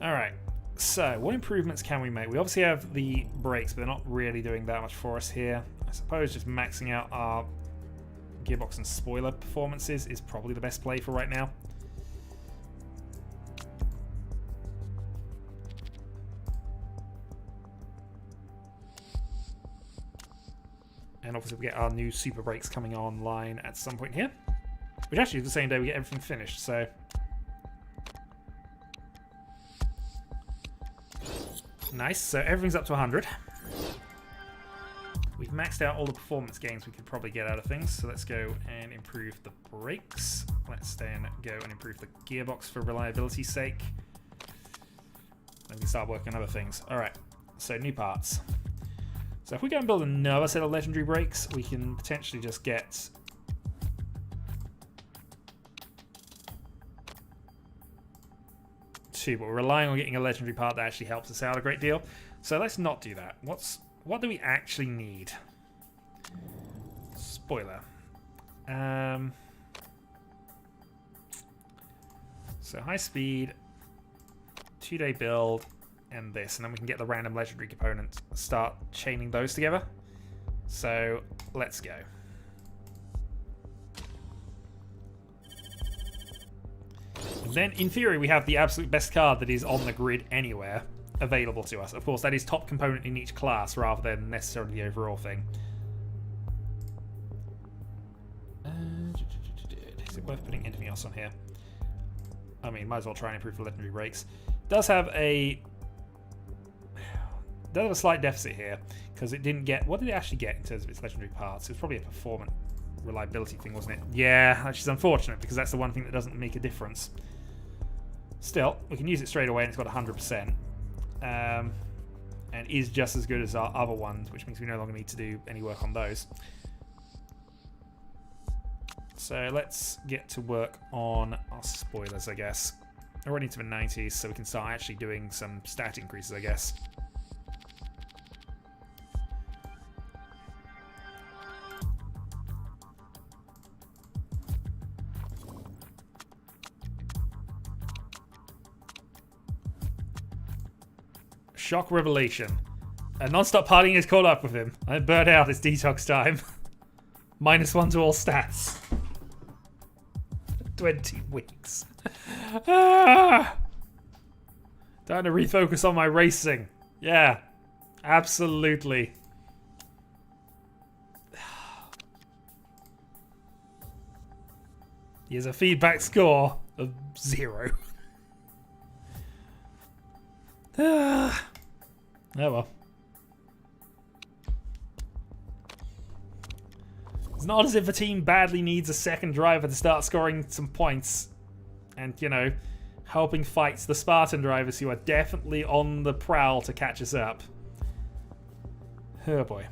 Alright, so what improvements can we make? We obviously have the brakes, but they're not really doing that much for us here. I suppose just maxing out our gearbox and spoiler performances is probably the best play for right now. And obviously we get our new super brakes coming online at some point here. Which actually is the same day we get everything finished, so... Nice, so everything's up to 100. We've maxed out all the performance gains we could probably get out of things, so let's go and improve the brakes. Let's then go and improve the gearbox for reliability's sake. we can start working on other things. Alright, so new parts. So if we go and build another set of legendary brakes, we can potentially just get... two, but we're relying on getting a legendary part that actually helps us out a great deal. So let's not do that. What do we actually need? Spoiler. So high speed, 2-day build, and this, and then we can get the random legendary components, start chaining those together. So let's go. And then in theory we have the absolute best card that is on the grid anywhere available to us. Of course, that is top component in each class rather than necessarily the overall thing. Is it worth putting anything else on here? I mean, might as well try and improve the legendary brakes. Does have a slight deficit here because it didn't get... What did it actually get in terms of its legendary parts? It was probably a performance reliability thing, wasn't it? Yeah, which is unfortunate because that's the one thing that doesn't make a difference. Still, we can use it straight away and it's got 100%. And is just as good as our other ones, which means we no longer need to do any work on those. So let's get to work on our spoilers, I guess. Already into the 90s, so we can start actually doing some stat increases, I guess. Shock revelation. A non-stop partying is caught up with him. I burnt out. It's detox time. -1 to all stats. 20 weeks. Time to refocus on my racing. Yeah, absolutely. He has a feedback score of 0. Oh well. It's not as if the team badly needs a second driver to start scoring some points and, you know, helping fight the Spartan drivers who are definitely on the prowl to catch us up. Oh boy.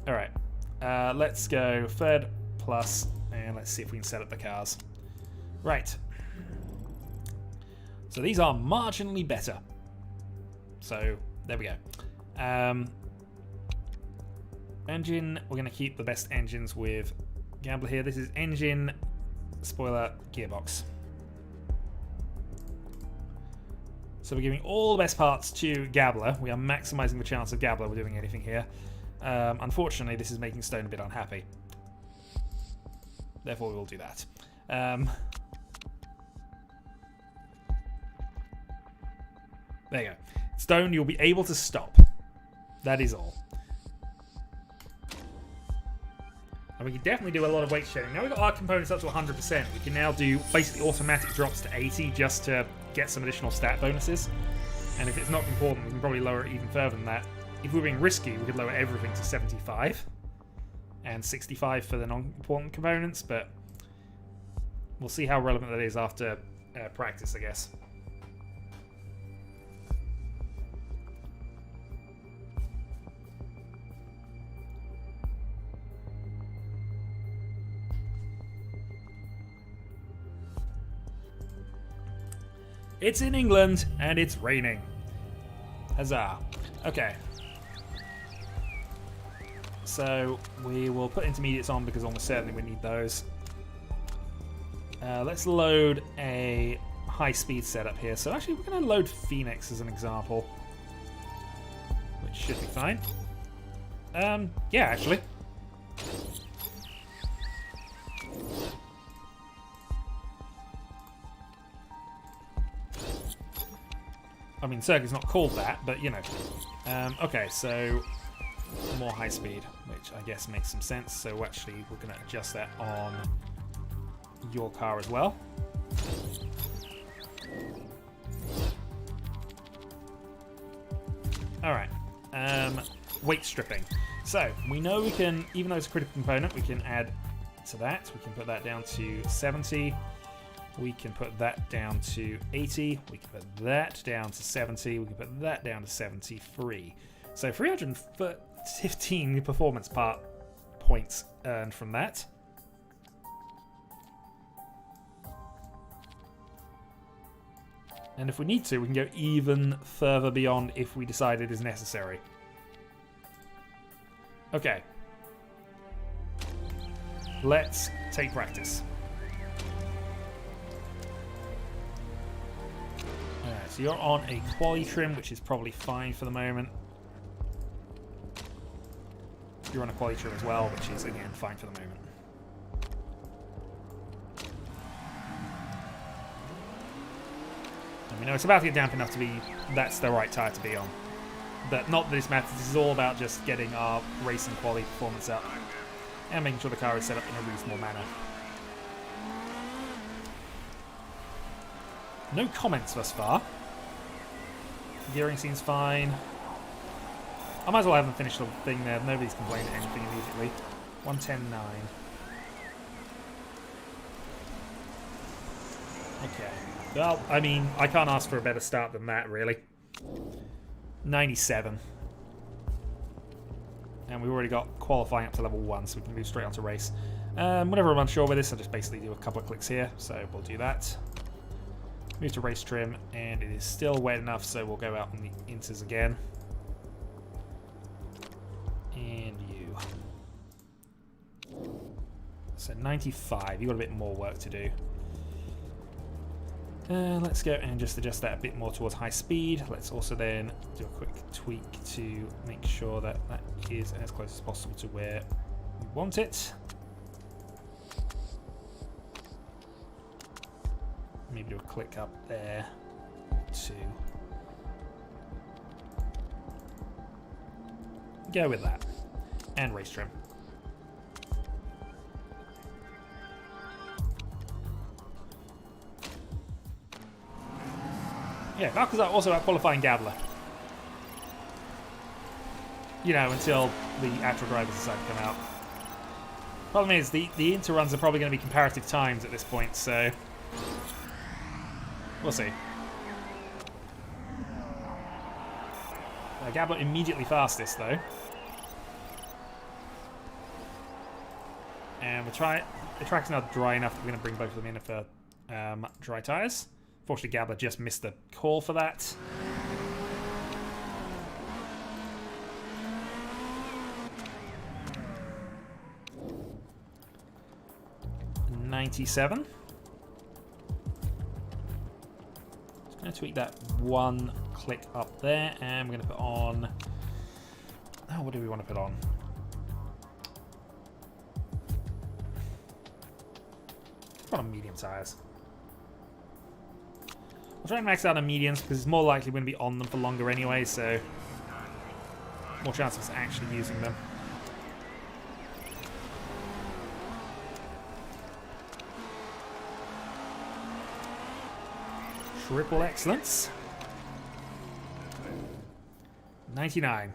Alright. Let's go third plus, and let's see if we can set up the cars. Right. So these are marginally better. So, there we go. Engine, we're going to keep the best engines with Gambler here. This is engine, spoiler, gearbox. So we're giving all the best parts to Gambler. We are maximizing the chance of Gambler we're doing anything here. Unfortunately, this is making Stone a bit unhappy. Therefore, we will do that. There you go. Stone, you'll be able to stop. That is all. And we can definitely do a lot of weight sharing. Now we've got our components up to 100%. We can now do basically automatic drops to 80 just to get some additional stat bonuses. And if it's not important, we can probably lower it even further than that. If we're being risky, we could lower everything to 75. And 65 for the non-important components, but we'll see how relevant that is after practice, I guess. It's in England, and it's raining. Huzzah. Okay. So, we will put intermediates on because almost certainly we need those. Let's load a high-speed setup here. So actually, we're going to load Phoenix as an example. Which should be fine. Yeah, actually. I mean, Circuit's not called that, but, you know. Okay, so more high speed, which I guess makes some sense. So actually, we're going to adjust that on your car as well. Alright. Weight stripping. So, we know we can, even though it's a critical component, we can add to that. We can put that down to 70. We can put that down to 80. We can put that down to 70. We can put that down to 73. So 315 performance part points earned from that. And if we need to, we can go even further beyond if we decide it is necessary. Okay. Let's take practice. Alright, so you're on a quality trim, which is probably fine for the moment. You're on a quality trim as well, which is, again, fine for the moment. And we know it's about to get damp enough to be... That's the right tyre to be on. But not that this matters. This is all about just getting our racing quality performance up. And making sure the car is set up in a reasonable manner. No comments thus far. Gearing seems fine. I might as well have them finish the thing there. Nobody's complaining anything immediately. 110.9. Okay. Well, I mean, I can't ask for a better start than that, really. 97. And we've already got qualifying up to level 1, so we can move straight on to race. Whenever I'm unsure with this, I'll just basically do a couple of clicks here, so we'll do that. Move to race trim, and it is still wet enough, so we'll go out on the inters again. And you. So 95, you've got a bit more work to do. Let's go and just adjust that a bit more towards high speed. Let's also then do a quick tweak to make sure that that is as close as possible to where we want it. Maybe do a click up there to go with that. And race trim. Yeah, Valky's also about qualifying Gabler. You know, until the actual drivers decide to come out. Problem is, the inter-runs are probably going to be comparative times at this point, so... We'll see. Gabler immediately fastest, though. And we'll try it. The track's now dry enough that we're going to bring both of them in for dry tyres. Fortunately, Gabler just missed the call for that. $97. Just going to tweak that one click up there, and we're going to put on... Oh, what do we want to put on? Put on medium tyres. I'll try and max out on mediums because it's more likely we're going to be on them for longer anyway, so more chance of us actually using them. Triple excellence. 99.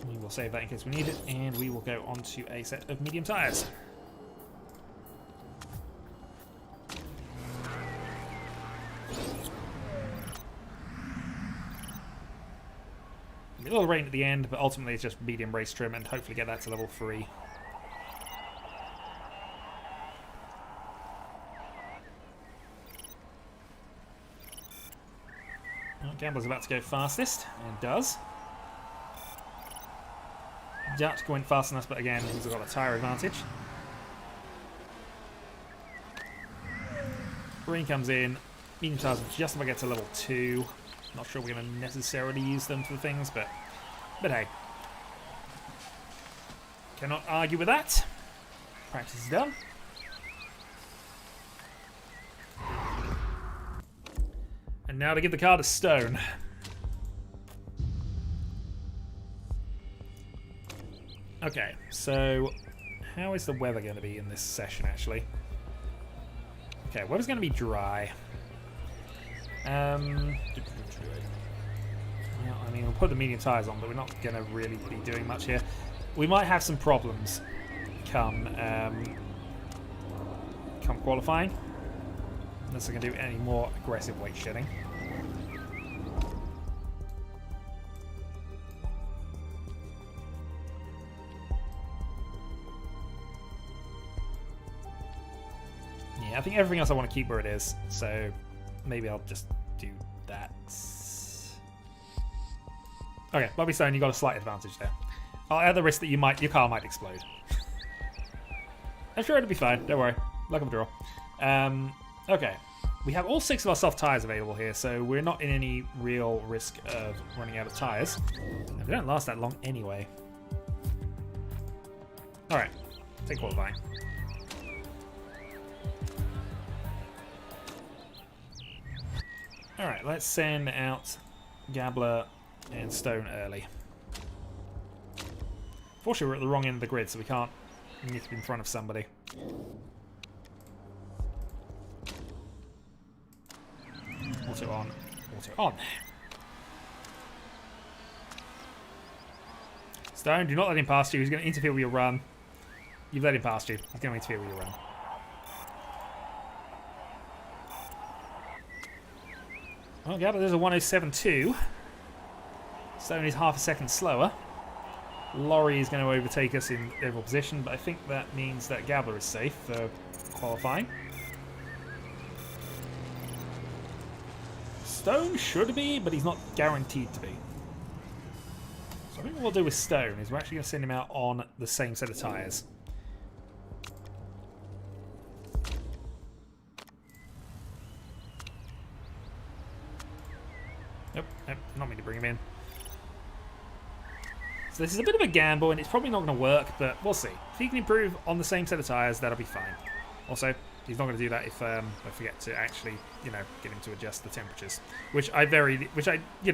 We will save that in case we need it, and we will go on to a set of medium tyres. A little rain at the end, but ultimately it's just medium race trim and hopefully get that to level 3. Well, Gambler's about to go fastest, and does. Dutt going fast enough, but again, he's got a tyre advantage. Green comes in. Medium tyres just about get to level 2. Not sure we're going to necessarily use them for things, but hey. Cannot argue with that. Practice is done. And now to give the car to Stone. Okay, so how is the weather going to be in this session, actually? Okay, weather's going to be dry. Well, I mean, we'll put the medium tyres on, but we're not going to really be doing much here. We might have some problems come qualifying. Unless I can do any more aggressive weight shedding. Yeah, I think everything else I want to keep where it is, so maybe I'll just do that. Okay, Bobby Stone, you got a slight advantage there. I'll add the risk that your car might explode. I'm sure it'll be fine. Don't worry. Luck of the draw. Okay. We have all 6 of our soft tyres available here, so we're not in any real risk of running out of tyres. And they don't last that long anyway. Alright. Take qualifying. Alright, let's send out Gabler and Stone early. Fortunately, we're at the wrong end of the grid, so we can't nip in front of somebody. Auto on, auto on. Stone, do not let him past you. He's going to interfere with your run. You've let him past you. He's going to interfere with your run. Well, Gabler, there's a 107.2. Stone is half a second slower. Laurie is going to overtake us in overall position, but I think that means that Gabler is safe for qualifying. Stone should be, but he's not guaranteed to be. So I think what we'll do with Stone is we're actually going to send him out on the same set of tyres. Nope, not me to bring him in. So this is a bit of a gamble, and it's probably not going to work, but we'll see. If he can improve on the same set of tyres, that'll be fine. Also, he's not going to do that if I forget to actually, get him to adjust the temperatures, which he's not going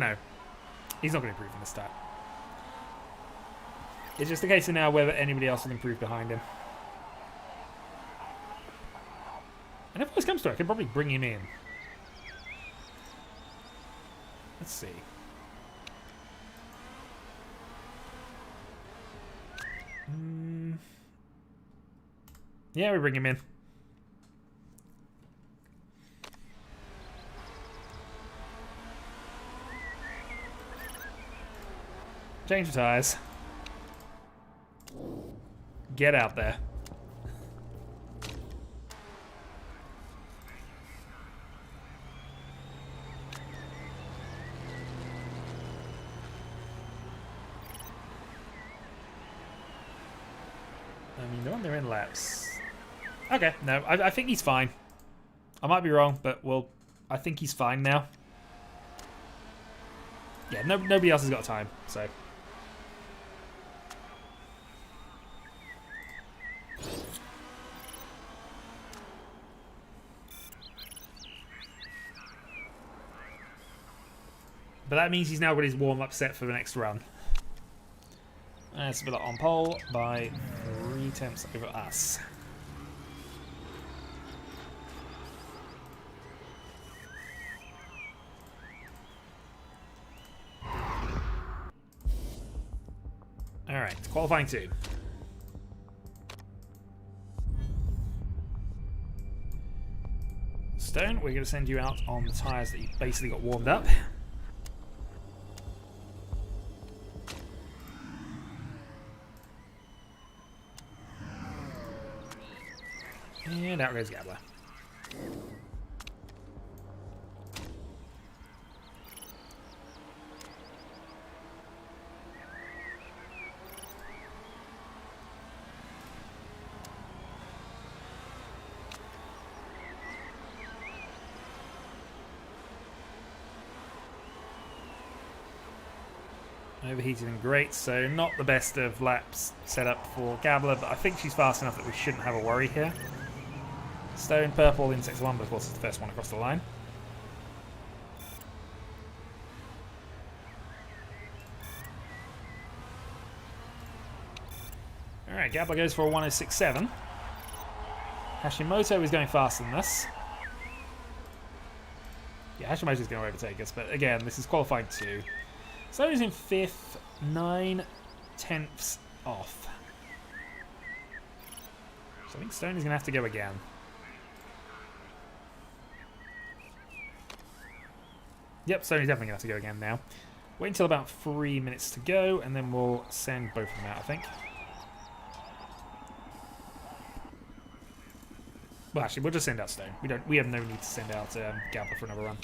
to improve in this start. It's just a case of now whether anybody else will improve behind him. And if this comes to it, I can probably bring him in. Let's see. Yeah, we bring him in. Change the tires. Get out there. I mean, they're in laps. Okay, no, I think he's fine. I might be wrong, but I think he's fine now. Yeah, nobody else has got time, so. But that means he's now got his warm-up set for the next run. And it's a bit on pole by 3 tenths over us. Alright, qualifying 2. Stone, we're going to send you out on the tyres that you basically got warmed up. And out goes Gabler. Overheated and great, so not the best of laps set up for Gabler, but I think she's fast enough that we shouldn't have a worry here. Stone, purple in sector 1, but of course it's the first one across the line. Alright, Gabler goes for a 106.7. Hashimoto is going faster than us. Yeah, Hashimoto's going to overtake us, but again, this is qualifying 2. Stone is in 5th, 9 tenths off. So I think Stone is going to have to go again. Yep, Sony's definitely going to have to go again now. Wait until about 3 minutes to go, and then we'll send both of them out, I think. Well, actually, we'll just send out Stone. We have no need to send out Gabler for another run.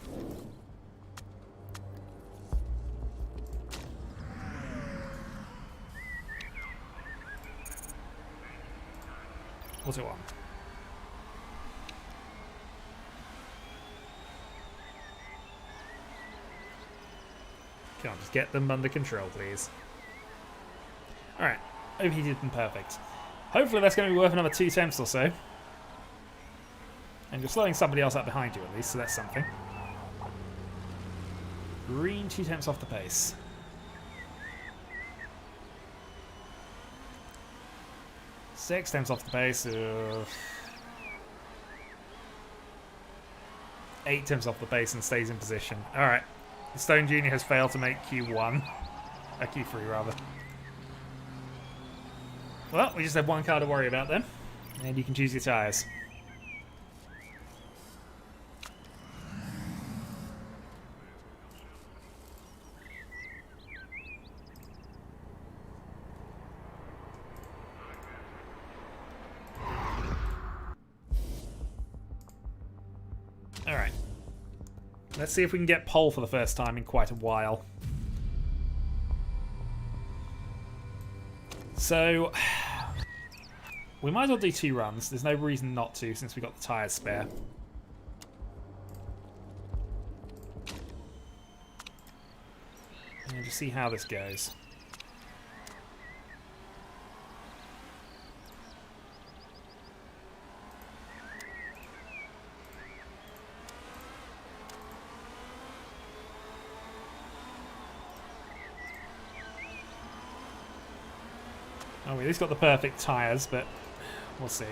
What's it on? Come on, just get them under control, please. Alright, overheated and perfect. Hopefully that's going to be worth another 2 temps or so. And you're slowing somebody else up behind you at least, so that's something. Green 2 temps off the pace. Six temps off the pace. 8 temps off the pace and stays in position. Alright. Stone Jr. has failed to make Q1. Q3 rather. Well, we just have one car to worry about then. And you can choose your tyres. Alright. Let's see if we can get pole for the first time in quite a while. So, we might as well do 2 runs. There's no reason not to since we got the tyres spare. And just see how this goes. Oh, we at least got the perfect tyres, but we'll see.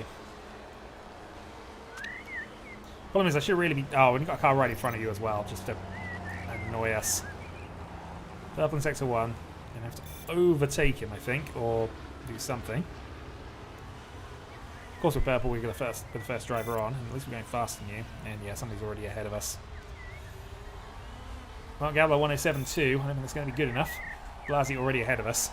Problem is, I should really be... Oh, we've got a car right in front of you as well, just to annoy us. Purple in Sector 1. Gonna have to overtake him, I think, or do something. Of course, with Purple, we're the first driver on, and at least we're going faster than you. And yeah, somebody's already ahead of us. Well, Gabler 107.2. I don't think it's going to be good enough. Blasi already ahead of us.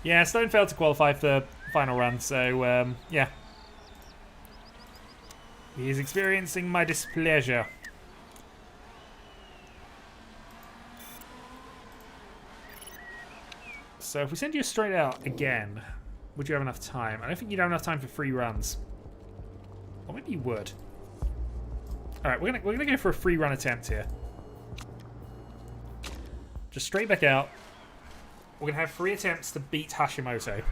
Yeah, Stone failed to qualify for the final run, so, yeah. He is experiencing my displeasure. So if we send you straight out again, would you have enough time? I don't think you'd have enough time for 3 runs. Or maybe you would. Alright, we're gonna go for a 3-run attempt here. Just straight back out. We're going to have 3 attempts to beat Hashimoto,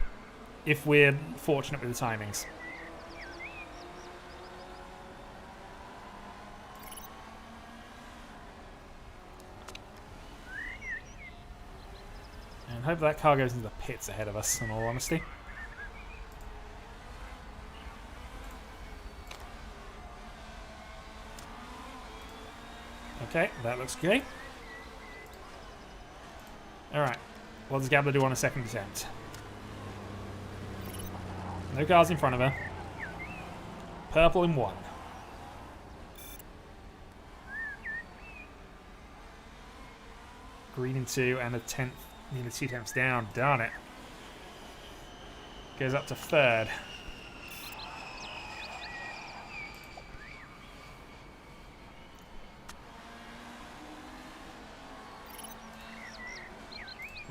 if we're fortunate with the timings. And hope that car goes into the pits ahead of us, in all honesty. Okay, that looks great. Alright. What does Gabler do on a second attempt? No cars in front of her. Purple in 1. Green in 2, and a 10th, nearly 2 attempts down. Darn it. Goes up to 3rd.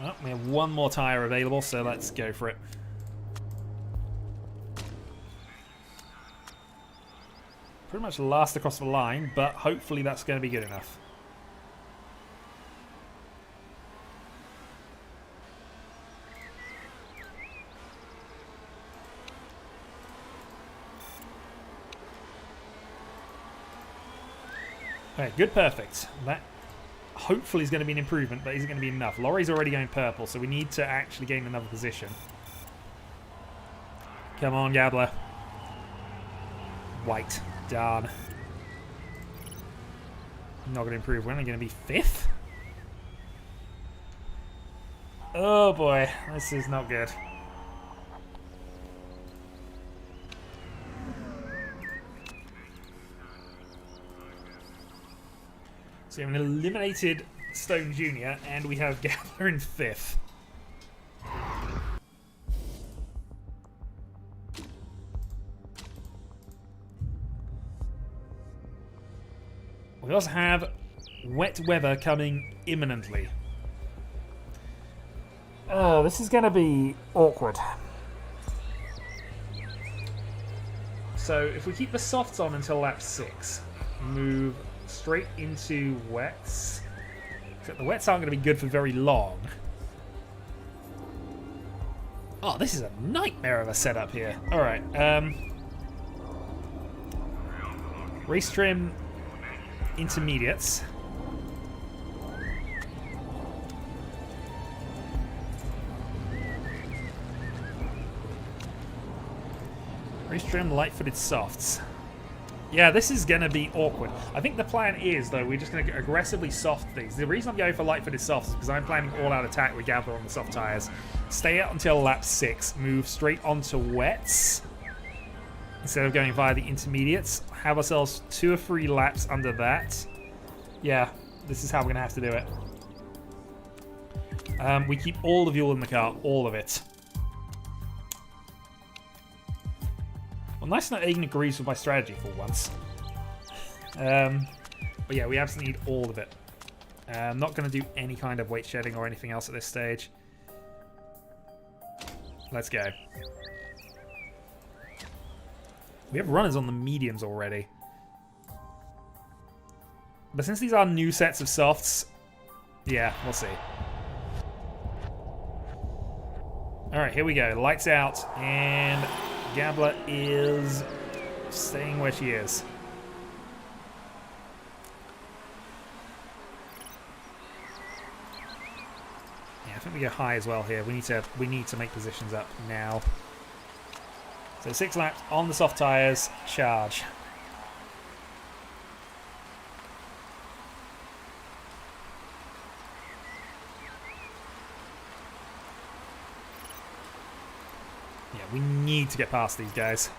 Well, we have 1 more tyre available, so let's go for it. Pretty much last across the line, but hopefully that's going to be good enough. Okay, good, perfect. That hopefully is going to be an improvement, but isn't going to be enough. Laurie's already going purple, so we need to actually gain another position. Come on, Gabler. White. Darn. Not going to improve. We're only going to be 5th? Oh boy, this is not good. So So we have an eliminated Stone Jr. and we have Gabler in 5th. We also have wet weather coming imminently. Oh, this is going to be awkward. So if we keep the softs on until lap 6, move straight into wets. Except the wets aren't going to be good for very long. Oh, this is a nightmare of a setup here. Alright, race trim intermediates. Race trim light-footed softs. Yeah, this is going to be awkward. I think the plan is, though, we're just going to aggressively soft these. The reason I'm going for light-footed softs is because I'm planning all-out attack with Gabler on the soft tyres. Stay out until lap 6. Move straight onto wets instead of going via the intermediates. Have ourselves 2 or 3 laps under that. Yeah, this is how we're going to have to do it. We keep all the fuel in the car. All of it. Well, nice that Agen agrees with my strategy for once. But yeah, we absolutely need all of it. I'm not going to do any kind of weight shedding or anything else at this stage. Let's go. We have runners on the mediums already. But since these are new sets of softs, yeah, we'll see. Alright, here we go. Lights out, and Gabler is staying where she is. Yeah, I think we go high as well here. We need to make positions up now. So 6 laps on the soft tyres, charge. Yeah, we need to get past these guys.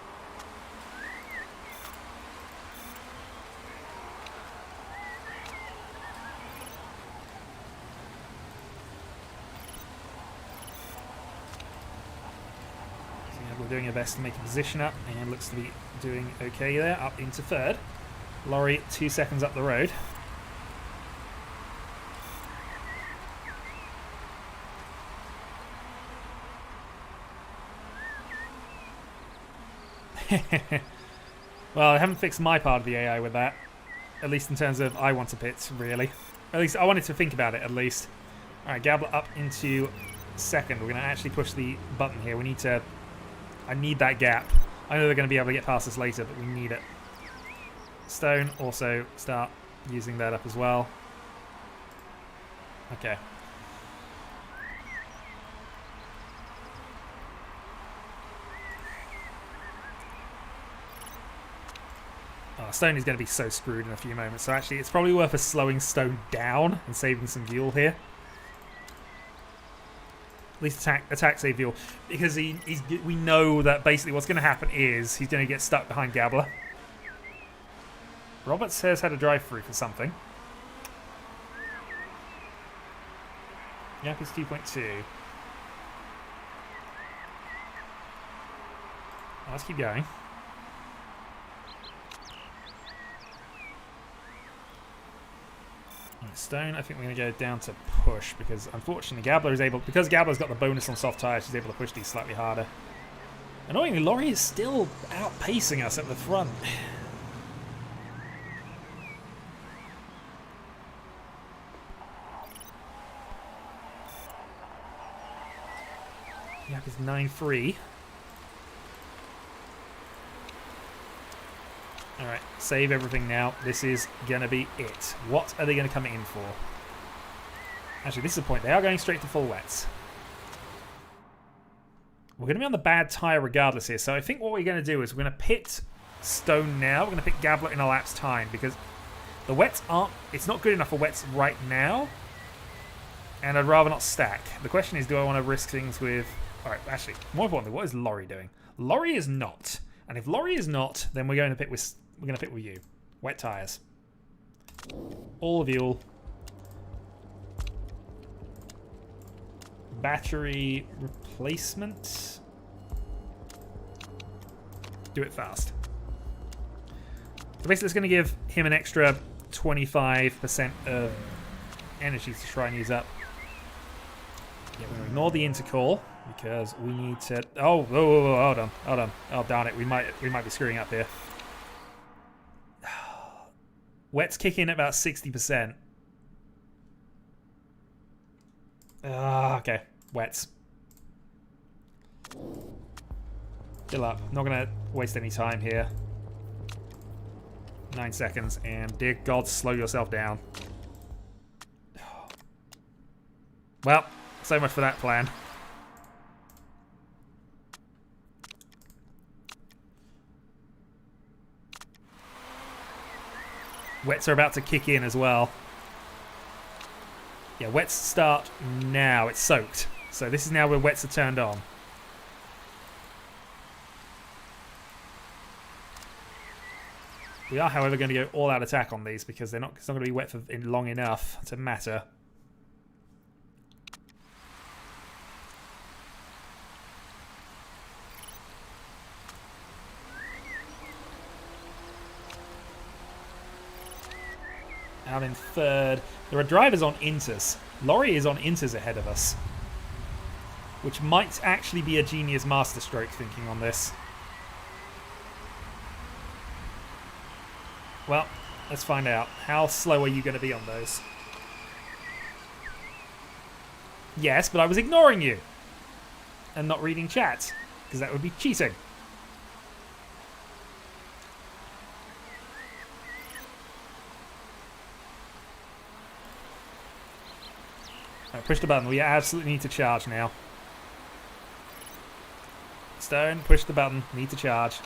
We're doing our best to make a position up, and looks to be doing okay there, up into 3rd. Laurie 2 seconds up the road. Well, I haven't fixed my part of the AI with that. At least in terms of I want to pit, really. At least I wanted to think about it, at least. Alright, Gabler up into 2nd. We're going to actually push the button here. We need to... I need that gap. I know they're going to be able to get past us later, but we need it. Stone, also start using that up as well. Okay. Oh, Stone is going to be so screwed in a few moments, so actually it's probably worth us slowing Stone down and saving some fuel here. At least attack save fuel, because we know that basically what's going to happen is he's going to get stuck behind Gabler. Roberts has had a drive-through for something. Yep, it's 2.2. Let's keep going. Stone, I think we're going to go down to push, because unfortunately Gabler is able, because Gabler's got the bonus on soft tyres, she's able to push these slightly harder. Annoyingly, Laurie is still outpacing us at the front. Yep, it's 9.3. Alright, save everything now. This is going to be it. What are they going to come in for? Actually, this is the point. They are going straight to full wets. We're going to be on the bad tyre regardless here. So I think what we're going to do is we're going to pit Stone now. We're going to pit Gabler in a lap's time, because the wets aren't... It's not good enough for wets right now. And I'd rather not stack. The question is, do I want to risk things with... Alright, actually, more importantly, what is Laurie doing? Laurie is not. And if Laurie is not, then we're going to pit with... We're going to pit with you. Wet tyres. All of you. Battery replacement. Do it fast. So basically it's going to give him an extra 25% of energy to try and use up. Yeah, we're going to ignore the intercall because we need to... Oh, hold on. Oh, darn it. We might be screwing up here. Wet's kicking at about 60%. Okay. Wets. Fill up. Not going to waste any time here. 9 seconds, and dear God, slow yourself down. Well, so much for that plan. Wets are about to kick in as well. Yeah, wets start now. It's soaked. So this is now where wets are turned on. We are, however, going to go all-out attack on these because it's not going to be wet for long enough to matter. Out in third. There are drivers on inters. Laurie is on inters ahead of us, which might actually be a genius masterstroke thinking on this. Well, let's find out. How slow are you going to be on those? Yes, but I was ignoring you and not reading chat because that would be cheating. Right, push the button. We absolutely need to charge now. Stone, push the button. Need to charge.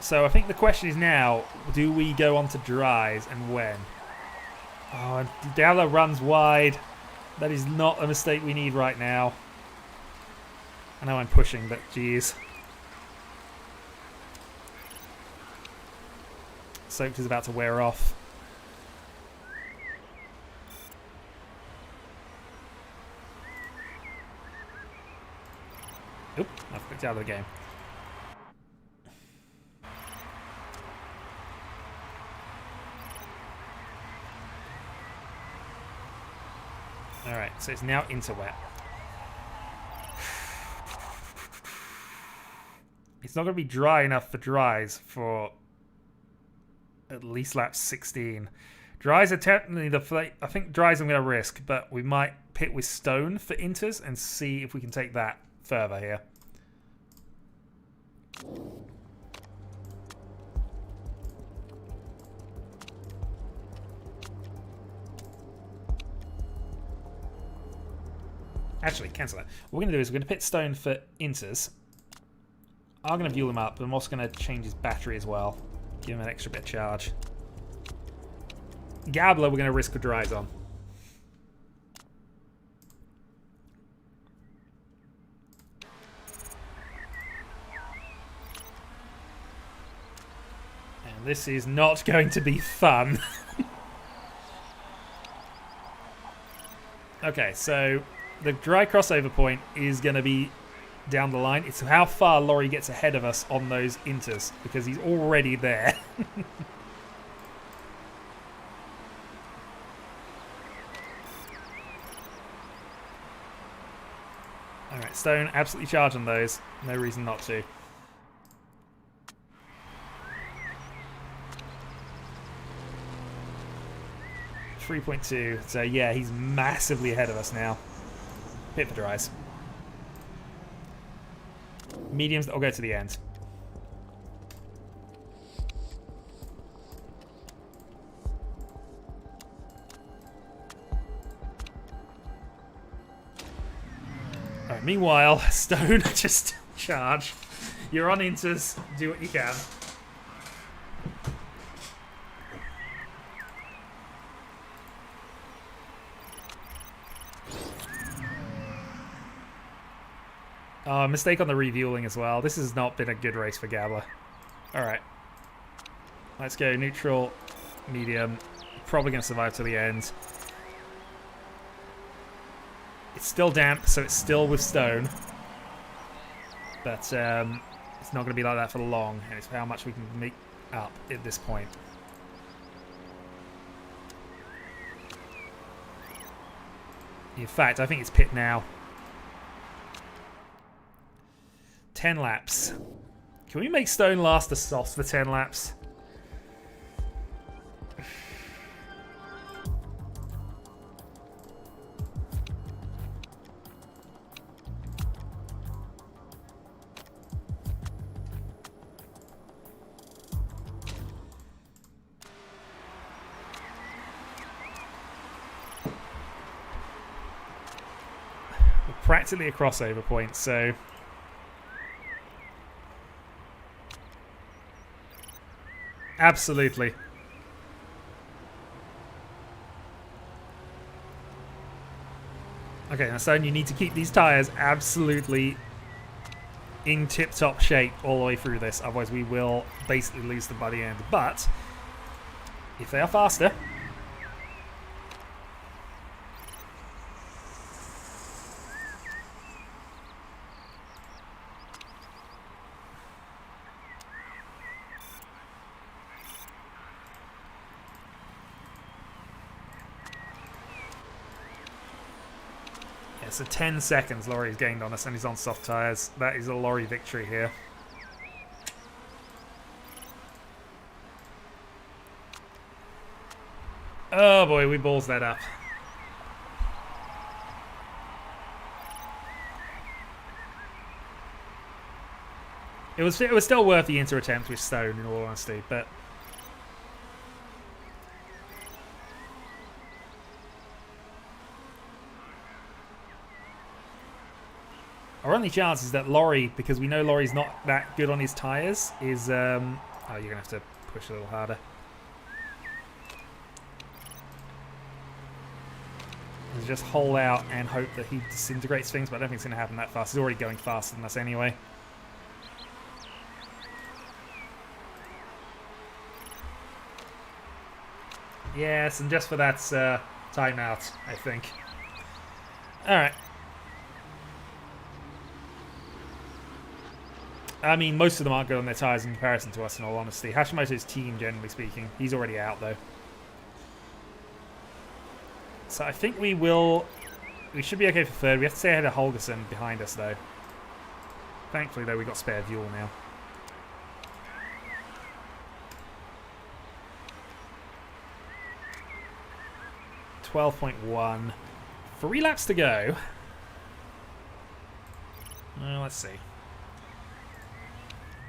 So I think the question is now, do we go on to dries and when? Oh, and Dalla runs wide. That is not a mistake we need right now. I know I'm pushing, but geez. Soaked is about to wear off. Oop, I've clicked out of the game. Alright, so it's now into wet. It's not going to be dry enough for dries for at least lap 16. Dries are technically the... I think dries I'm going to risk, but we might pit with stone for inters and see if we can take that further here. Actually, cancel that. What we're going to do is we're going to pit stone for inters. I'm going to fuel him up, but I'm also going to change his battery as well. Give him an extra bit of charge. Gabler, we're going to risk with dries on. And this is not going to be fun. Okay, so the dry crossover point is going to be down the line. It's how far Laurie gets ahead of us on those inters, because he's already there. Alright, Stone, absolutely charge on those. No reason not to. .2, so yeah, he's massively ahead of us now. Pit for dries. Mediums, I'll go to the end. Alright, meanwhile, Stone, just charge. You're on inters, do what you can. Mistake on the refueling as well. This has not been a good race for Gabler. Alright. Let's go neutral, medium. Probably going to survive to the end. It's still damp, so it's still with stone. But it's not going to be like that for long. And it's how much we can make up at this point. In fact, I think it's pit now. 10 laps. Can we make stone last the softs for 10 laps? Practically a crossover point, so absolutely. Okay, now Stone, you need to keep these tyres absolutely in tip-top shape all the way through this, otherwise we will basically lose them by the end. But if they are faster, so 10 seconds Laurie's gained on us and he's on soft tyres. That is a Laurie victory here. Oh boy, we balls that up. It was still worth the inter attempt with Stone in all honesty, but our only chance is that Laurie, because we know Laurie's not that good on his tyres, is... oh, you're going to have to push a little harder. Is just hold out and hope that he disintegrates things, but I don't think it's going to happen that fast. He's already going faster than us anyway. Yes, and just for that timeout, I think. Alright. I mean, most of them aren't good on their tyres in comparison to us, in all honesty. Hashimoto's team, generally speaking. He's already out, though. So I think we should be okay for third. We have to stay ahead of Holgerson behind us, though. Thankfully, though, we've got spare fuel now. .1. 3 laps to go. Well, let's see.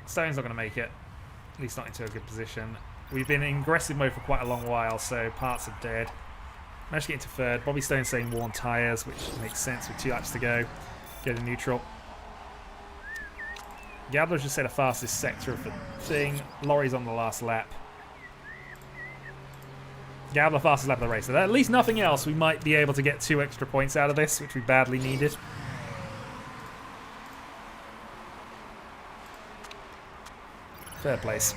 Stone's not going to make it. At least not into a good position. We've been in aggressive mode for quite a long while, so parts are dead. Managed to get into third. Bobby Stone's saying worn tyres, which makes sense with 2 laps to go. Get a neutral. Gabler's just set a fastest sector of the thing. Laurie's on the last lap. Gabler fastest lap of the race. So at least nothing else, we might be able to get 2 extra points out of this, which we badly needed. Third place.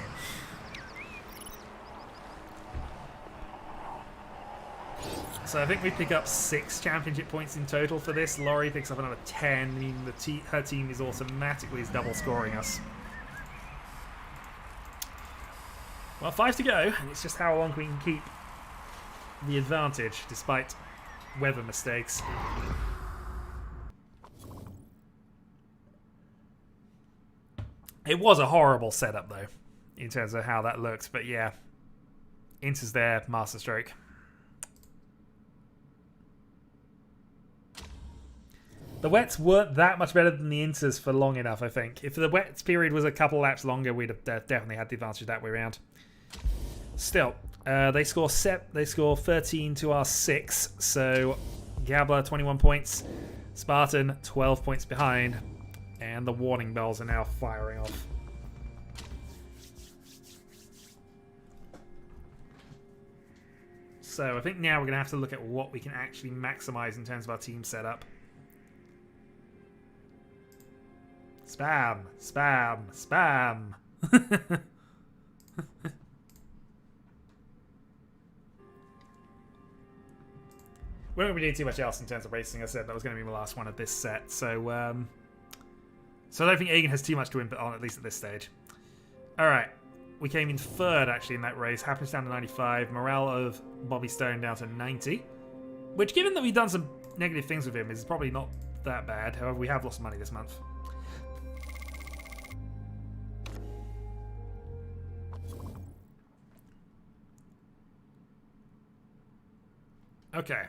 So I think we pick up 6 championship points in total for this. Laurie picks up another 10, meaning her team is automatically double scoring us. Well, 5 to go, and it's just how long we can keep the advantage despite weather mistakes. It was a horrible setup, though, in terms of how that looked. But yeah, Inter's there, masterstroke. The wets weren't that much better than the Inters for long enough, I think. If the wets period was a couple laps longer, we'd have definitely had the advantage that way around. Still, they score 13 to our 6, so Gabler 21 points, Spartan 12 points behind. And the warning bells are now firing off. So I think now we're going to have to look at what we can actually maximize in terms of our team setup. Spam, spam, spam. We don't really do too much else in terms of racing. I said that was going to be my last one of this set, so so I don't think Agen has too much to input on, at least at this stage. Alright, we came in third actually in that race. Happiness down to 95, morale of Bobby Stone down to 90, which, given that we've done some negative things with him, is probably not that bad. However, we have lost money this month. Okay.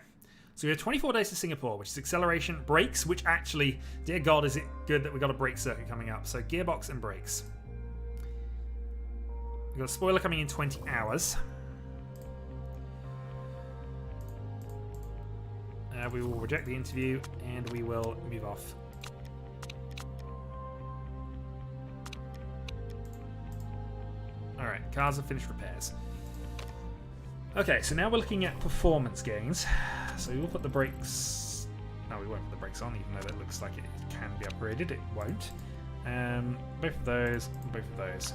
So we have 24 days to Singapore, which is acceleration, brakes, which actually, dear God, is it good that we got a brake circuit coming up. So gearbox and brakes. We've got a spoiler coming in 20 hours. We will reject the interview and we will move off. Alright, cars have finished repairs. Okay, so now we're looking at performance gains. So we will put the brakes... No, we won't put the brakes on, even though that looks like it can be upgraded. It won't. Both of those, both of those.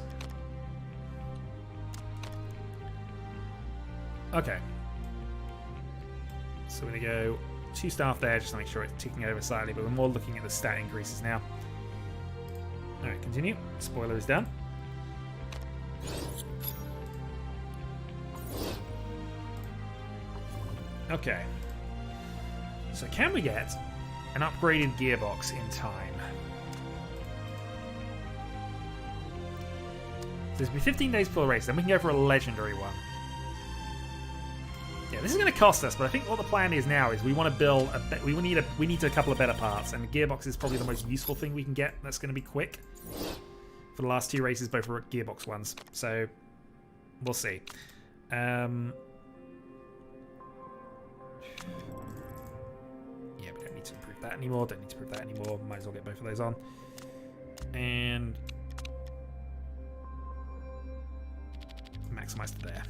Okay. So we're going to go 2 staff there, just to make sure it's ticking over slightly, but we're more looking at the stat increases now. Alright, continue. Spoiler is done. Okay. So can we get an upgraded gearbox in time? So this will be 15 days before the race, then we can go for a legendary one. Yeah, this is going to cost us, but I think what the plan is now is we want to build we need a couple of better parts, and the gearbox is probably the most useful thing we can get. That's going to be quick. For the last 2 races, both were gearbox ones, so we'll see. Yeah, we don't need to improve that anymore. Don't need to improve that anymore. Might as well get both of those on. And maximize to there.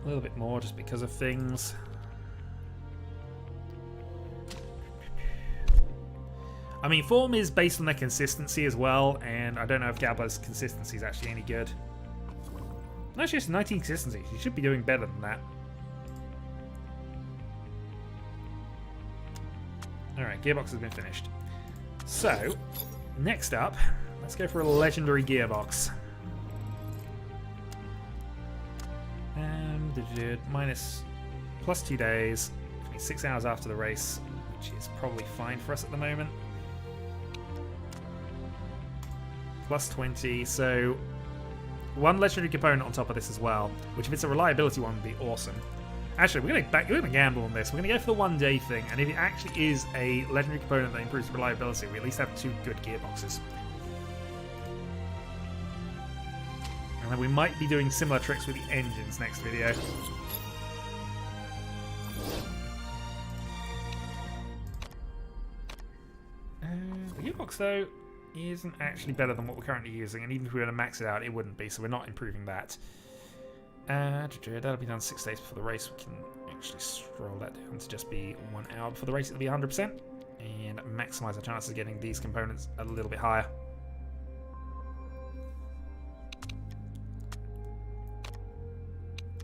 A little bit more just because of things. I mean, form is based on their consistency as well, and I don't know if Gabba's consistency is actually any good. No, it's just 19 consistency. You should be doing better than that. Alright, gearbox has been finished. So, next up, let's go for a legendary gearbox. Minus plus 2 days, 6 hours after the race, which is probably fine for us at the moment. Plus 20, so 1 legendary component on top of this as well, which if it's a reliability one would be awesome. Actually, we're going to gamble on this. We're going to go for the 1 day thing, and if it actually is a legendary component that improves reliability, we at least have 2 good gearboxes. And then we might be doing similar tricks with the engines next video. The gearbox, though, isn't actually better than what we're currently using, and even if we were to max it out, it wouldn't be, so we're not improving that. That'll be done 6 days before the race. We can actually scroll that down to just be 1 hour before the race. It'll be 100%, and maximize our chances of getting these components a little bit higher.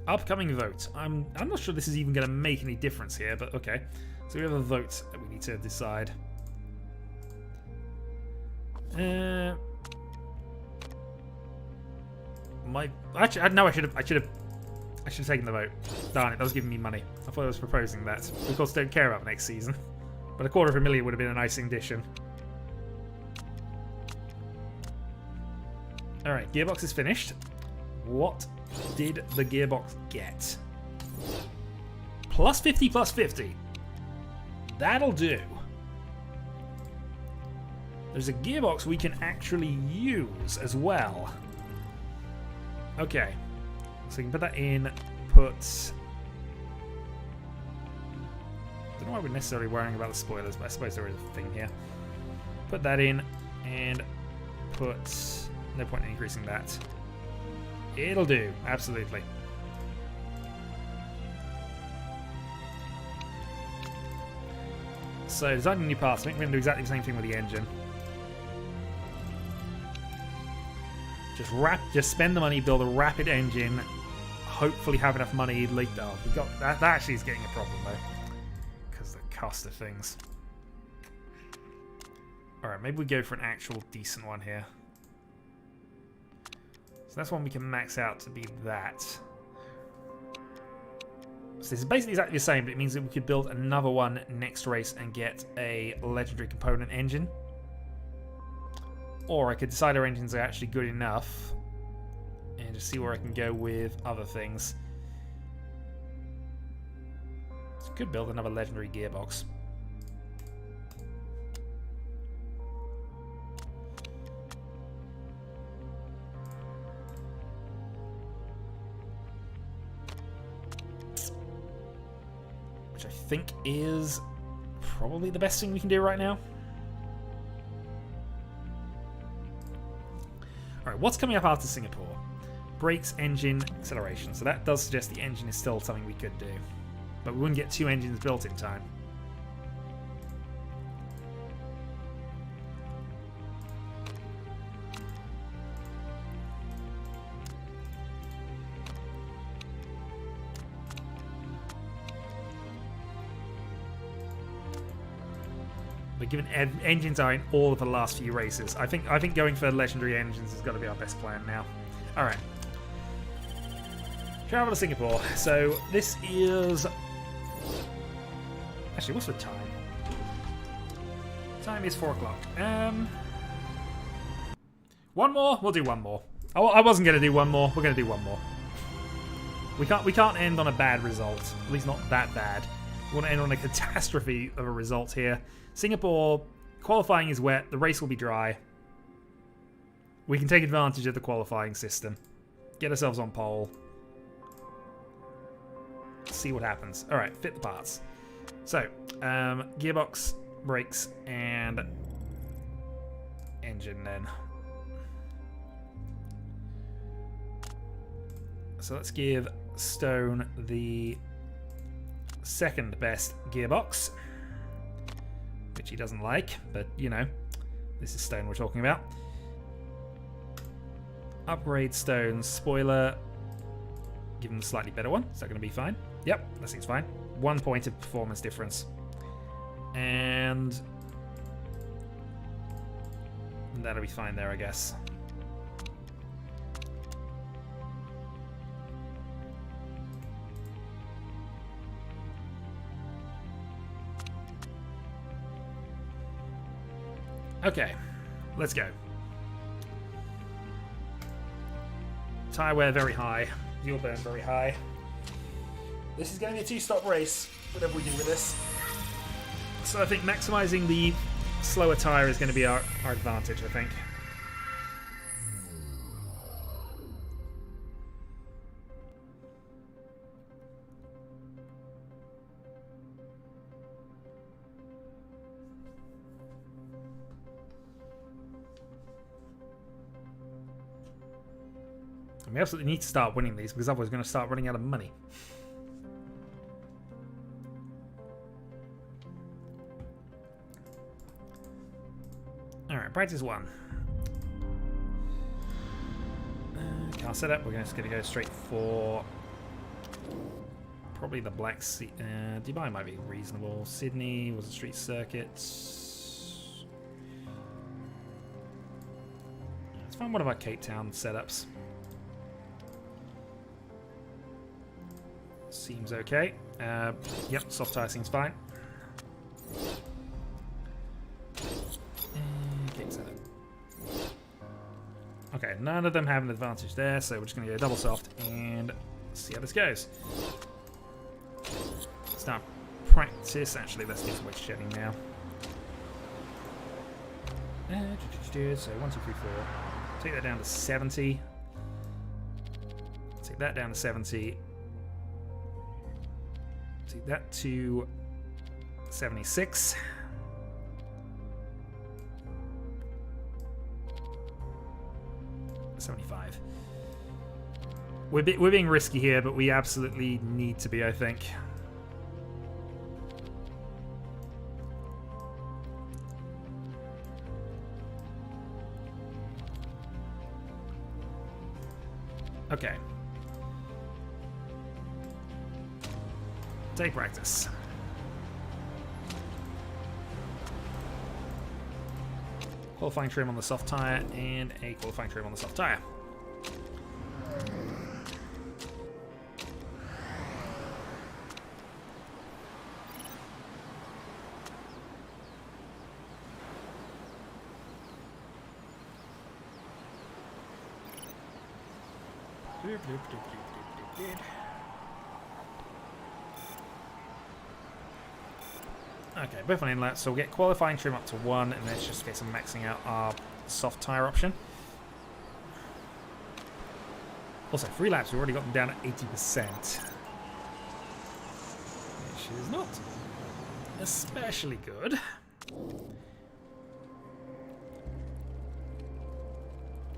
Upcoming vote. I'm not sure this is even going to make any difference here, but okay. So we have a vote that we need to decide. Actually, no, I should have taken the vote. Darn it, that was giving me money. I thought I was proposing that. We of course don't care about next season, but $250,000 would have been a nice addition. All right, gearbox is finished. What did the gearbox get? Plus 50, plus 50. That'll do. There's a gearbox we can actually use as well. Okay. So we can put that in, put... I don't know why we're necessarily worrying about the spoilers, but I suppose there is a thing here. Put that in, and put... No point in increasing that. It'll do, absolutely. So, designing new parts. I think we're going to do exactly the same thing with the engine. Just spend the money, build a rapid engine. Hopefully have enough money later. Oh, we got that actually is getting a problem though. Because the cost of things. Alright, maybe we go for an actual decent one here. So that's one we can max out to be that. So this is basically exactly the same, but it means that we could build another one next race and get a legendary component engine. Or I could decide our engines are actually good enough and just see where I can go with other things. So I could build another legendary gearbox. Which I think is probably the best thing we can do right now. Alright, what's coming up after Singapore? Brakes, engine, acceleration. So that does suggest the engine is still something we could do. But we wouldn't get 2 engines built in time. But given engines are in all of the last few races, I think going for legendary engines has got to be our best plan now. All right, travel to Singapore. So this is actually, what's the time? Time is 4 o'clock. One more. We'll do one more. I wasn't going to do one more. We're going to do one more. We can't end on a bad result. At least not that bad. We want to end on a catastrophe of a result here. Singapore, qualifying is wet. The race will be dry. We can take advantage of the qualifying system. Get ourselves on pole. See what happens. All right, fit the parts. So, gearbox, brakes, and engine then. So let's give Stone the second best gearbox, which he doesn't like, but you know, this is Stone we're talking about. Upgrade Stone's spoiler. Give him a slightly better one. Is that going to be fine? Yep, that seems fine. 1 point of performance difference. And that'll be fine there, I guess. Okay, let's go. Tyre wear very high. Fuel burn very high. This is going to be a 2-stop race, whatever we do with this. So I think maximising the slower tyre is going to be our advantage, I think. We absolutely need to start winning these because otherwise we're going to start running out of money. Alright, practice 1. Car setup, we're just going to go straight for probably the Black Sea. Dubai might be reasonable. Sydney was a street circuit. Let's find one of our Cape Town setups. Seems okay. Yep, soft tyre seems fine. Okay, none of them have an advantage there, so we're just going to go double soft and see how this goes. Start practice. Actually, let's do some wedge shedding now. So 1, 2, 3, 4. Take that down to 70. Take that down to 70. Take that to 76. $75. we're being risky here, but we absolutely need to be, I think. Okay. Take practice. Qualifying trim on the soft tyre and a qualifying trim on the soft tyre. Okay, both on inlet, so we'll get qualifying trim up to 1, and let's just get some maxing out our soft tyre option. Also, 3 laps, we've already got them down at 80%. Which is not especially good.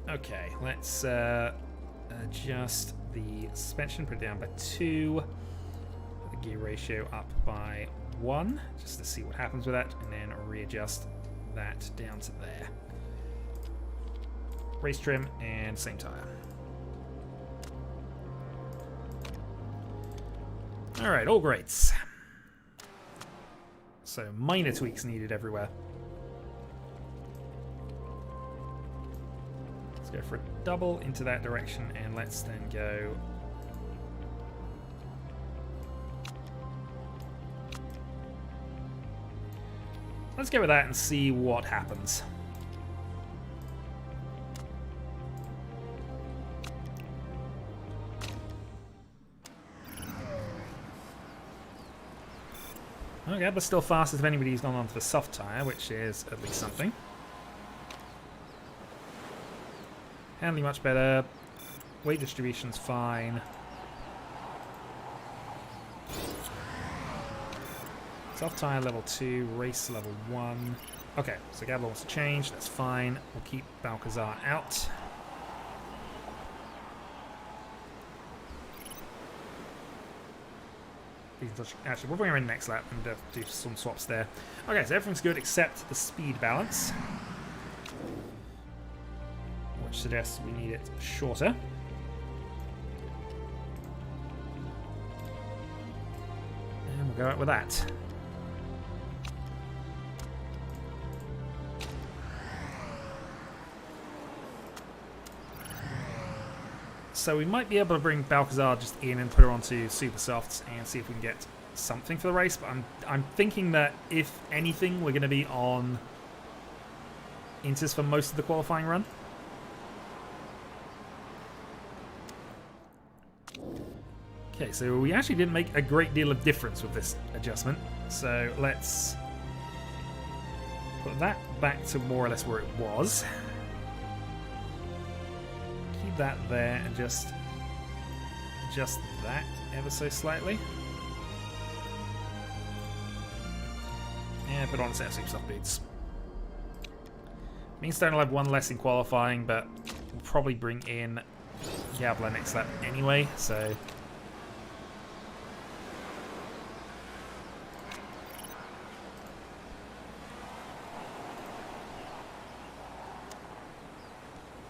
Okay, let's adjust the suspension, put it down by 2. Put the gear ratio up by 1, just to see what happens with that, and then readjust that down to there. Race trim and same tyre. Alright, all greats. So minor tweaks needed everywhere. Let's go for a double into that direction, and let's then go let's go with that and see what happens. Okay, but still fastest if anybody's gone onto the soft tyre, which is at least something. Handling much better. Weight distribution's fine. Soft tyre level 2, race level 1. Okay, so Gabler wants to change, that's fine. We'll keep Balcazar out. Actually, we'll bring her in next lap and do some swaps there. Okay, so everything's good except the speed balance, which suggests we need it shorter. And we'll go out with that. So we might be able to bring Balcazar just in and put her onto super softs and see if we can get something for the race. But I'm thinking that if anything, we're going to be on Inters for most of the qualifying run. Okay, so we actually didn't make a great deal of difference with this adjustment. So let's put that back to more or less where it was. That there and just adjust that ever so slightly. And put on a set of super soft boots. Means Stone will have 1 less in qualifying, but we'll probably bring in Gabler next lap anyway, so.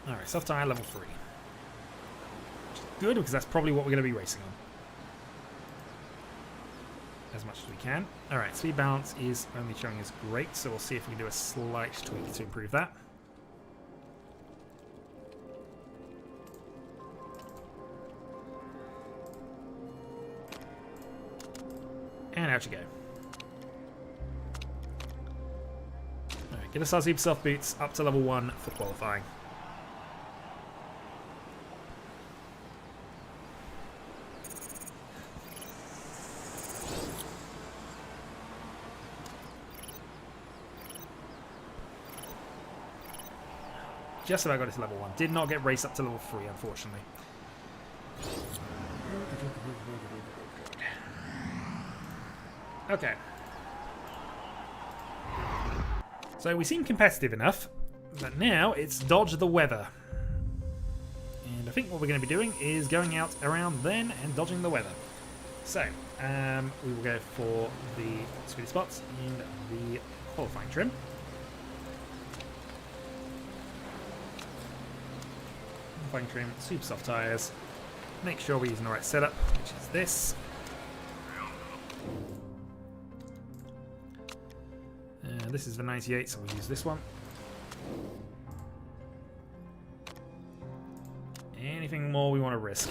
Alright, soft tyre level 3. Good, because that's probably what we're going to be racing on. As much as we can. Alright, speed balance is only showing us great, so we'll see if we can do a slight tweak to improve that. And out you go. Alright, get us our super soft boots up to level 1 for qualifying. Just about got it to level 1. Did not get raced up to level 3, unfortunately. Okay. So we seem competitive enough, but now it's dodge the weather. And And I think what we're going to be doing is going out around then and dodging the weather. So, we will go for the sweetie spots in the qualifying trim. Qualifying trim, super soft tyres. Make sure we're using the right setup, which is this. This is the 98, so we'll use this one. Anything more we want to risk?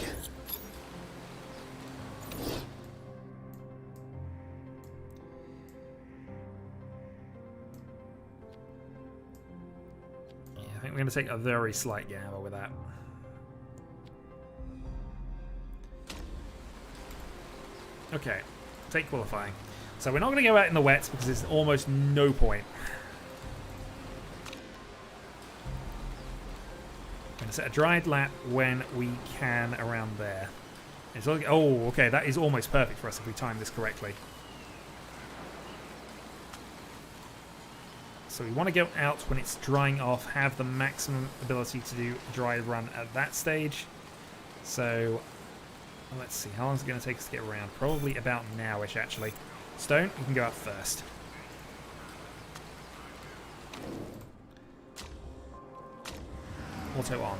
Yeah, I think we're going to take a very slight gamble with that. Okay, take qualifying. So we're not going to go out in the wet because there's almost no point. We're going to set a dried lap when we can around there. It's like, oh, okay, that is almost perfect for us if we time this correctly. So we want to go out when it's drying off, have the maximum ability to do a dry run at that stage. So let's see, how long is it going to take us to get around? Probably about now-ish, actually. Stone, you can go out first. Auto on.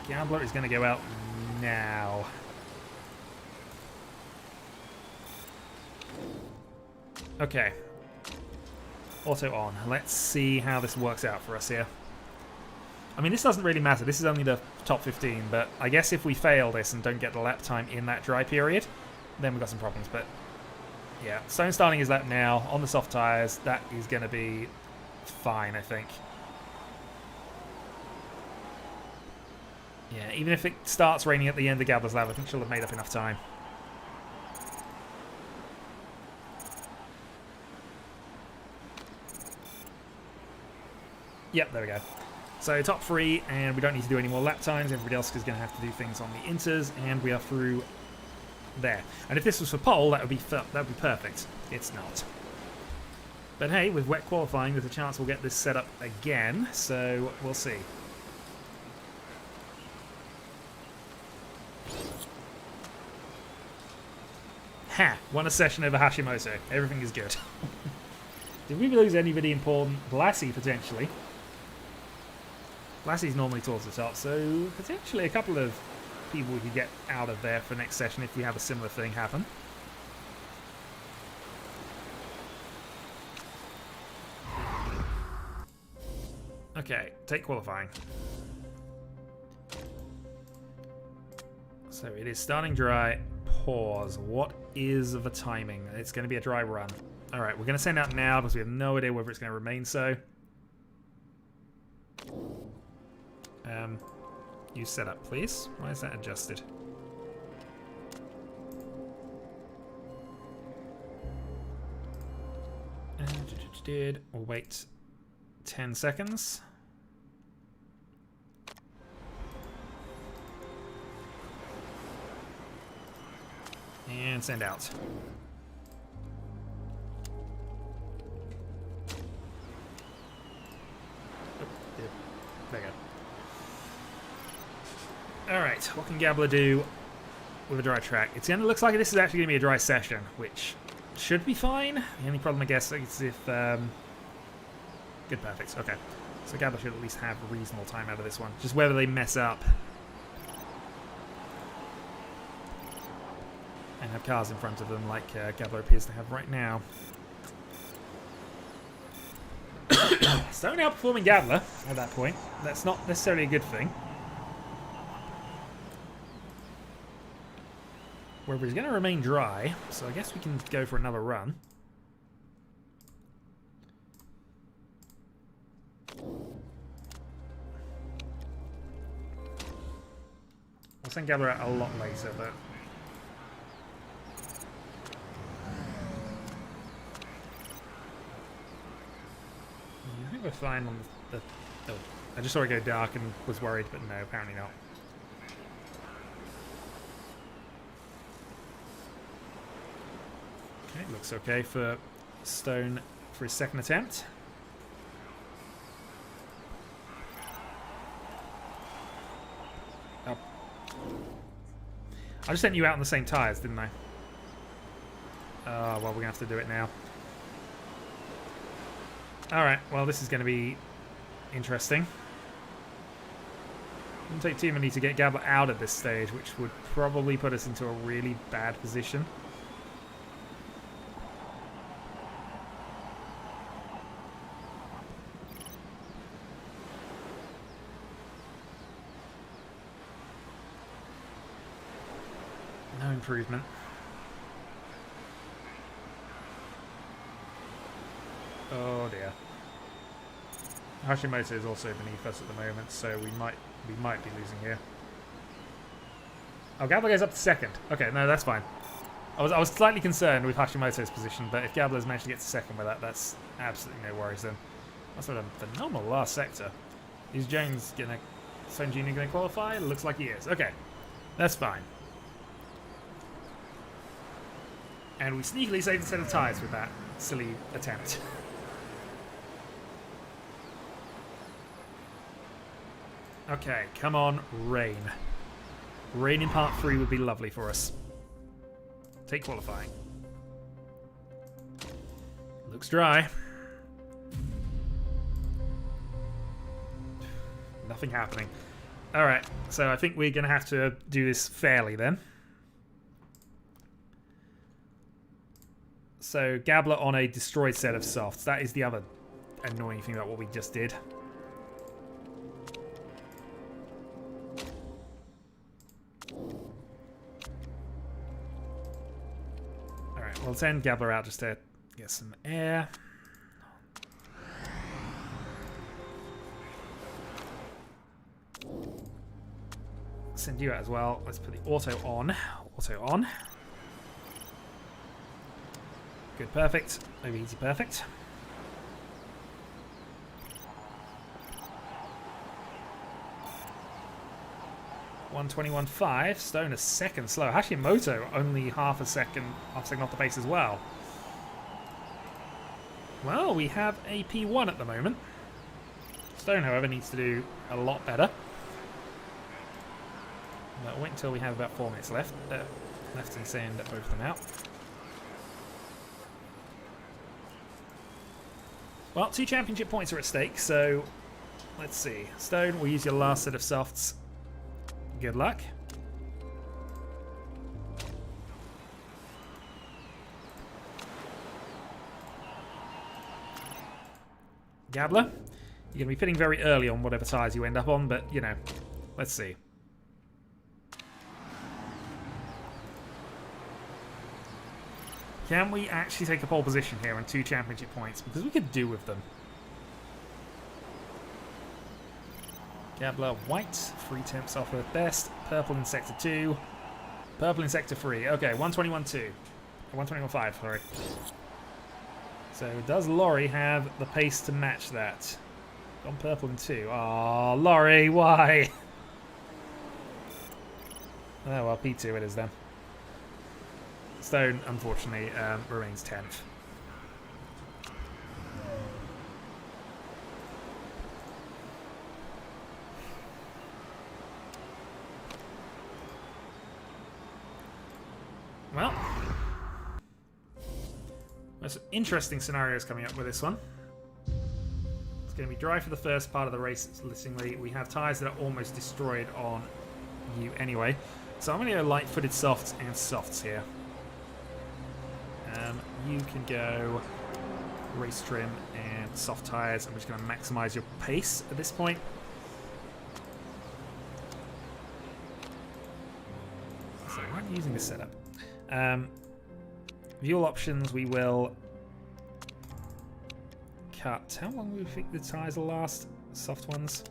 Gambler is going to go out now. Okay. Auto on. Let's see how this works out for us here. I mean, this doesn't really matter. This is only the top 15, but I guess if we fail this and don't get the lap time in that dry period, then we've got some problems. But yeah, Stone starting his lap now on the soft tyres. That is going to be fine, I think. Yeah, even if it starts raining at the end of Gabler's lap, I think she'll have made up enough time. Yep, there we go. So top 3, and we don't need to do any more lap times. Everybody else is going to have to do things on the inters, and we are through there. And if this was for pole, that would be perfect. It's not. But hey, with wet qualifying, there's a chance we'll get this set up again. So we'll see. Ha! Won a session over Hashimoto. Everything is good. Did we lose anybody important? Lassie, potentially. Lassie's normally towards the top, so potentially a couple of people we could get out of there for next session if we have a similar thing happen. Okay, take qualifying. So it is starting dry. Pause. What is the timing? It's going to be a dry run. Alright, we're going to send out now because we have no idea whether it's going to remain so. Use setup, please. Why is that adjusted? We'll wait 10 seconds. And send out. There you go. Alright, what can Gabler do with a dry track? Looks like this is actually going to be a dry session, which should be fine. The only problem, I guess, is if... Good, perfect. Okay. So Gabler should at least have a reasonable time out of this one. Just whether they mess up and have cars in front of them like Gabler appears to have right now. Stone outperforming Gabler at that point. That's not necessarily a good thing. However, he's going to remain dry, so I guess we can go for another run. I'll send Gabler out a lot later, but... I think we're fine on the... Oh, I just saw it go dark and was worried, but no, apparently not. Okay, looks okay for Stone for his second attempt. I just sent you out on the same tyres, didn't I? Oh, well, we're going to have to do it now. Alright, well, this is going to be interesting. It wouldn't take too many to get Gabler out at this stage, which would probably put us into a really bad position. No improvement. Oh dear. Hashimoto is also beneath us at the moment, so we might be losing here. Oh, Gabler goes up to second. Okay, no, that's fine. I was slightly concerned with Hashimoto's position, but if Gabler's managed to get to second with that, that's absolutely no worries then. That's a phenomenal last sector. Is Jones gonna, Stone Jr. gonna qualify? Looks like he is. Okay, that's fine. And we sneakily saved a set of tyres with that silly attempt. Okay, come on, rain. Rain in part 3 would be lovely for us. Take qualifying. Looks dry. Nothing happening. Alright, so I think we're going to have to do this fairly then. So, Gabler on a destroyed set of softs. That is the other annoying thing about what we just did. Alright, we'll send Gabler out just to get some air. Send you out as well. Let's put the auto on. Auto on. Good, perfect. Maybe easy, perfect. .121.5. Stone a second slow. Hashimoto only half a second off the pace as well. Well, we have a P1 at the moment. Stone, however, needs to do a lot better. But wait until we have about 4 minutes left. Left and send both of them out. Well, 2 championship points are at stake, so let's see. Stone, we'll use your last set of softs. Good luck. Gabler, you're going to be pitting very early on whatever tyres you end up on, but, you know, let's see. Can we actually take a pole position here on 2 championship points? Because we could do with them. Gabler, white. 3 temps off at best. Purple in sector 2. Purple in sector 3. Okay, 121.2. 121.5, sorry. So does Laurie have the pace to match that? On purple in 2. Oh, Laurie, why? Oh, well, P2 it is then. Stone, unfortunately, remains 10th. Well, there's some interesting scenarios coming up with this one. It's going to be dry for the first part of the race, listingly. We have tyres that are almost destroyed on you anyway. So I'm going to go light-footed softs and softs here. You can go race trim and soft tyres. I'm just going to maximise your pace at this point. So why am I using this setup? Fuel options, we will cut. How long do we think the tyres will last? Soft ones?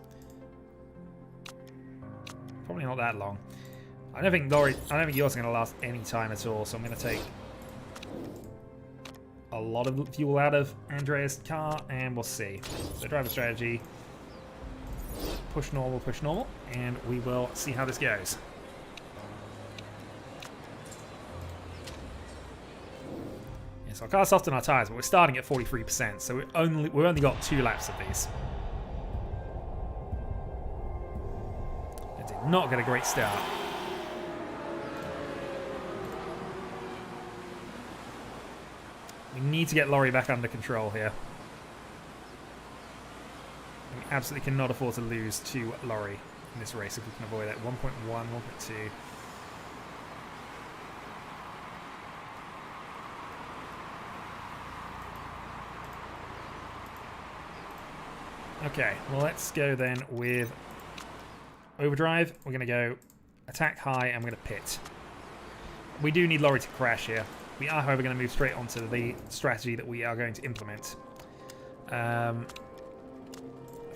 Probably not that long. I don't think yours are going to last any time at all, so I'm going to take a lot of fuel out of Andrea's car, and we'll see. So driver strategy, push normal, and we will see how this goes. Yeah, so our car's soft on our tyres, but we're starting at 43%, so we've only got 2 laps of these. I did not get a great start. We need to get Laurie back under control here. We absolutely cannot afford to lose to Laurie in this race if we can avoid it. 1.1, 1.2. Okay, well let's go then with overdrive. We're going to go attack high and we're going to pit. We do need Laurie to crash here. We are, however, going to move straight onto the strategy that we are going to implement.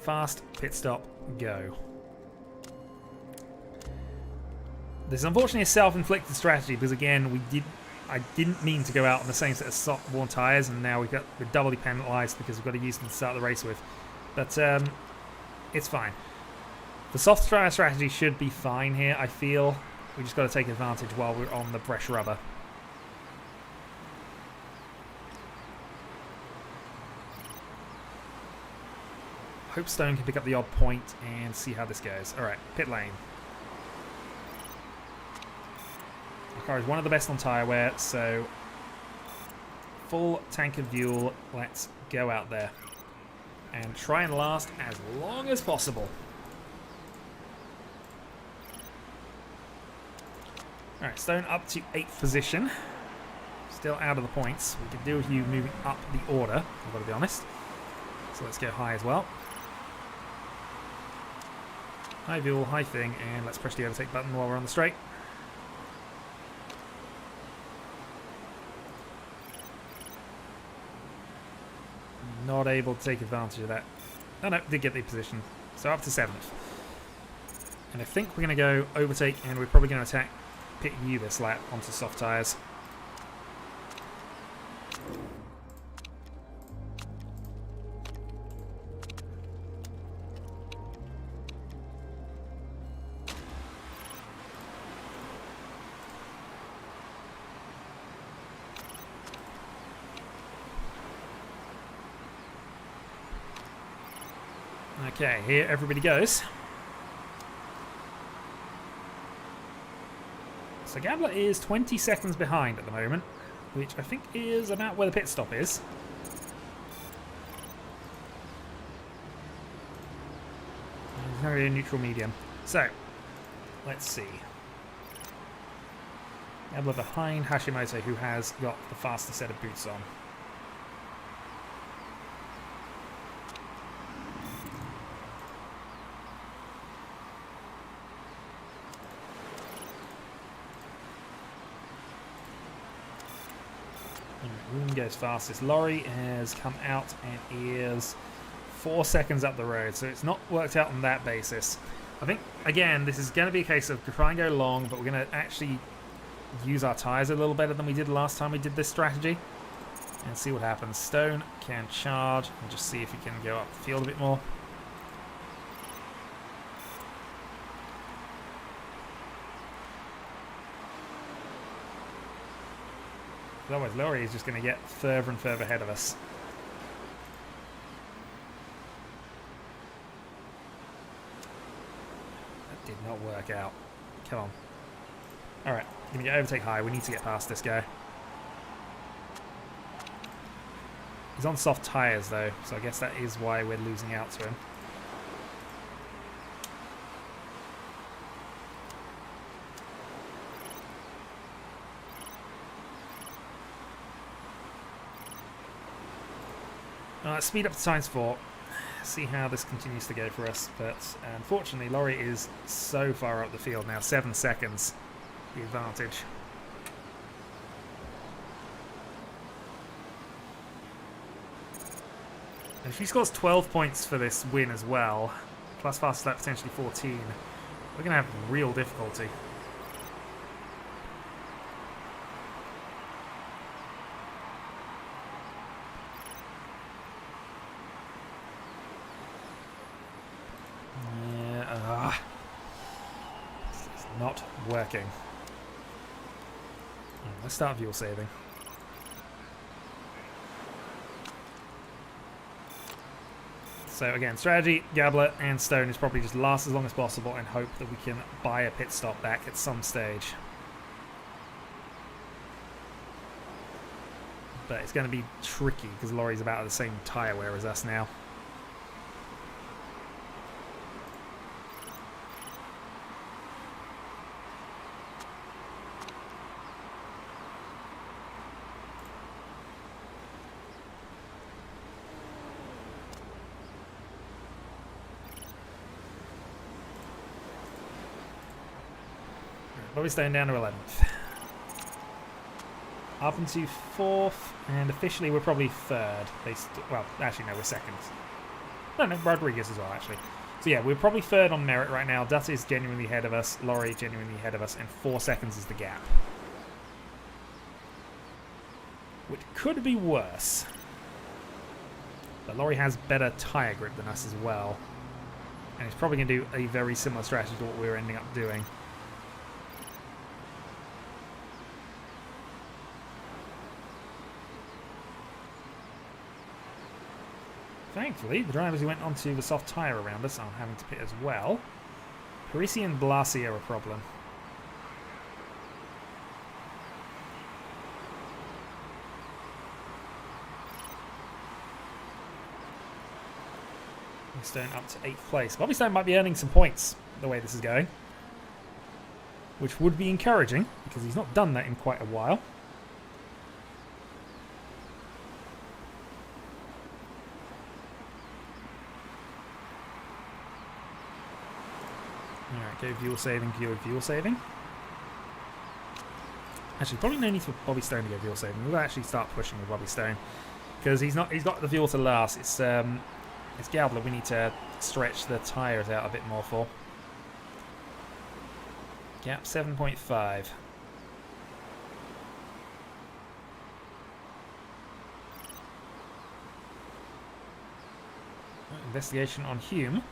Fast, pit stop, go. This is unfortunately a self-inflicted strategy because, again, I didn't mean to go out on the same set of worn tyres, and now we're doubly penalised because we've got to use them to start the race with. But it's fine. The soft tyre strategy should be fine here, I feel. We just got to take advantage while we're on the fresh rubber. Hope Stone can pick up the odd point and see how this goes. Alright, pit lane. Our car is one of the best on tyre wear, so full tank of fuel. Let's go out there and try and last as long as possible. Alright, Stone up to 8th position. Still out of the points. We can do with you moving up the order, I've got to be honest. So let's go high as well. High fuel, high thing, and let's press the overtake button while we're on the straight. Not able to take advantage of that. Oh no, did get the position. So up to 7th. And I think we're going to go overtake, and we're probably going to attack pit you this lap onto soft tyres. Okay, here everybody goes. So Gabler is 20 seconds behind at the moment, which I think is about where the pit stop is. There's not really a neutral medium. So, let's see. Gabler behind Hashimoto, who has got the faster set of boots on. Room goes fastest. Laurie has come out and is 4 seconds up the road, so it's not worked out on that basis. I think, again, this is going to be a case of try and go long, but we're going to actually use our tyres a little better than we did last time we did this strategy, and see what happens. Stone can charge and just see if he can go up the field a bit more. Otherwise, Laurie is just going to get further and further ahead of us. That did not work out. Come on. Alright, going to get overtake high. We need to get past this guy. He's on soft tyres, though, so I guess that is why we're losing out to him. Speed up to times 4. See how this continues to go for us. But unfortunately, Laurie is so far up the field now. 7 seconds. The advantage. And if he scores 12 points for this win as well, plus fast lap potentially 14, we're going to have real difficulty. Not working. Let's start fuel saving. So again, strategy, Gabler and Stone is probably just last as long as possible and hope that we can buy a pit stop back at some stage. but it's going to be tricky because Laurie's about the same tyre wear as us now. Bobby Stone down to 11th. Up into 4th, and officially we're probably 3rd. Well, actually no, we're 2nd. No, Rodriguez as well, actually. So yeah, we're probably 3rd on merit right now. Dutt is genuinely ahead of us, Laurie genuinely ahead of us, and 4 seconds is the gap. Which could be worse. But Laurie has better tyre grip than us as well. And he's probably going to do a very similar strategy to what we're ending up doing. Thankfully, the drivers who went onto the soft tyre around us are having to pit as well. Parisi and Blasi are a problem. Bobby Stone up to 8th place. Bobby Stone might be earning some points the way this is going, which would be encouraging because he's not done that in quite a while. Alright, go fuel saving, go fuel saving. Actually, probably no need for Bobby Stone to go fuel saving. We'll actually start pushing with Bobby Stone because he's got the fuel to last. It's Gabler we need to stretch the tyres out a bit more for. Gap 7.5. Investigation on Hume.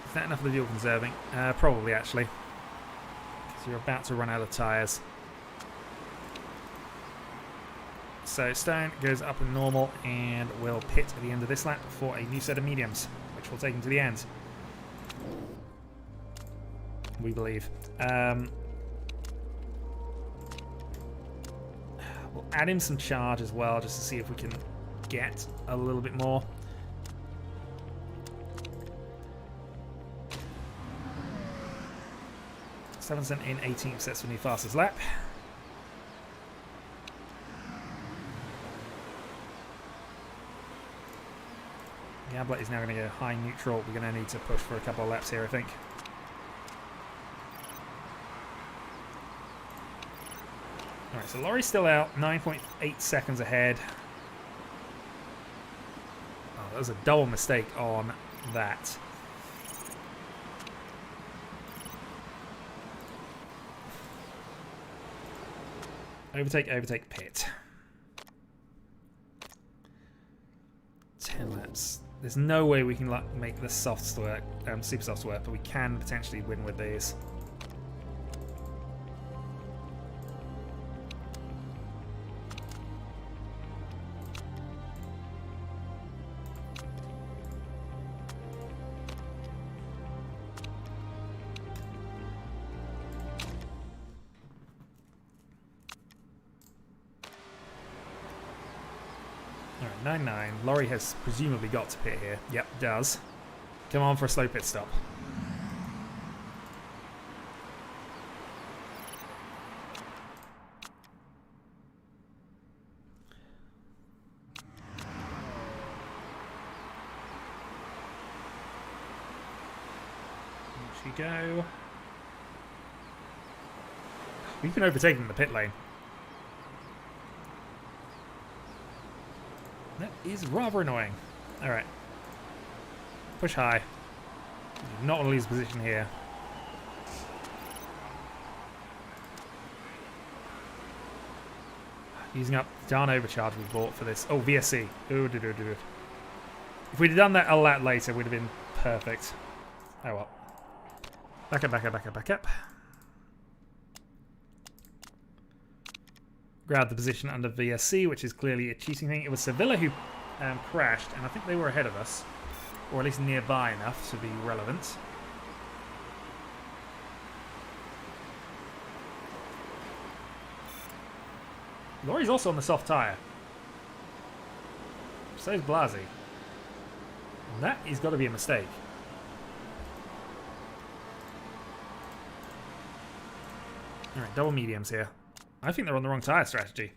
Is that enough of the fuel conserving? Probably, actually. Because you're about to run out of tyres. So Stone goes up in normal and will pit at the end of this lap for a new set of mediums, which will take him to the end. We believe. We'll add in some charge as well, just to see if we can get a little bit more. $7 in 18th sets for new fastest lap. Gabler is now going to go high neutral. We're going to need to push for a couple of laps here, I think. Alright, so Laurie's still out, 9.8 seconds ahead. Oh, that was a double mistake on that. Overtake, overtake, pit. 10 laps. There's no way we can make the softs work, super softs work, but we can potentially win with these. Alright, 9-9. Laurie has presumably got to pit here. Yep, does. Come on for a slow pit stop. Here she go. We've been overtaken in the pit lane. That is rather annoying. Alright. Push high. Not want to lose position here. Using up the darn overcharge we bought for this. Oh, VSC. Ooh, if we'd have done that a lap later, it would have been perfect. Oh well. Back up, back up, back up, back up. Grab the position under VSC, which is clearly a cheating thing. It was Sevilla who crashed, and I think they were ahead of us, or at least nearby enough to be relevant. Laurie's also on the soft tyre. So is Blasi. And that has got to be a mistake. Alright, double mediums here. I think they're on the wrong tyre strategy.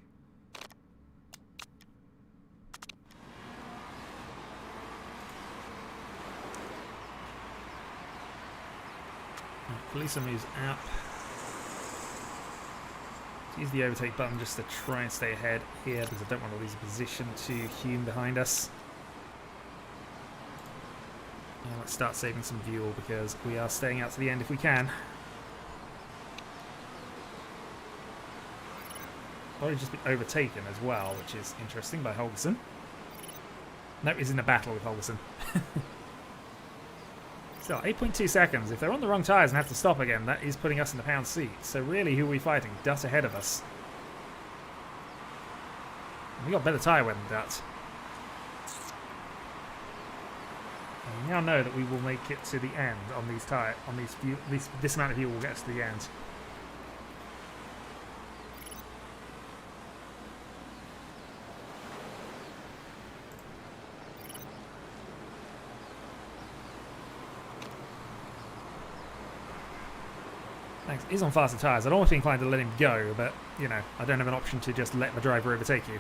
Right, Kalisa moves up. Use the overtake button just to try and stay ahead here because I don't want to lose a position to Hume behind us. And let's start saving some fuel because we are staying out to the end if we can. Probably just been overtaken as well, which is interesting by Holgerson. No, he's in a battle with Holgerson. Still, 8.2 seconds. If they're on the wrong tyres and have to stop again, that is putting us in the pound seat. So really, who are we fighting? Dutt ahead of us. We got better tyre wear than Dutt. And we now know that we will make it to the end on these tyre. On this amount of fuel will get us to the end. Thanks. He's on faster tyres. I'd almost be inclined to let him go, but, you know, I don't have an option to just let the driver overtake you.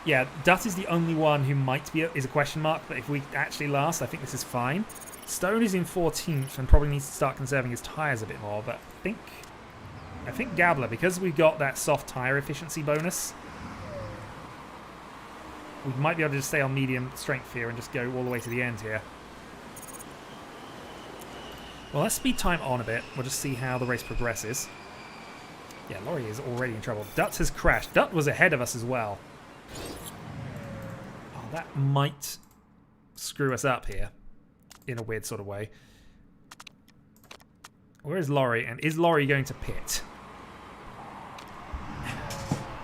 Yeah, Dutt is the only one who might be is a question mark, but if we actually last, I think this is fine. Stone is in 14th and probably needs to start conserving his tyres a bit more, but I think Gabler, because we've got that soft tyre efficiency bonus, we might be able to just stay on medium strength here and just go all the way to the end here. Well, let's speed time on a bit. We'll just see how the race progresses. Yeah, Laurie is already in trouble. Dutt has crashed. Dutt was ahead of us as well. Oh, that might screw us up here in a weird sort of way. Where is Laurie? And is Laurie going to pit?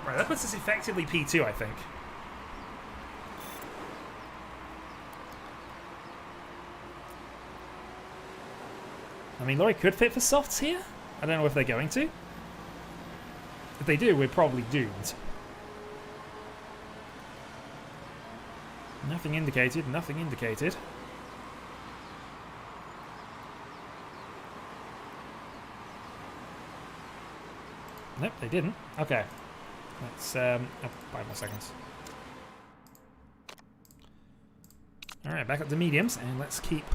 Right, that puts us effectively P2, I think. I mean, Laurie could fit for softs here. I don't know if they're going to. If they do, we're probably doomed. Nothing indicated, nothing indicated. Nope, they didn't. Okay. Let's, 5 more seconds. Alright, back up to mediums, and let's keep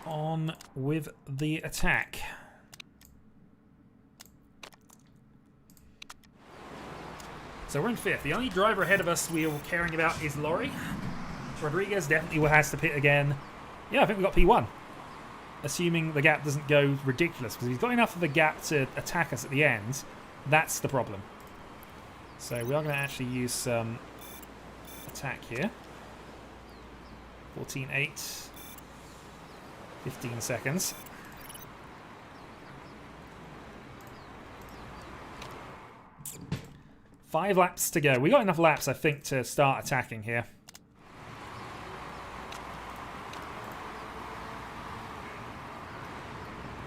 on with the attack. So we're in 5th. The only driver ahead of us we are caring about is Laurie. Rodriguez definitely has to pit again. Yeah, I think we got P1. Assuming the gap doesn't go ridiculous, because he's got enough of a gap to attack us at the end. That's the problem. So we are going to actually use some attack here. 14.8. 15 seconds. Five laps to go. We got enough laps, I think, to start attacking here.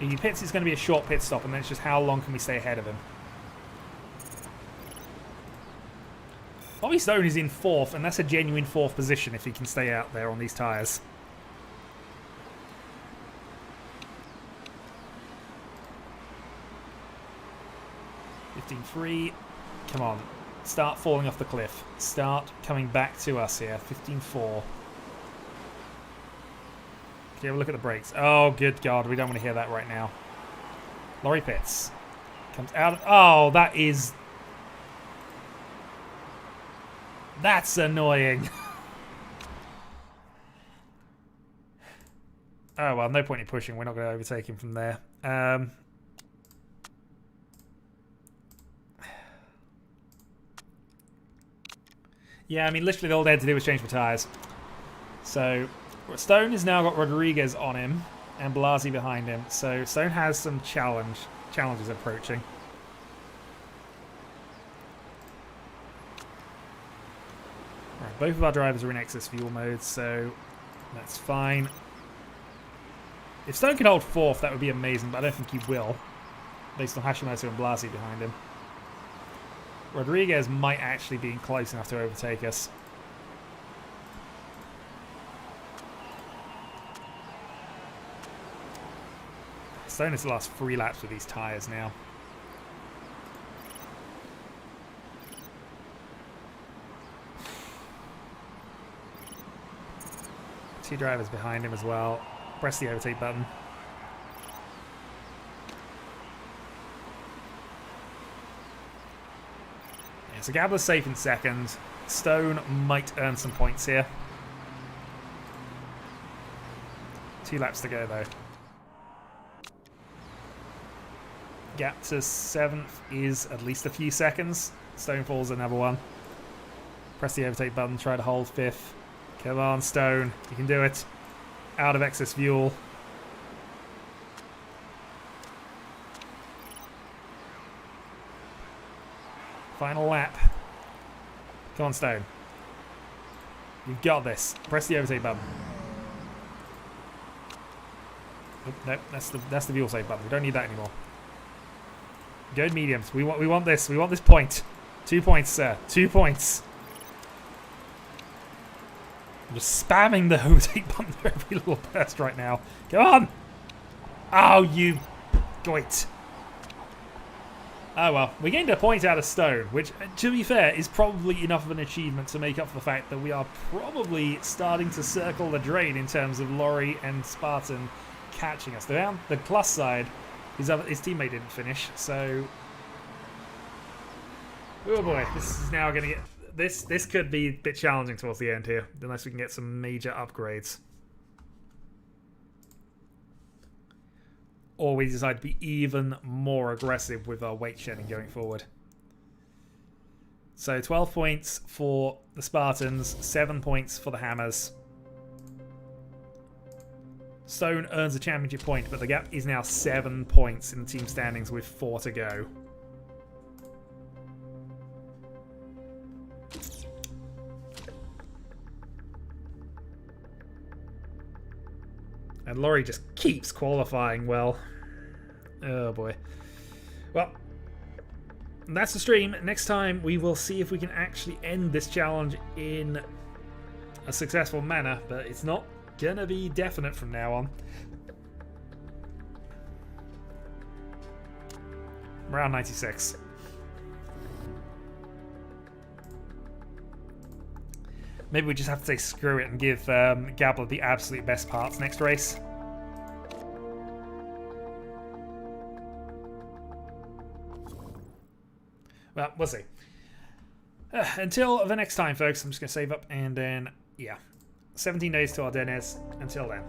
If he pits, it's going to be a short pit stop, and then it's just how long can we stay ahead of him. Bobby Stone is in 4th, and that's a genuine 4th position if he can stay out there on these tyres. .3. Come on. Start falling off the cliff. Start coming back to us here. 15.4. Okay, have a look at the brakes. Oh, good God. We don't want to hear that right now. Laurie pits. Comes out. Oh, that is... That's annoying. Oh, well, no point in pushing. We're not going to overtake him from there. Yeah, I mean, literally all they had to do was change the tyres. So, Stone has now got Rodriguez on him and Blasi behind him. So, Stone has some challenges approaching. Right, both of our drivers are in excess fuel mode, so that's fine. If Stone can hold 4th, that would be amazing, but I don't think he will, based on Hashimoto and Blasi behind him. Rodriguez might actually be close enough to overtake us. Stone is the last 3 laps with these tyres now. Two drivers behind him as well. Press the overtake button. Yeah, so Gabler's safe in second. Stone might earn some points here. 2 laps to go though. Gap to 7th is at least a few seconds. Stone falls another one. Press the overtake button, try to hold 5th. Come on, Stone. You can do it. Out of excess fuel. Final lap. Come on, Stone. You've got this. Press the overtake button. Oop, nope, that's the fuel save button. We don't need that anymore. Go mediums. We want this. We want this point. 2 points, sir. 2 points. I'm just spamming the overtake button for every little burst right now. Come on! Oh, you goit. Oh well, we gained a point out of Stone, which, to be fair, is probably enough of an achievement to make up for the fact that we are probably starting to circle the drain in terms of Laurie and Spartan catching us. The plus side, his teammate didn't finish, so... Oh boy, this is now going to get... This could be a bit challenging towards the end here, unless we can get some major upgrades. Or we decide to be even more aggressive with our weight shedding going forward. So 12 points for the Spartans, 7 points for the Hammers. Stone earns a championship point, but the gap is now 7 points in the team standings with 4 to go. And Laurie just keeps qualifying well. Oh boy. Well, that's the stream. Next time we will see if we can actually end this challenge in a successful manner, but it's not gonna be definite from now on. Round 96. Maybe we just have to say screw it and give Gabler the absolute best parts next race. Well, we'll see. Until the next time, folks, I'm just going to save up and then, yeah. 17 days to Ardennes. Until then.